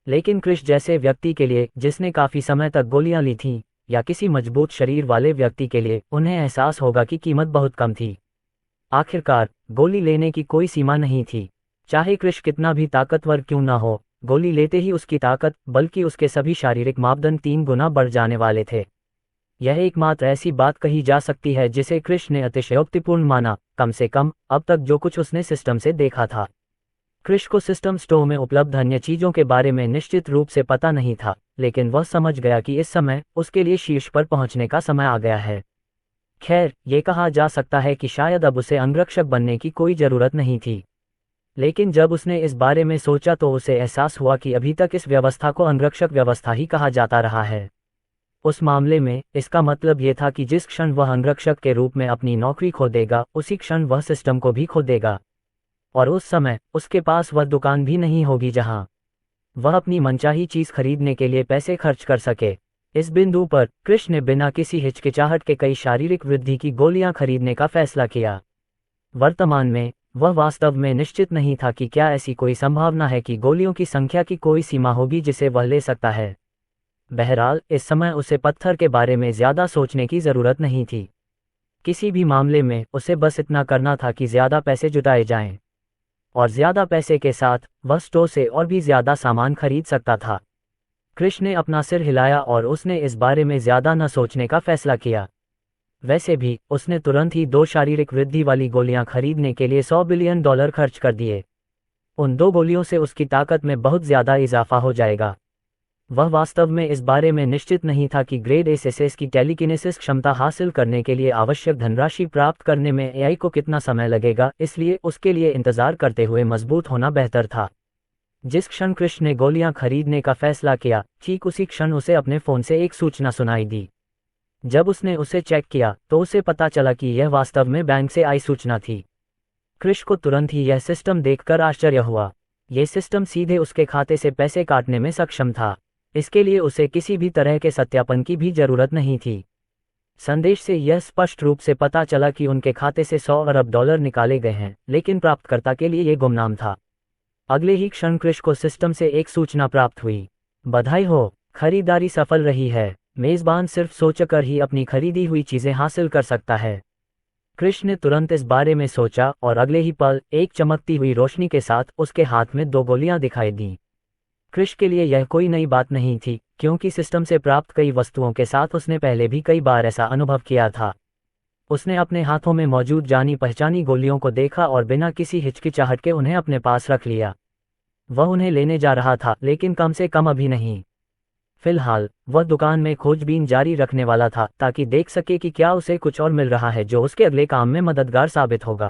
लेकिन क्रिश जैसे व्यक्ति के लिए जिसने काफी समय तक गोलियां ली थीं, या किसी मजबूत शरीर वाले व्यक्ति के लिए, उन्हें एहसास होगा कि कीमत बहुत कम थी। आखिरकार गोली लेने की कोई सीमा नहीं थी। चाहे क्रिश कितना भी ताकतवर क्यों ना हो, गोली लेते ही उसकी ताकत बल्कि उसके सभी शारीरिक मापदंड 3 गुना बढ़ जाने वाले थे। यह एकमात्र ऐसी बात कही जा सकती है जिसे क्रिश ने अतिशयोक्तिपूर्ण माना, कम से कम अब तक जो कुछ उसने सिस्टम से देखा था। क्रिश को सिस्टम स्टोर में उपलब्ध अन्य चीजों के बारे में निश्चित रूप से पता नहीं था, लेकिन वह समझ गया कि इस समय उसके लिए शीर्ष पर पहुंचने का समय आ गया है। खैर, ये कहा जा सकता है कि शायद अब उसे अंगरक्षक बनने की कोई जरूरत नहीं थी। लेकिन जब उसने इस बारे में सोचा तो उसे एहसास हुआ कि अभी तक इस व्यवस्था को अंगरक्षक व्यवस्था ही कहा जाता रहा है। उस मामले में इसका मतलब ये था कि जिस क्षण वह अंगरक्षक के रूप में अपनी नौकरी खो देगा, उसी क्षण वह सिस्टम को भी खो देगा। और उस समय उसके पास वह दुकान भी नहीं होगी जहां वह अपनी मनचाही चीज खरीदने के लिए पैसे खर्च कर सके। इस बिंदु पर क्रिश ने बिना किसी हिचकिचाहट के कई शारीरिक वृद्धि की गोलियां खरीदने का फैसला किया। वर्तमान में वह वास्तव में निश्चित नहीं था कि क्या ऐसी कोई संभावना है कि गोलियों की संख्या की कोई सीमा होगी जिसे वह ले सकता है। बहरहाल, इस समय उसे पत्थर के बारे में ज्यादा सोचने की जरूरत नहीं थी। किसी भी मामले में उसे बस इतना करना था कि ज्यादा पैसे जुटाए जाएं, और ज्यादा पैसे के साथ वह स्टोर से और भी ज्यादा सामान खरीद सकता था। क्रिश ने अपना सिर हिलाया और उसने इस बारे में ज्यादा न सोचने का फैसला किया। वैसे भी उसने तुरंत ही 2 शारीरिक वृद्धि वाली गोलियां खरीदने के लिए $100 बिलियन खर्च कर दिए। उन 2 गोलियों से उसकी ताकत में बहुत ज्यादा इजाफा हो जाएगा। वह वास्तव में इस बारे में निश्चित नहीं था कि ग्रेड एसएसएस की टेलीकिनेसिस क्षमता हासिल करने के लिए आवश्यक धनराशि प्राप्त करने में एआई को कितना समय लगेगा, इसलिए उसके लिए इंतजार करते हुए मजबूत होना बेहतर था। जिस क्षण क्रिश ने गोलियां खरीदने का फैसला किया, ठीक उसी क्षण उसे अपने फोन से एक सूचना सुनाई दी। जब उसने उसे चेक किया तो उसे पता चला कि यह वास्तव में बैंक से आई सूचना थी। क्रिश को तुरंत ही यह सिस्टम देखकर आश्चर्य हुआ। यह सिस्टम सीधे उसके खाते से पैसे काटने में सक्षम था। इसके लिए उसे किसी भी तरह के सत्यापन की भी जरूरत नहीं थी। संदेश से यह स्पष्ट रूप से पता चला कि उनके खाते से $100 अरब निकाले गए हैं, लेकिन प्राप्तकर्ता के लिए यह गुमनाम था। अगले ही क्षण क्रिश को सिस्टम से एक सूचना प्राप्त हुई। बधाई हो, खरीदारी सफल रही है। मेजबान सिर्फ सोचकर ही अपनी खरीदी हुई चीजें हासिल कर सकता है। क्रिश ने तुरंत इस बारे में सोचा और अगले ही पल एक चमकती हुई रोशनी के साथ उसके हाथ में 2 गोलियां दिखाई दीं। क्रिश के लिए यह कोई नई बात नहीं थी, क्योंकि सिस्टम से प्राप्त कई वस्तुओं के साथ उसने पहले भी कई बार ऐसा अनुभव किया था। उसने अपने हाथों में मौजूद जानी पहचानी गोलियों को देखा और बिना किसी हिचकिचाहट के उन्हें अपने पास रख लिया। वह उन्हें लेने जा रहा था, लेकिन कम से कम अभी नहीं। फिलहाल वह दुकान में खोजबीन जारी रखने वाला था ताकि देख सके कि क्या उसे कुछ और मिल रहा है जो उसके अगले काम में मददगार साबित होगा।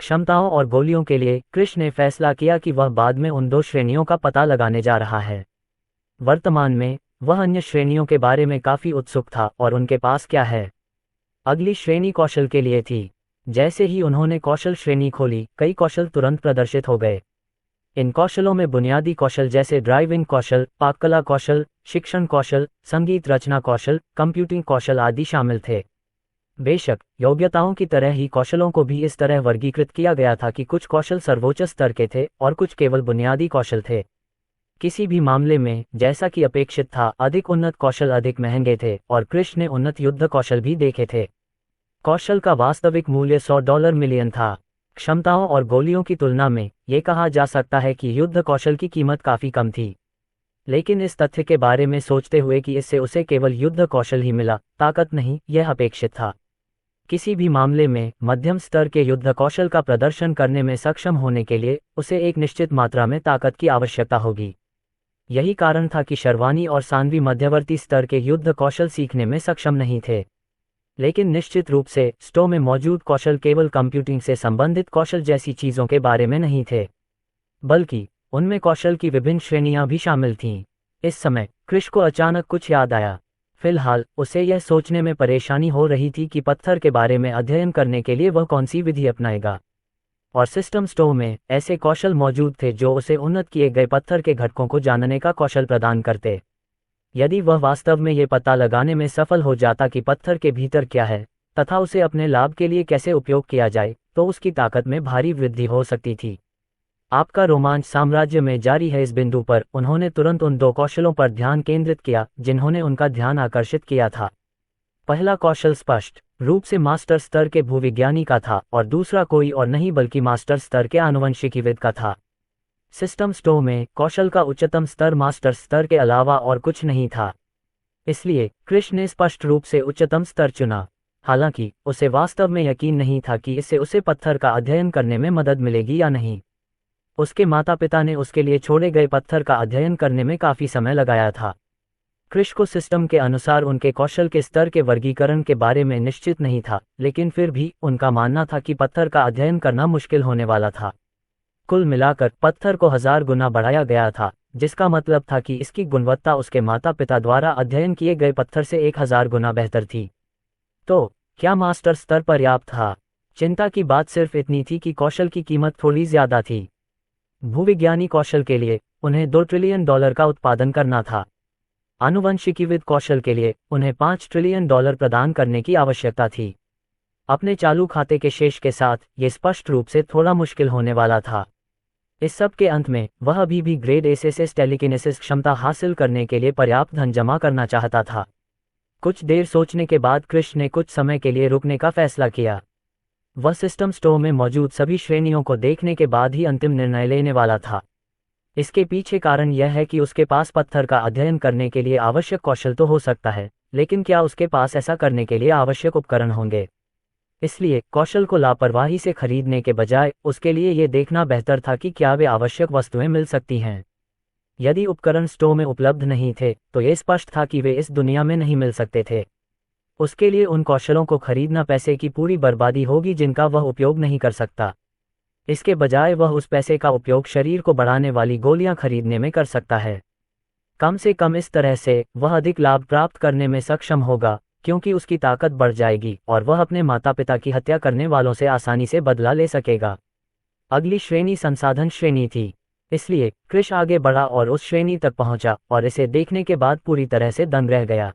क्षमताओं और गोलियों के लिए कृष ने फैसला किया कि वह बाद में उन 2 श्रेणियों का पता लगाने जा रहा है। वर्तमान में वह अन्य श्रेणियों के बारे में काफी उत्सुक था और उनके पास क्या है। अगली श्रेणी कौशल के लिए थी। जैसे ही उन्होंने कौशल श्रेणी खोली, कई कौशल तुरंत प्रदर्शित हो गए। इन कौशलों में बुनियादी कौशल जैसे ड्राइविंग कौशल, पाककला कौशल, शिक्षण कौशल, संगीत रचना कौशल, कंप्यूटिंग कौशल आदि शामिल थे। बेशक योग्यताओं की तरह ही कौशलों को भी इस तरह वर्गीकृत किया गया था कि कुछ कौशल सर्वोच्च स्तर के थे और कुछ केवल बुनियादी कौशल थे। किसी भी मामले में, जैसा कि अपेक्षित था, अधिक उन्नत कौशल अधिक महंगे थे और कृष ने उन्नत युद्ध कौशल भी देखे थे। कौशल का वास्तविक मूल्य $100 मिलियन था। क्षमताओं और गोलियों की तुलना में ये कहा जा सकता है कि युद्ध कौशल की कीमत काफी कम थी। लेकिन इस तथ्य के बारे में सोचते हुए कि इससे उसे केवल युद्ध कौशल ही मिला, ताकत नहीं, यह अपेक्षित था। किसी भी मामले में मध्यम स्तर के युद्ध कौशल का प्रदर्शन करने में सक्षम होने के लिए उसे एक निश्चित मात्रा में ताकत की आवश्यकता होगी। यही कारण था कि शर्वानी और सान्वी मध्यवर्ती स्तर के युद्ध कौशल सीखने में सक्षम नहीं थे। लेकिन निश्चित रूप से स्टो में मौजूद कौशल केवल कंप्यूटिंग से संबंधित कौशल जैसी चीजों के बारे में नहीं थे, बल्कि उनमें कौशल की विभिन्न श्रेणियां भी शामिल थीं। इस समय कृष को अचानक कुछ याद आया। फिलहाल उसे यह सोचने में परेशानी हो रही थी कि पत्थर के बारे में अध्ययन करने के लिए वह कौन सी विधि अपनाएगा, और सिस्टम स्टोव में ऐसे कौशल मौजूद थे जो उसे उन्नत किए गए पत्थर के घटकों को जानने का कौशल प्रदान करते। यदि वह वास्तव में ये पता लगाने में सफल हो जाता कि पत्थर के भीतर क्या है तथा उसे अपने लाभ के लिए कैसे उपयोग किया जाए, तो उसकी ताकत में भारी वृद्धि हो सकती थी। आपका रोमांच साम्राज्य में जारी है। इस बिंदु पर उन्होंने तुरंत उन 2 कौशलों पर ध्यान केंद्रित किया जिन्होंने उनका ध्यान आकर्षित किया था। पहला कौशल स्पष्ट रूप से मास्टर स्तर के भूविज्ञानी का था और दूसरा कोई और नहीं बल्कि मास्टर स्तर के आनुवंशिकीविद का था। सिस्टम स्टोव में कौशल का उच्चतम स्तर मास्टर स्तर के अलावा और कुछ नहीं था। इसलिए कृष ने स्पष्ट रूप से उच्चतम स्तर चुना। हालांकि उसे वास्तव में यकीन नहीं था कि इससे उसे पत्थर का अध्ययन करने में मदद मिलेगी या नहीं। उसके माता पिता ने उसके लिए छोड़े गए पत्थर का अध्ययन करने में काफी समय लगाया था। कृष को सिस्टम के अनुसार उनके कौशल के स्तर के वर्गीकरण के बारे में निश्चित नहीं था, लेकिन फिर भी उनका मानना था कि पत्थर का अध्ययन करना मुश्किल होने वाला था। कुल मिलाकर पत्थर को 1000 गुना बढ़ाया गया था, जिसका मतलब था कि इसकी गुणवत्ता उसके माता पिता द्वारा अध्ययन किए गए पत्थर से 1000 गुना बेहतर थी। तो क्या मास्टर स्तर पर्याप्त था? चिंता की बात सिर्फ इतनी थी कि कौशल की कीमत थोड़ी ज्यादा थी। भूविज्ञानी कौशल के लिए उन्हें $2 ट्रिलियन का उत्पादन करना था। आनुवंशिकीविद कौशल के लिए उन्हें $5 ट्रिलियन प्रदान करने की आवश्यकता थी। अपने चालू खाते के शेष के साथ ये स्पष्ट रूप से थोड़ा मुश्किल होने वाला था। इस सब के अंत में वह अभी भी ग्रेड एसएसएस टेलीकिनेसिस क्षमता हासिल करने के लिए पर्याप्त धन जमा करना चाहता था। कुछ देर सोचने के बाद कृष ने कुछ समय के लिए रुकने का फैसला किया। वह सिस्टम स्टोव में मौजूद सभी श्रेणियों को देखने के बाद ही अंतिम निर्णय लेने वाला था। इसके पीछे कारण यह है कि उसके पास पत्थर का अध्ययन करने के लिए आवश्यक कौशल तो हो सकता है, लेकिन क्या उसके पास ऐसा करने के लिए आवश्यक उपकरण होंगे? इसलिए कौशल को लापरवाही से खरीदने के बजाय उसके लिए यह देखना बेहतर था कि क्या वे आवश्यक वस्तुएं मिल सकती हैं। यदि उपकरण स्टोव में उपलब्ध नहीं थे, तो यह स्पष्ट था कि वे इस दुनिया में नहीं मिल सकते थे। उसके लिए उन कौशलों को खरीदना पैसे की पूरी बर्बादी होगी जिनका वह उपयोग नहीं कर सकता। इसके बजाय वह उस पैसे का उपयोग शरीर को बढ़ाने वाली गोलियां खरीदने में कर सकता है। कम से कम इस तरह से वह अधिक लाभ प्राप्त करने में सक्षम होगा, क्योंकि उसकी ताकत बढ़ जाएगी और वह अपने माता पिता की हत्या करने वालों से आसानी से बदला ले सकेगा। अगली श्रेणी संसाधन श्रेणी थी। इसलिए कृष आगे बढ़ा और उस श्रेणी तक पहुंचा और इसे देखने के बाद पूरी तरह से दंग रह गया।